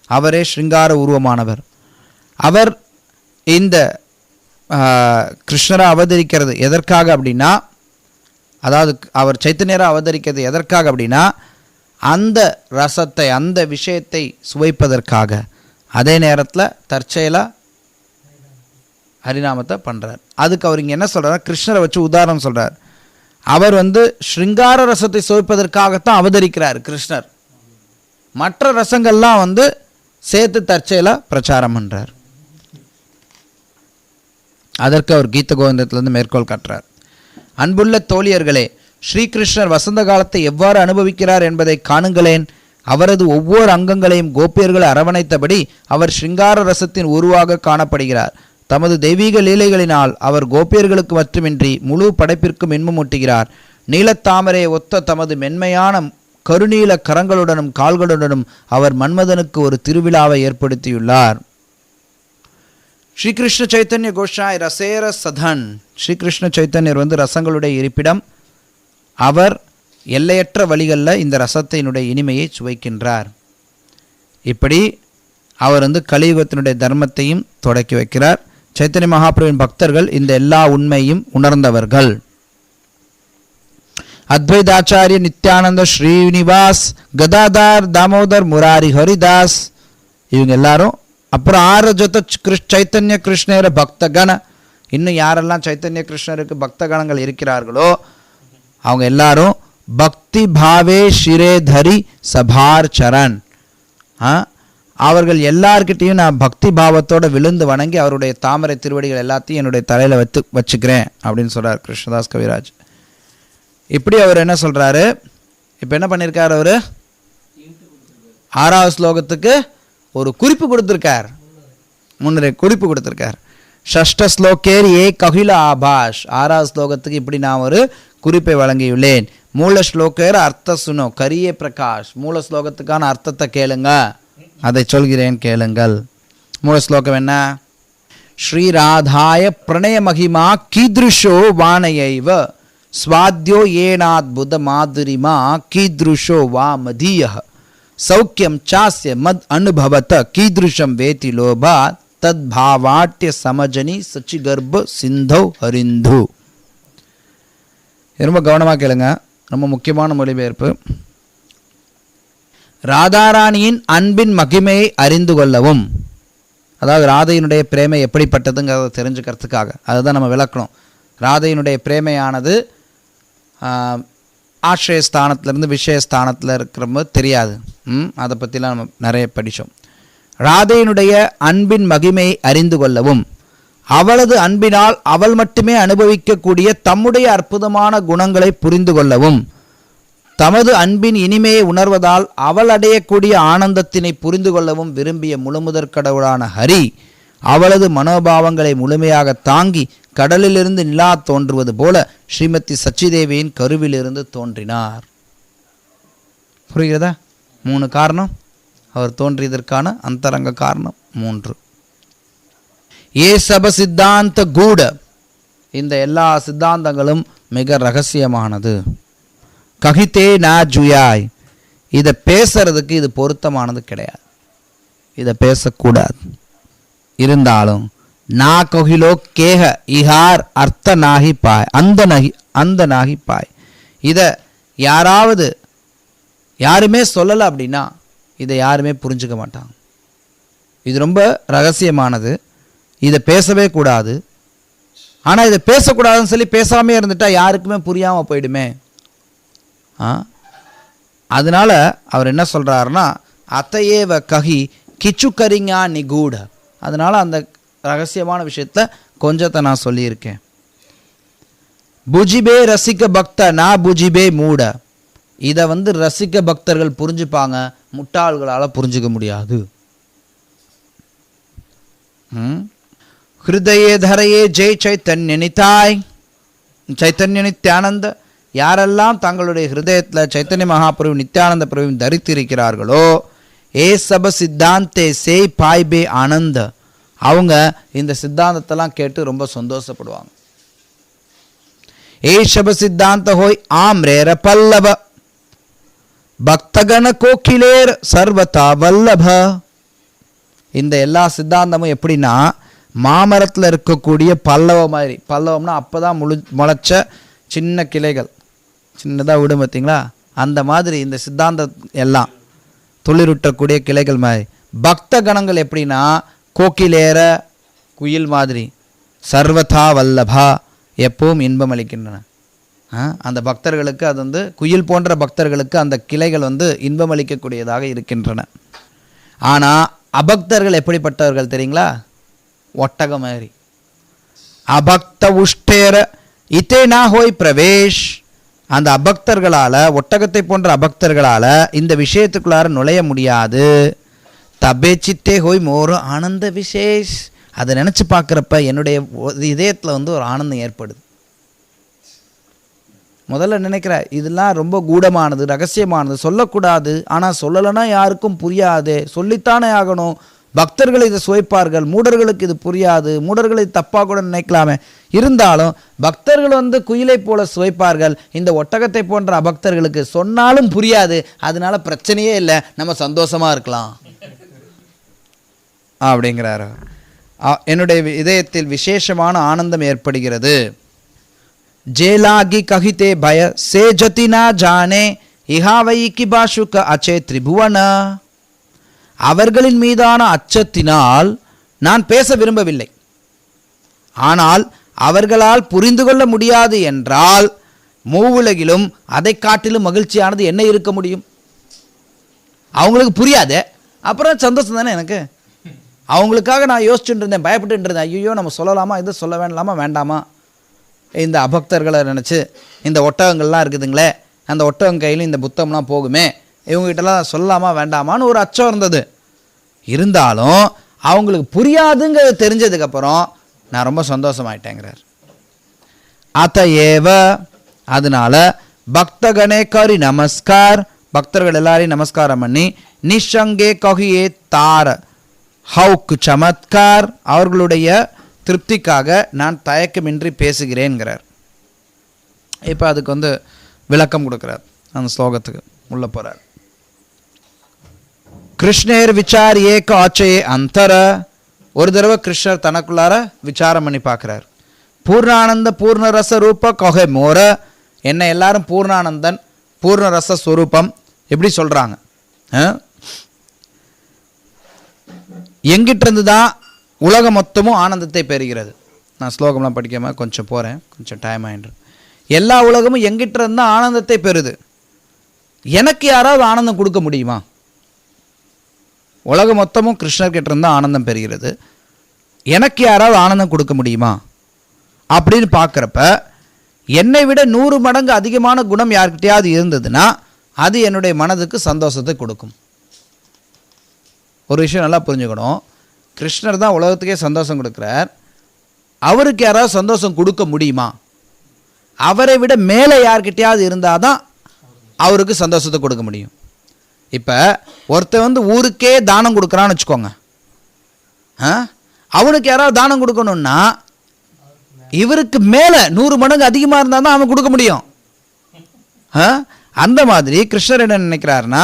அவரே ஸ்ருங்கார உருவமானவர். அவர் இந்த கிருஷ்ணரை அவதரிக்கிறது எதற்காக அப்படின்னா, அதாவது அவர் சைத்தன்யரை அவதரிக்கிறது எதற்காக அப்படின்னா, அந்த ரசத்தை அந்த விஷயத்தை சுவைப்பதற்காக. அதே நேரத்தில் தற்செயலாக ஹரிநாமத்தை பண்ணுறார். அதுக்கு அவர் இங்கே என்ன சொல்கிறார், கிருஷ்ணரை வச்சு உதாரணம் சொல்கிறார். அவர் ஸ்ருங்கார ரசத்தை சுவைப்பதற்காகத்தான் அவதரிக்கிறார் கிருஷ்ணர். மற்ற ரசங்கள்லாம் சேர்த்து தற்செயலாக பிரச்சாரம் பண்ணுறார். அதற்கு அவர் கீத கோவிந்தத்திலிருந்து மேற்கோள் காட்டுறார். அன்புள்ள தோழியர்களே, ஸ்ரீகிருஷ்ணர் வசந்த காலத்தை எவ்வாறு அனுபவிக்கிறார் என்பதை காணுங்களேன். அவரது ஒவ்வொரு அங்கங்களையும் கோபியர்கள் அரவணைத்தபடி அவர் ஸ்ருங்கார ரசத்தின் உருவாக காணப்படுகிறார். தமது தெய்வீக லீலைகளினால் அவர் கோபியர்களுக்கு மட்டுமின்றி முழு படைப்பிற்கும் இன்பமூட்டுகிறார். நீலத்தாமரை ஒத்த தமது மென்மையான கருநீல கரங்களுடனும் கால்களுடனும் அவர் மன்மதனுக்கு ஒரு திருவிழாவை ஏற்படுத்தியுள்ளார். ஸ்ரீகிருஷ்ண சைத்தன்ய கோஷாய் ரசேர சதன். ஸ்ரீகிருஷ்ண சைத்தன்யர் ரசங்களுடைய இருப்பிடம். அவர் எல்லையற்ற வழிகளில் இந்த ரசத்தினுடைய இனிமையை சுவைக்கின்றார். இப்படி அவர் கலியுகத்தினுடைய தர்மத்தையும் தொடக்கி வைக்கிறார். சைத்தன்ய மகாபிரபுவின் பக்தர்கள் இந்த எல்லா உண்மையும் உணர்ந்தவர்கள். அத்வைதாச்சாரிய நித்யானந்த ஸ்ரீனிவாஸ் கதாதார் தாமோதர் முராரி ஹரிதாஸ் இவங்க எல்லாரும், அப்புறம் ஆரஜத சைத்தன்ய கிருஷ்ணர பக்தகண, இன்னும் யாரெல்லாம் சைத்தன்ய கிருஷ்ணருக்கு பக்தகணங்கள் இருக்கிறார்களோ அவங்க எல்லாரும் பக்தி பாவே ஷிரேதரி சபார் சரண். அவர்கள் எல்லார்கிட்டையும் நான் பக்தி பாவத்தோடு விழுந்து வணங்கி அவருடைய தாமரை திருவடிகள் எல்லாத்தையும் என்னுடைய தலையில் வச்சுக்கிறேன் அப்படின்னு சொல்கிறார் கிருஷ்ணதாஸ் கவிராஜ். இப்படி அவர் என்ன சொல்கிறாரு, இப்போ என்ன பண்ணியிருக்கார், அவர் 6வது ஸ்லோகத்துக்கு ஒரு குறிப்பு கொடுத்துருக்கார், முன்னரே குறிப்பு கொடுத்துருக்கார். ஷஷ்ட ஸ்லோகேர் ஏ ககில ஆபாஷ். 6வது ஸ்லோகத்துக்கு இப்படி நான் ஒரு குறிப்பை வழங்கியுள்ளேன். மூல ஸ்லோகேர் அர்த்த சுனோ கரிய பிரகாஷ். மூல ஸ்லோகத்துக்கான அர்த்தத்தை கேளுங்க, அதை சொல்கிறேன் கேளுங்கள். மூல ஸ்லோகம் என்ன, ஸ்ரீராதாய பிரணய மகிமா கீத்ருஷோ வானயைவ ஸ்வாத்யோ ஏனாத்புத மாதுரிமா கீத்ருஷோ வா மதீய சௌக்கியம் சாஸ்ய மத் அனுபவத கீத்ருஷம் வேதி லோபா தத் பாவாட்ய சமஜனி சச்சிகர்ப சிந்தௌ ஹரிந்து. ரொம்ப கவனமாக கேளுங்க, ரொம்ப முக்கியமான மொழிபெயர்ப்பு. ராதாராணியின் அன்பின் மகிமையை அறிந்து கொள்ளவும், அதாவது ராதையினுடைய பிரேமை எப்படிப்பட்டதுங்கிறத தெரிஞ்சுக்கிறதுக்காக அதுதான் நம்ம விளக்கணும். ராதையினுடைய பிரேமையானது ஆசிரியஸ்தானத்திலேருந்து விஷயஸ்தானத்தில் இருக்கிறபோது தெரியாது. அதை பற்றிலாம் நம்ம நிறைய படித்தோம். ராதையினுடைய அன்பின் மகிமையை அறிந்து கொள்ளவும், அவளது அன்பினால் அவள் மட்டுமே அனுபவிக்கக்கூடிய தம்முடைய அற்புதமான குணங்களை புரிந்து கொள்ளவும், தமது அன்பின் இனிமையை உணர்வதால் அவள் அடையக்கூடிய ஆனந்தத்தினை புரிந்து கொள்ளவும் விரும்பிய முழுமுதற் கடவுளான ஹரி அவளது மனோபாவங்களை முழுமையாக தாங்கி கடலிலிருந்து நிலா தோன்றுவது போல ஸ்ரீமதி சச்சிதேவியின் கருவிலிருந்து தோன்றினார். புரிகிறதா? 3 காரணம் அவர் தோன்றியதற்கான அந்தரங்க காரணம் 3. ஏ சப சித்தாந்த கூட, இந்த எல்லா சித்தாந்தங்களும் மிக ரகசியமானது. ககித்தே நா ஜுயாய், இதை பேசுறதுக்கு இது பொருத்தமானது கிடையாது, இதை பேசக்கூடாது. இருந்தாலும் நா கொகிலோ கேக இஹார் அர்த்த நாகி பாய் அந்த நாகி பாய், இதை யாருமே சொல்லலை அப்படின்னா இதை யாருமே புரிஞ்சுக்க மாட்டாங்க. இது ரொம்ப ரகசியமானது, இதை பேசவே கூடாது. ஆனால் இதை பேசக்கூடாதுன்னு சொல்லி பேசாமே இருந்துட்டா யாருக்குமே புரியாமல் போயிடுமே. அதனால அவர் என்ன சொல்கிறாருன்னா, அத்தையேவ கஹி கிச்சு கரிங்கா நிகூட, அதனால் அந்த ரகசியமான விஷயத்தில் கொஞ்சத்தை நான் சொல்லியிருக்கேன். புஜிபே ரசிக்க பக்த நா புஜிபே மூட, இதை ரசிக்க பக்தர்கள் புரிஞ்சுப்பாங்க, முட்டாள்களால் புரிஞ்சுக்க முடியாது. ஹிருதயே தரையே ஜெய் சைத்தன்ய நிதாய் சைத்தன்ய நித்யானந்த, யாரெல்லாம் தங்களுடைய ஹிருதயத்தில் சைத்தன்ய மகாபிரபு நித்யானந்த பிரபுவின் தரித்திருக்கிறார்களோ, ஏ சப சித்தாந்தே சே பாய் பே ஆனந்த, அவங்க இந்த சித்தாந்தத்தெல்லாம் கேட்டு ரொம்ப சந்தோஷப்படுவாங்க. ஏ சப சித்தாந்த ஹோய் ஆம்ரேர பல்லவ பக்தகண கோகிலேர் சர்வதா வல்லப. இந்த எல்லா சித்தாந்தமும் எப்படின்னா, மாமரத்தில் இருக்கக்கூடிய பல்லவ மாதிரி, பல்லவம்னா அப்போ தான் முளைச்ச சின்ன கிளைகள், சின்னதாக விடும் பார்த்தீங்களா, அந்த மாதிரி இந்த சித்தாந்தம் எல்லாம் துளிருட்டக்கூடிய கிளைகள் மாதிரி. பக்த கணங்கள் எப்படின்னா, கோக்கிலேற குயில் மாதிரி, சர்வதா வல்லபா, எப்பவும் இன்பம் அளிக்கின்றன. அந்த பக்தர்களுக்கு அது வந்து குயில் போன்ற பக்தர்களுக்கு அந்த கிளைகள் வந்து இன்பம் அளிக்கக்கூடியதாக இருக்கின்றன. ஆனால் அபக்தர்கள் எப்படிப்பட்டவர்கள் தெரியுங்களா? ஒட்டக மாதிரி. அபக்த உஷ்டேர இதே நா ஹோய் பிரவேஷ். அந்த அபக்தர்களால், ஒட்டகத்தை போன்ற அபக்தர்களால் இந்த விஷயத்துக்குள்ளார நுழைய முடியாது. தபே சித்தே ஹோய் மோர் ஆனந்த விசேஷ். அதை நினச்சி பார்க்குறப்ப என்னுடைய இதயத்தில் வந்து ஒரு ஆனந்தம் ஏற்படுது. முதல்ல நினைக்கிற இதெல்லாம் ரொம்ப கூடமானது, ரகசியமானது, சொல்லக்கூடாது. ஆனால் சொல்லலைன்னா யாருக்கும் புரியாது, சொல்லித்தானே ஆகணும். பக்தர்கள் இதை சுவைப்பார்கள், மூடர்களுக்கு இது புரியாது, மூடர்கள் இது தப்பாக கூட நினைக்கலாமே. இருந்தாலும் பக்தர்கள் வந்து குயிலை போல சுவைப்பார்கள். இந்த ஒட்டகத்தை போன்ற அபக்தர்களுக்கு சொன்னாலும் புரியாது. அதனால பிரச்சனையே இல்லை, நம்ம சந்தோஷமாக இருக்கலாம் அப்படிங்கிறாரு. என்னுடைய இதயத்தில் விசேஷமான ஆனந்தம் ஏற்படுகிறது. ஜேலாகி கஹிதே பய சே ஜதினா ஜானே இஹாவை கிபாஷுக அச்சே திரிபுவன. அவர்களின் மீதான அச்சத்தினால் நான் பேச விரும்பவில்லை. ஆனால் அவர்களால் புரிந்து கொள்ள முடியாது என்றால் மூவுலகிலும் அதை காட்டிலும் மகிழ்ச்சியானது என்ன இருக்க முடியும்? அவங்களுக்கு புரியாது, அப்புறம் சந்தோஷம் தானே எனக்கு. அவங்களுக்காக நான் யோசிச்சுட்டு இருந்தேன், பயப்பட்டு இருந்தேன். ஐயோ நம்ம சொல்லலாமா, இது சொல்ல வேண்டாமா வேண்டாமா, இந்த அபக்தர்களை நினச்சி இந்த ஒட்டகங்கள்லாம் இருக்குதுங்களே, அந்த ஒட்டகம் கையிலும் இந்த புத்தகம்லாம் போகுமே, இவங்ககிட்டலாம் சொல்லலாமா வேண்டாமான்னு ஒரு அச்சம் இருந்தது. இருந்தாலும் அவங்களுக்கு புரியாதுங்கிறது தெரிஞ்சதுக்கப்புறம் நான் ரொம்ப சந்தோஷமாயிட்டேங்கிறார். அத்தஏவ, அதனால பக்தகணே கரி நமஸ்கார், பக்தர்கள் எல்லாரையும் நமஸ்காரம் பண்ணி நிஷங்கே கஹியே தார ஹவுக் சமத்கார், அவர்களுடைய திருப்திக்காக நான் தயக்கமின்றி பேசுகிறேன்கிறார். இப்போ அதுக்கு வந்து விளக்கம் கொடுக்குறார். அந்த ஸ்லோகத்துக்கு உள்ள போகிறார். கிருஷ்ணர் விசார் ஏக ஆச்சயே அந்தர. ஒரு தடவை கிருஷ்ணர் தனக்குள்ளார விசாரம் பண்ணி பார்க்குறார். பூர்ணானந்த பூர்ணரச ரூப கொகை மோர. என்ன எல்லாரும் பூர்ணானந்தன் பூர்ணரச ஸ்வரூபம் எப்படி சொல்கிறாங்க? எங்கிட்டிருந்து தான் உலகம் மொத்தமும் ஆனந்தத்தை பெறுகிறது? நான் ஸ்லோகம்லாம் படிக்காமல் கொஞ்சம் போகிறேன், கொஞ்சம் டைம் ஆகின்று. எல்லா உலகமும் எங்கிட்ட இருந்தால் ஆனந்தத்தை பெறுது. எனக்கு யாராவது ஆனந்தம் கொடுக்க முடியுமா? உலகம் மொத்தமும் கிருஷ்ணர்கிட்ட இருந்தால் ஆனந்தம் பெறுகிறது. எனக்கு யாராவது ஆனந்தம் கொடுக்க முடியுமா அப்படின்னு பார்க்குறப்ப என்னை விட 100 மடங்கு அதிகமான குணம் யார்கிட்டையாவது இருந்ததுன்னா அது என்னுடைய மனதுக்கு சந்தோஷத்தை கொடுக்கும். ஒரு விஷயம் நல்லா புரிஞ்சுக்கணும். கிருஷ்ணர் தான் உலகத்துக்கே சந்தோஷம் கொடுக்குறார். அவருக்கு யாராவது சந்தோஷம் கொடுக்க முடியுமா? அவரை விட மேலே யார்கிட்டையாவது இருந்தால் தான் அவருக்கு சந்தோஷத்தை கொடுக்க முடியும். இப்போ ஒருத்தர் வந்து ஊருக்கே தானம் கொடுக்குறான்னு வச்சுக்கோங்க. அவனுக்கு யாராவது தானம் கொடுக்கணுன்னா இவருக்கு மேலே 100 மடங்கு அதிகமாக இருந்தால் தான் அவன் கொடுக்க முடியும். அந்த மாதிரி கிருஷ்ணர் என்ன நினைக்கிறாருன்னா,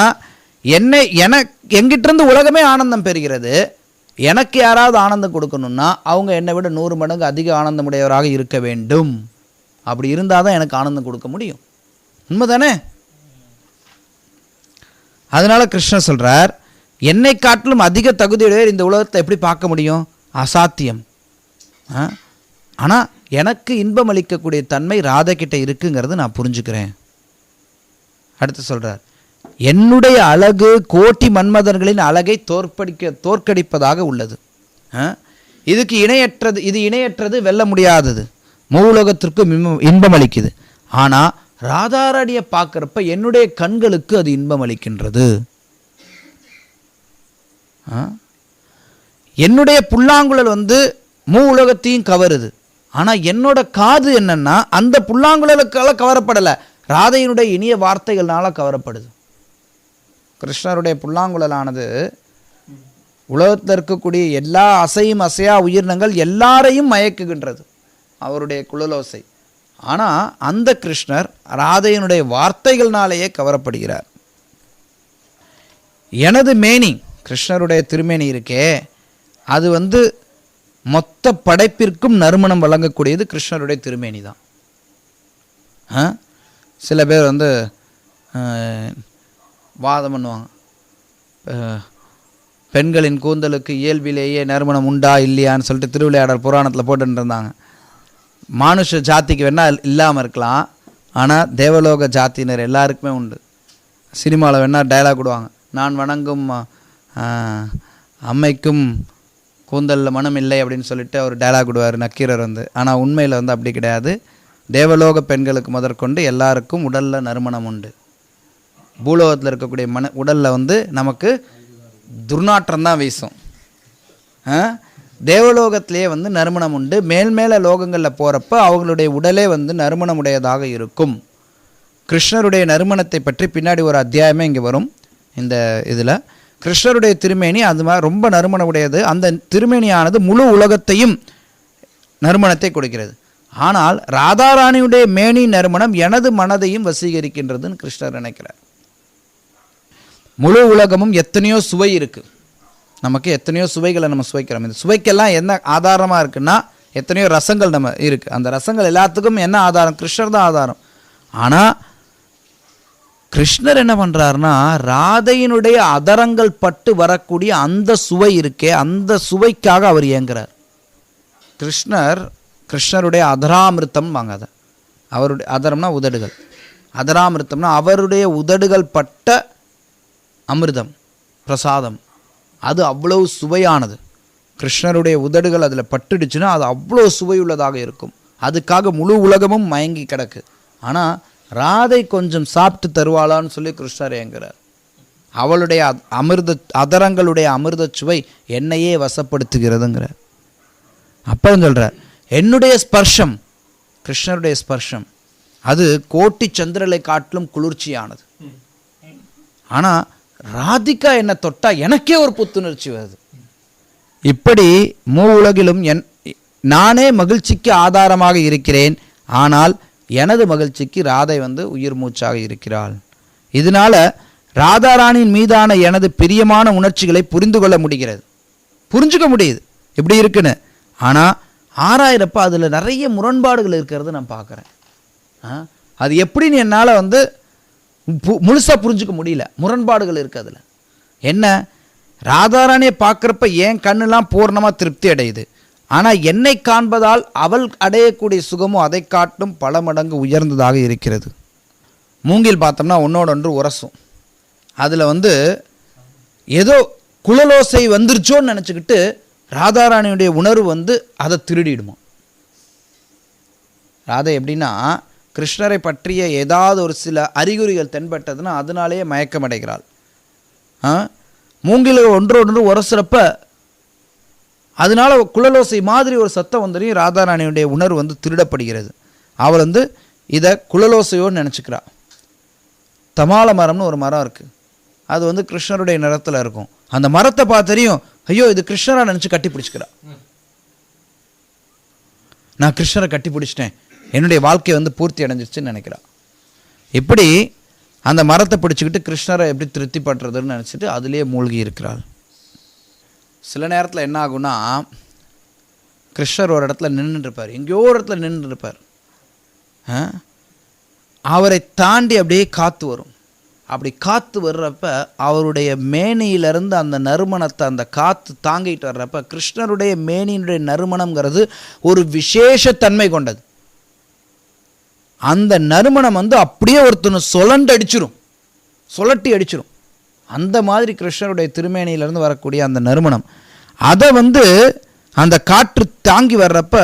எங்கிட்டிருந்து உலகமே ஆனந்தம் பெறுகிறது, எனக்கு யாராவது ஆனந்தம் கொடுக்கணும்னா அவங்க என்னை விட 100 மடங்கு அதிக ஆனந்தமுடையவராக இருக்க வேண்டும். அப்படி இருந்தால் தான் எனக்கு ஆனந்தம் கொடுக்க முடியும். உண்மைதானே? அதனால கிருஷ்ணர் சொல்றார், என்னை காட்டிலும் அதிக தகுதியுடையவர் இந்த உலகத்தை எப்படி பார்க்க முடியும்? அசாத்தியம். ஆனால் எனக்கு இன்பம் அளிக்கக்கூடிய தன்மை ராதை கிட்ட இருக்குங்கிறது நான் புரிஞ்சுக்கிறேன். அடுத்து சொல்றார், என்னுடைய அழகு கோட்டி மன்மதர்களின் அழகை தோற்கடிப்பதாக உள்ளது. இதுக்கு இணையற்றது, இது இணையற்றது, வெல்ல முடியாதது, மூலோகத்திற்கு இன்பம் அளிக்குது. ஆனால் ராதாராணியை பார்க்குறப்ப என்னுடைய கண்களுக்கு அது இன்பம் அளிக்கின்றது. என்னுடைய புல்லாங்குழல் வந்து உலகத்தையும் கவருது. ஆனால் என்னோட காது என்னன்னா அந்த புல்லாங்குழலுக்கால கவரப்படலை, ராதையினுடைய இனிய வார்த்தைகள்னால கவரப்படுது. கிருஷ்ணருடைய புல்லாங்குழலானது உலகத்தில் இருக்கக்கூடிய எல்லா அசையும் அசையா உயிரினங்கள் எல்லாரையும் மயக்குகின்றது அவருடைய குழலோசை. ஆனால் அந்த கிருஷ்ணர் ராதையினுடைய வார்த்தைகள்னாலேயே கவரப்படுகிறார். எனது மேனி, கிருஷ்ணருடைய திருமேனி இருக்கே, அது வந்து மொத்த படைப்பிற்கும் நறுமணம் வழங்கக்கூடியது கிருஷ்ணருடைய திருமேனி தான். சில பேர் வந்து வாதம் பண்ணுவாங்க, பெண்களின் கூந்தலுக்கு இயல்பிலேயே நறுமணம் உண்டா இல்லையான்னு சொல்லிட்டு திருவிளையாடல் புராணத்தில் போட்டுட்டு இருந்தாங்க. மானுஷ ஜாதிக்கு வேணால் இல்லாமல் இருக்கலாம், ஆனால் தேவலோக ஜாத்தியினர் எல்லாருக்குமே உண்டு. சினிமாவில் வேணால் டைலாக் விடுவாங்க, நான் வணங்கும் அம்மைக்கும் கூந்தலில் மனம் இல்லை அப்படின்னு சொல்லிட்டு அவர் டைலாக் விடுவார் நக்கீரர் வந்து. ஆனால் உண்மையில் வந்து அப்படி கிடையாது. தேவலோக பெண்களுக்கு முதற்கொண்டு எல்லாருக்கும் உடலில் நறுமணம் உண்டு. பூலோகத்தில் இருக்கக்கூடிய உடலில் வந்து நமக்கு துர்நாற்றம் தான் வீசும். தேவலோகத்திலே வந்து நறுமணம் உண்டு. மேல்மேல லோகங்களில் போகிறப்ப அவங்களுடைய உடலே வந்து நறுமணமுடையதாக இருக்கும். கிருஷ்ணருடைய நறுமணத்தை பற்றி பின்னாடி ஒரு அத்தியாயமே இங்கே வரும். இந்த இதில் கிருஷ்ணருடைய திருமேனி அது மாதிரி ரொம்ப நறுமணமுடையது. அந்த திருமேனியானது முழு உலகத்தையும் நறுமணத்தை கொடுக்கிறது. ஆனால் ராதாராணியுடைய மேனி நறுமணம் எனது மனதையும் வசீகரிக்கின்றதுன்னு கிருஷ்ணர் நினைக்கிறார். முழு உலகமும் எத்தனையோ சுவை இருக்குது, நமக்கு எத்தனையோ சுவைகளை நம்ம சுவைக்கிறோம். இந்த சுவைக்கெல்லாம் என்ன ஆதாரமாக இருக்குன்னா எத்தனையோ ரசங்கள் நம்ம இருக்குது. அந்த ரசங்கள் எல்லாத்துக்கும் என்ன ஆதாரம்? கிருஷ்ணர் தான் ஆதாரம். ஆனால் கிருஷ்ணர் என்ன பண்ணுறாருன்னா ராதையினுடைய அதரங்கள் பட்டு வரக்கூடிய அந்த சுவை இருக்கே, அந்த சுவைக்காக அவர் இயங்குறார். கிருஷ்ணருடைய அதராமிருத்தம் வாங்காத, அவருடைய அதரம்னா உதடுகள், அதராமிருத்தம்னா அவருடைய உதடுகள் பட்ட அமிர்தம் பிரசாதம். அது அவ்வளவு சுவையானது. கிருஷ்ணருடைய உதடுகள் அதில் பட்டுடுச்சுன்னா அது அவ்வளோ சுவையுள்ளதாக இருக்கும். அதுக்காக முழு உலகமும் மயங்கி கிடக்கு. ஆனால் ராதை கொஞ்சம் சாப்பிட்டு தருவாளான்னு சொல்லி கிருஷ்ணர் ஏங்குறார். அவளுடைய அதரங்களுடைய அமிர்த சுவை என்னையே வசப்படுத்துகிறதுங்கிறார். அப்புறம் சொல்கிறார், என்னுடைய ஸ்பர்ஷம், கிருஷ்ணருடைய ஸ்பர்ஷம் அது கோட்டி சந்திரலை காட்டிலும் குளிர்ச்சியானது. ஆனால் ராதிகா என்ன தொட்டா எனக்கே ஒரு புத்துணர்ச்சி வருது. இப்படி மூ உலகிலும் நானே மகிழ்ச்சிக்கு ஆதாரமாக இருக்கிறேன். ஆனால் எனது மகிழ்ச்சிக்கு ராதை வந்து உயிர் மூச்சாக இருக்கிறாள். இதனால ராதாராணியின் மீதான எனது பிரியமான உணர்ச்சிகளை புரிந்து கொள்ள முடிகிறது, புரிஞ்சுக்க முடியுது எப்படி இருக்குன்னு. ஆனால் ஆராயிரப்ப அதில் நிறைய முரண்பாடுகள் இருக்கிறது நான் பார்க்குறேன். அது எப்படின்னு என்னால் வந்து முழுசாக புரிஞ்சுக்க முடியல. முரண்பாடுகள் இருக்குது அதில். என்ன, ராதாராணியை பார்க்குறப்ப என் கண்ணெல்லாம் பூர்ணமாக திருப்தி அடையுது. ஆனால் என்னை காண்பதால் அவள் அடையக்கூடிய சுகமும் அதை காட்டும் பல மடங்கு உயர்ந்ததாக இருக்கிறது. மூங்கில் பார்த்தோம்னா ஒன்றோட ஒன்று உரசும். அதில் வந்து ஏதோ குழலோசை வந்துருச்சோன்னு நினச்சிக்கிட்டு ராதாராணியுடைய உணர்வு வந்து அதை திருடிடுமா. ராதை எப்படின்னா கிருஷ்ணரை பற்றிய ஏதாவது ஒரு சில அறிகுறிகள் தென்பட்டதுன்னா அதனாலேயே மயக்கமடைகிறாள். மூங்கில் ஒன்று உரசுறப்ப அதனால குழலோசை மாதிரி ஒரு சத்தம் வந்துடும். ராதாராணியுடைய உணர்வு வந்து திருடப்படுகிறது. அவள் வந்து இதை குழலோசையோடு நினச்சிக்கிறா. தமால மரம்னு ஒரு மரம் இருக்குது, அது வந்து கிருஷ்ணருடைய நிறத்தில் இருக்கும். அந்த மரத்தை பார்த்தறியும் ஐயோ இது கிருஷ்ணரா நினச்சி கட்டி பிடிச்சிக்கிறா. நான் கிருஷ்ணரை கட்டி பிடிச்சிட்டேன், என்னுடைய வாழ்க்கை வந்து பூர்த்தி அடைஞ்சிருச்சுன்னு நினைக்கிறா. இப்படி அந்த மரத்தை பிடிச்சிக்கிட்டு கிருஷ்ணரை எப்படி திருப்தி பண்ணுறதுன்னு நினச்சிட்டு அதிலே மூழ்கி இருக்கிறாள். சில நேரத்தில் என்ன ஆகும்னா கிருஷ்ணர் ஒரு இடத்துல நின்றுருப்பார், எங்கேயோ ஒரு இடத்துல நின்றுருப்பார். அவரை தாண்டி அப்படியே காற்று வரும். அப்படி காற்று வர்றப்ப அவருடைய மேனியிலிருந்து அந்த நறுமணத்தை அந்த காற்று தாங்கிட்டு வர்றப்ப கிருஷ்ணருடைய மேனியினுடைய நறுமணங்கிறது ஒரு விசேஷத்தன்மை கொண்டது. அந்த நறுமணம் வந்து அப்படியே ஒருத்தனை சுழட்டி அடிச்சிரும். அந்த மாதிரி கிருஷ்ணருடைய திருமேனியிலிருந்து வரக்கூடிய அந்த நறுமணம், அதை வந்து அந்த காற்று தாங்கி வர்றப்ப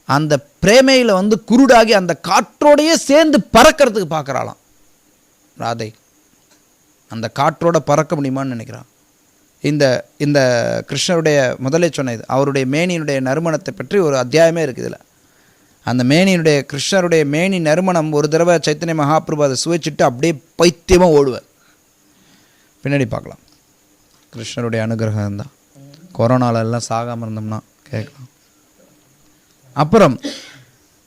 அந்த பிரேமையில் வந்து குருடாகி அந்த காற்றோடையே சேர்ந்து பறக்கிறதுக்கு பார்க்குறாளாம் ராதை. அந்த காற்றோட பறக்க முடியுமான்னு நினைக்கிறான். இந்த கிருஷ்ணருடைய முதலே சொன்னது அவருடைய மேனியினுடைய நறுமணத்தை பற்றி ஒரு அத்தியாயமே இருக்குது இதில். அந்த மேனியினுடைய கிருஷ்ணருடைய மேனி நறுமணம் ஒரு தடவை சைத்தன்ய மகாபிரபு அதை சுவைச்சிட்டு அப்படியே பைத்தியமாக ஓடுவார். பின்னாடி பார்க்கலாம். கிருஷ்ணருடைய அனுகிரகம் தான். கொரோனாலெல்லாம் சாகாமல் இருந்தோம்னா கேட்கலாம். அப்புறம்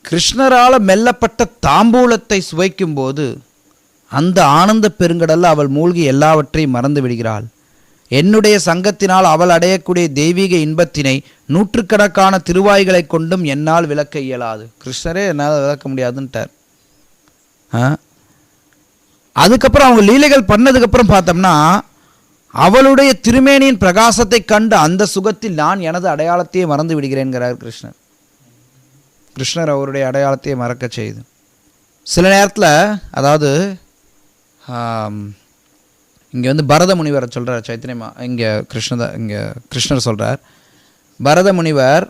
கிருஷ்ணரால் மெல்லப்பட்ட தாம்பூலத்தை சுவைக்கும் போது அந்த ஆனந்த பெருங்கடலில் அவள் மூழ்கி எல்லாவற்றையும் மறந்து விடுகிறாள். என்னுடைய சங்கத்தினால் அவள் அடையக்கூடிய தெய்வீக இன்பத்தினை நூற்றுக்கணக்கான திருவாய்களை கொண்டும் என்னால் விளக்க இயலாது. கிருஷ்ணரே என்னால் விளக்க முடியாதுன்ட்டார். அதுக்கப்புறம் அவங்க லீலைகள் பண்ணதுக்கப்புறம் பார்த்தோம்னா அவளுடைய திருமேனியின் பிரகாசத்தை கண்டு அந்த சுகத்தில் நான் எனது அடையாளத்தையே மறந்து விடுகிறேன்கிறார் கிருஷ்ணர். கிருஷ்ணர் அவருடைய அடையாளத்தையே மறக்க செய்து. சில நேரத்தில், அதாவது இங்கே வந்து பரத முனிவரை சொல்கிறார் சைத்தன்யமா, இங்கே கிருஷ்ணர் சொல்கிறார். பரத முனிவர்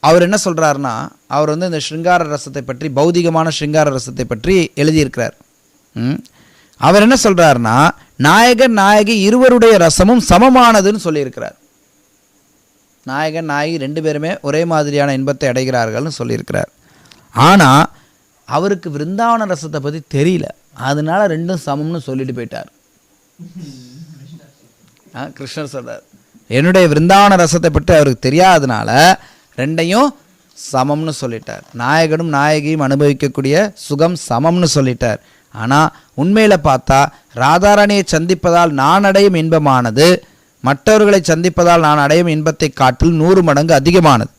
அவர் என்ன சொல்கிறாருன்னா, அவர் வந்து இந்த ஸ்ருங்கார ரசத்தை பற்றி, பௌதிகமான ஸ்ருங்கார ரசத்தை பற்றி எழுதியிருக்கிறார். அவர் என்ன சொல்கிறாருன்னா, நாயகர் நாயகி இருவருடைய ரசமும் சமமானதுன்னு சொல்லியிருக்கிறார். நாயகன் நாயகி ரெண்டு பேருமே ஒரே மாதிரியான இன்பத்தை அடைகிறார்கள்னு சொல்லியிருக்கிறார். ஆனால் அவருக்கு விருந்தாவன ரசத்தை பற்றி தெரியல, அதனால ரெண்டும் சமம்னு சொல்லிட்டு போயிட்டார். கிருஷ்ணர் சொல்கிறார், என்னுடைய விருந்தாவன ரசத்தை பற்றி அவருக்கு தெரியாததுனால ரெண்டையும் சமம்னு சொல்லிட்டார். நாயகனும் நாயகியும் அனுபவிக்கக்கூடிய சுகம் சமம்னு சொல்லிட்டார். ஆனால் உண்மையில் பார்த்தா ராதாராணியை சந்திப்பதால் நான் அடையும் இன்பமானது மற்றவர்களை சந்திப்பதால் நான் அடையும் இன்பத்தை காட்டில் 100 மடங்கு அதிகமானது.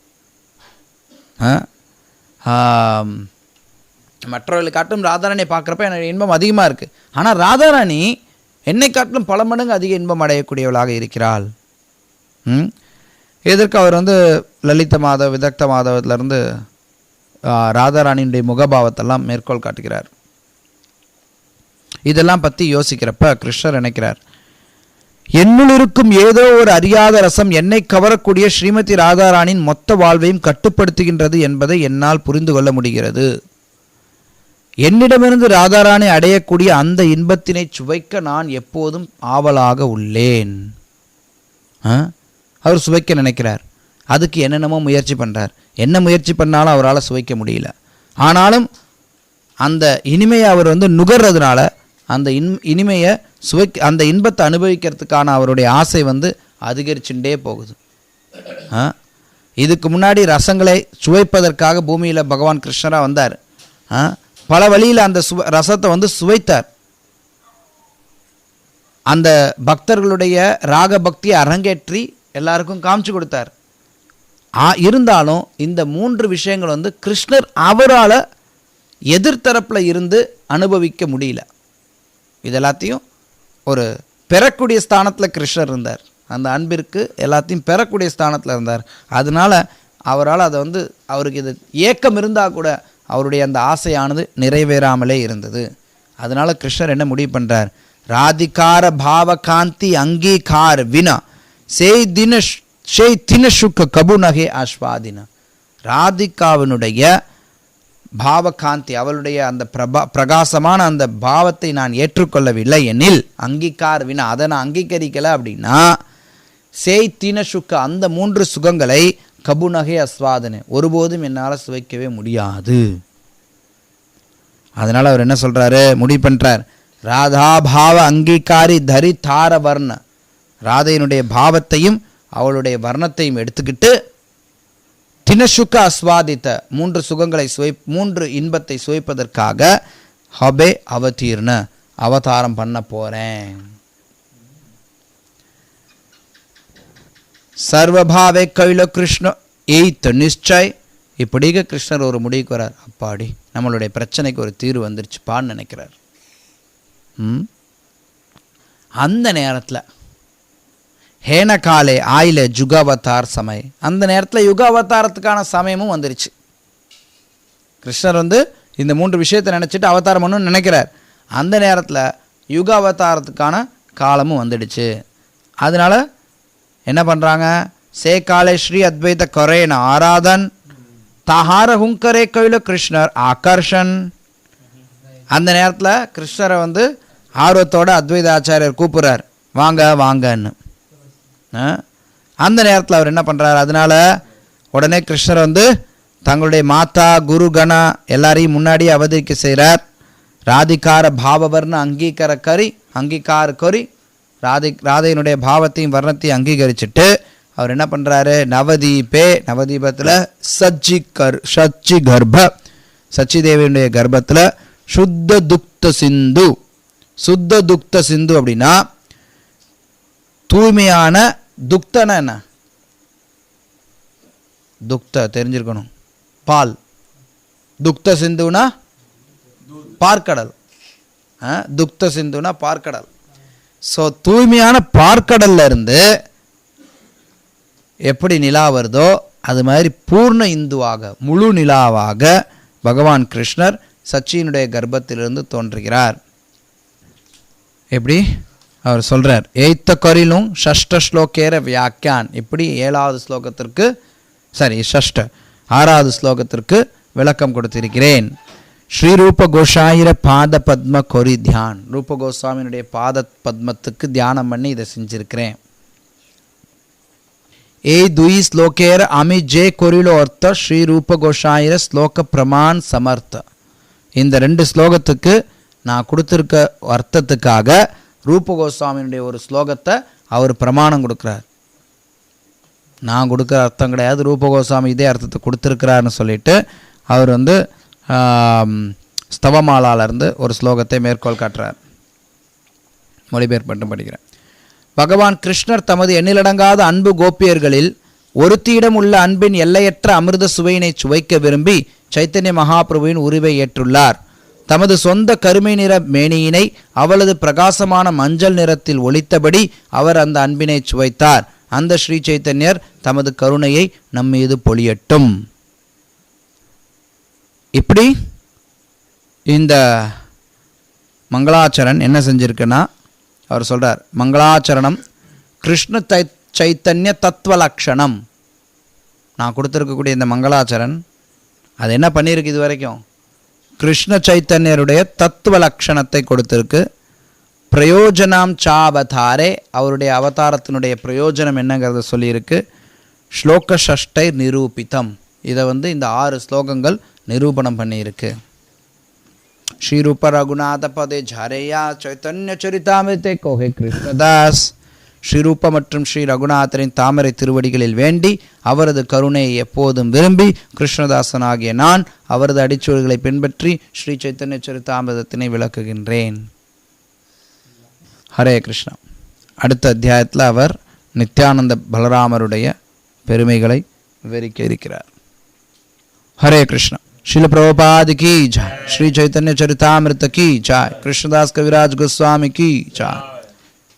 மற்றவர்களை காட்டும் ராதாராணியை பார்க்குறப்ப எனக்கு இன்பம் அதிகமாக இருக்குது. ஆனால் ராதாராணி என்னை காட்டிலும் பல மடங்கு அதிக இன்பம் அடையக்கூடியவளாக இருக்கிறாள். இதற்கு அவர் வந்து லலித மாதவ், விதக்த மாதவத்திலிருந்து ராதாராணியுடைய முகபாவத்தெல்லாம் மேற்கோள் காட்டுகிறார். இதெல்லாம் பற்றி யோசிக்கிறப்ப கிருஷ்ணர் நினைக்கிறார், என்னுள் இருக்கும் ஏதோ ஒரு அறியாத ரசம் என்னை கவரக்கூடிய ஸ்ரீமதி ராதாராணியின் மொத்த வாழ்வையும் கட்டுப்படுத்துகின்றது என்பதை என்னால் புரிந்து கொள்ள முடிகிறது. என்னிடமிருந்து ராதாராணி அடையக்கூடிய அந்த இன்பத்தினை சுவைக்க நான் எப்போதும் ஆவலாக உள்ளேன். அவர் சுவைக்க நினைக்கிறார். அதுக்கு என்னென்னமோ முயற்சி பண்ணுறார். என்ன முயற்சி பண்ணாலும் அவரால் சுவைக்க முடியல. ஆனாலும் அந்த இனிமையை அவர் வந்து நுகர்றதுனால அந்த இனிமையை அந்த இன்பத்தை அனுபவிக்கிறதுக்கான அவருடைய ஆசை வந்து அதிகரிச்சுட்டே போகுது. இதுக்கு முன்னாடி ரசங்களை சுவைப்பதற்காக பூமியில் பகவான் கிருஷ்ணராக வந்தார். பல வழியில் அந்த ரசத்தை வந்து சுவைத்தார். அந்த பக்தர்களுடைய ராக பக்தியை அரங்கேற்றி எல்லாருக்கும் காமிச்சு கொடுத்தார். இருந்தாலும் இந்த 3 விஷயங்கள் வந்து கிருஷ்ணர் அவரால் எதிர்த்தரப்பில் இருந்து அனுபவிக்க முடியல. இதெல்லாத்தையும் ஒரு பெறக்கூடிய ஸ்தானத்தில் கிருஷ்ணர் இருந்தார். அந்த அன்பிற்கு எல்லாத்தையும் பெறக்கூடிய ஸ்தானத்தில் இருந்தார். அதனால அவரால் அதை வந்து அவருக்கு இது ஏக்கம் இருந்தால் கூட அவருடைய அந்த ஆசையானது நிறைவேறாமலே இருந்தது. அதனால கிருஷ்ணர் என்ன முடிவு பண்ணுறார், ராதிகார பாவகாந்தி அங்கீகார் வினா தின சுக்க கபுநகே ஆஸ்வாதின. ராதிகாவினுடைய பாவகாந்தி, அவளுடைய அந்த பிரகாசமான அந்த பாவத்தை நான் ஏற்றுக்கொள்ளவில்லை எனில், அங்கீகார் வினா, அதை நான் அங்கீகரிக்கலை அப்படின்னா, தின சுக்க அந்த 3 சுகங்களை கபுநகே ஆஸ்வாதனை ஒருபோதும் என்னால் சுவைக்கவே முடியாது. அதனால் அவர் என்ன சொல்கிறாரு, முடிவு பண்ணுறார், ராதா பாவ அங்கீகாரி தரி தார வர்ண, ராதையினுடைய பாவத்தையும் அவளுடைய வர்ணத்தையும் எடுத்துக்கிட்டு தினசுக்க ஆஸ்வாதித்த 3 சுகங்களை 3 இன்பத்தை சுவைப்பதற்காக ஹபே அவதீர்ண அவதாரம் பண்ண போகிறேன். சர்வபாவே கைல கிருஷ்ண எய்த் நிச்சய். இப்படிங்க கிருஷ்ணர் ஒரு முடிவுக்கு வரார். அப்பாடி, நம்மளுடைய பிரச்சனைக்கு ஒரு தீர்வு வந்துருச்சுப்பான்னு நினைக்கிறார். அந்த நேரத்தில் ஹேன காலே ஆயில யுகாவதார் சமய, அந்த நேரத்தில் யுக அவதாரத்துக்கான சமயமும் வந்துருச்சு. கிருஷ்ணர் வந்து இந்த 3 விஷயத்தை நினச்சிட்டு அவதாரம் பண்ணணும்னு நினைக்கிறார். அந்த நேரத்தில் யுக அவதாரத்துக்கான காலமும் வந்துடுச்சு. அதனால் என்ன பண்ணுறாங்க, சே காலே ஸ்ரீ அத்வைத கரேன ஆராதன் தஹார ஹுங்கரே கையில் கிருஷ்ணர் ஆகர்ஷன். அந்த நேரத்தில் கிருஷ்ணரை வந்து ஆர்வத்தோட அத்வைத ஆச்சாரியர் கூப்பிட்றார், வாங்க வாங்கன்னு. அந்த நேரத்தில் அவர் என்ன பண்ணுறார், அதனால் உடனே கிருஷ்ணர் வந்து தங்களுடைய மாதா குரு கணா எல்லாரையும் முன்னாடியே அவதரிக்க செய்கிறார். ராதிகார பாவவர்ண அங்கீகார கரி ராதையினுடைய பாவத்தையும் வர்ணத்தையும் அங்கீகரிச்சுட்டு அவர் என்ன பண்ணுறாரு, நவதீபத்தில் சச்சி கர்ப்ப, சச்சி தேவியுடைய கர்ப்பத்தில் சுத்த துக்த சிந்து அப்படின்னா தூய்மையான துக்தனா என்ன, துக்த தெரிஞ்சிருக்கணும், பால். துக்த சிந்துனா பார்க்கடல், துக்த சிந்துனா பார்க்கடல். ஸோ தூய்மையான பார்க்கடல்ல இருந்து எப்படி நிலா வருதோ அது மாதிரி பூர்ண இந்துவாக முழு நிலாவாக பகவான் கிருஷ்ணர் சச்சியினுடைய கர்ப்பத்திலிருந்து தோன்றுகிறார். எப்படி அவர் சொல்றார், எய்த்த கொரிலும் ஷஷ்ட ஸ்லோகேர வியாக்கியான், இப்படி 7வது ஸ்லோகத்திற்கு ஷஷ்ட 6வது ஸ்லோகத்திற்கு விளக்கம் கொடுத்திருக்கிறேன். ஸ்ரீரூப கோஷாயிர பாத பத்ம கொரி தியான், ரூப கோஸ்வாமியினுடைய பாத பத்மத்துக்கு தியானம் பண்ணி இதை செஞ்சிருக்கிறேன். ஏ துயி ஸ்லோகேர அமி ஜே கொரிலோ அர்த்த ஸ்ரீரூப கோஷாயிர ஸ்லோக பிரமான் சமர்த்த, இந்த 2 ஸ்லோகத்துக்கு நான் கொடுத்துருக்க அர்த்தத்துக்காக ரூப கோஸ்வாமியினுடைய ஒரு ஸ்லோகத்தை அவர் பிரமாணம் கொடுக்குறார். நான் கொடுக்குற அர்த்தம் கிடையாது, ரூப கோஸ்வாமி இதே அர்த்தத்தை கொடுத்துருக்கிறாருன்னு சொல்லிட்டு அவர் ஸ்தவமாலாலேருந்து ஒரு ஸ்லோகத்தை மேற்கோள் காட்டுறார். மொழிபெயர்ப்பு மட்டும் படிக்கிறேன். பகவான் கிருஷ்ணர் தமது எண்ணிலடங்காத அன்பு கோபியர்களில் ஒருத்தியிடம் உள்ள அன்பின் எல்லையற்ற அமிர்த சுவையினை சுவைக்க விரும்பி சைத்தன்ய மகாபிரபுவின் உருவை ஏற்றுள்ளார். தமது சொந்த கருமை நிற மேனியினை அவளது பிரகாசமான மஞ்சள் நிறத்தில் ஒளித்தபடி அவர் அந்த அன்பினை சுவைத்தார். அந்த ஸ்ரீ சைத்தன்யர் தமது கருணையை நம்மீது பொழியட்டும். இப்படி இந்த மங்களாச்சரண் என்ன செஞ்சிருக்குன்னா அவர் சொல்றார், மங்களாச்சரணம் கிருஷ்ண சைத்தன்ய தத்துவ லக்ஷணம். நான் கொடுத்துருக்கக்கூடிய இந்த மங்களாச்சரண் அது என்ன பண்ணியிருக்கு, இது வரைக்கும் கிருஷ்ண சைத்தன்யருடைய தத்துவ லக்ஷணத்தை கொடுத்திருக்கு. பிரயோஜனம் சாவதாரே, அவருடைய அவதாரத்தினுடைய பிரயோஜனம் என்னங்கிறத சொல்லியிருக்கு. ஸ்லோக ஷஷ்டை நிரூபித்தம், இதை இந்த 6 ஸ்லோகங்கள் நிரூபணம் பண்ணியிருக்கு. ஸ்ரீரூப ரகுநாத பதே ஜாரேயா சைத்தன்ய சரிதாமிருதே கோஹே கிருஷ்ணதாஸ், ஸ்ரீரூப மற்றும் ஸ்ரீ ரகுநாதரின் தாமரை திருவடிகளில் வேண்டி அவரது கருணையை எப்போதும் விரும்பி கிருஷ்ணதாசனாகிய நான் அவரது அடிச்சுவடுகளை பின்பற்றி ஸ்ரீ சைத்தன்ய சரிதாமிரதத்தினை விளக்குகின்றேன். ஹரே கிருஷ்ணா. அடுத்த அத்தியாயத்தில் அவர் நித்யானந்த பலராமருடைய பெருமைகளை விவரிக்க இருக்கிறார். ஹரே கிருஷ்ணா. श्रील प्रभुपाद की जय, श्री चैतन्य चरितामृत की जय, कृष्णदास कविराज गोस्वामी की जय.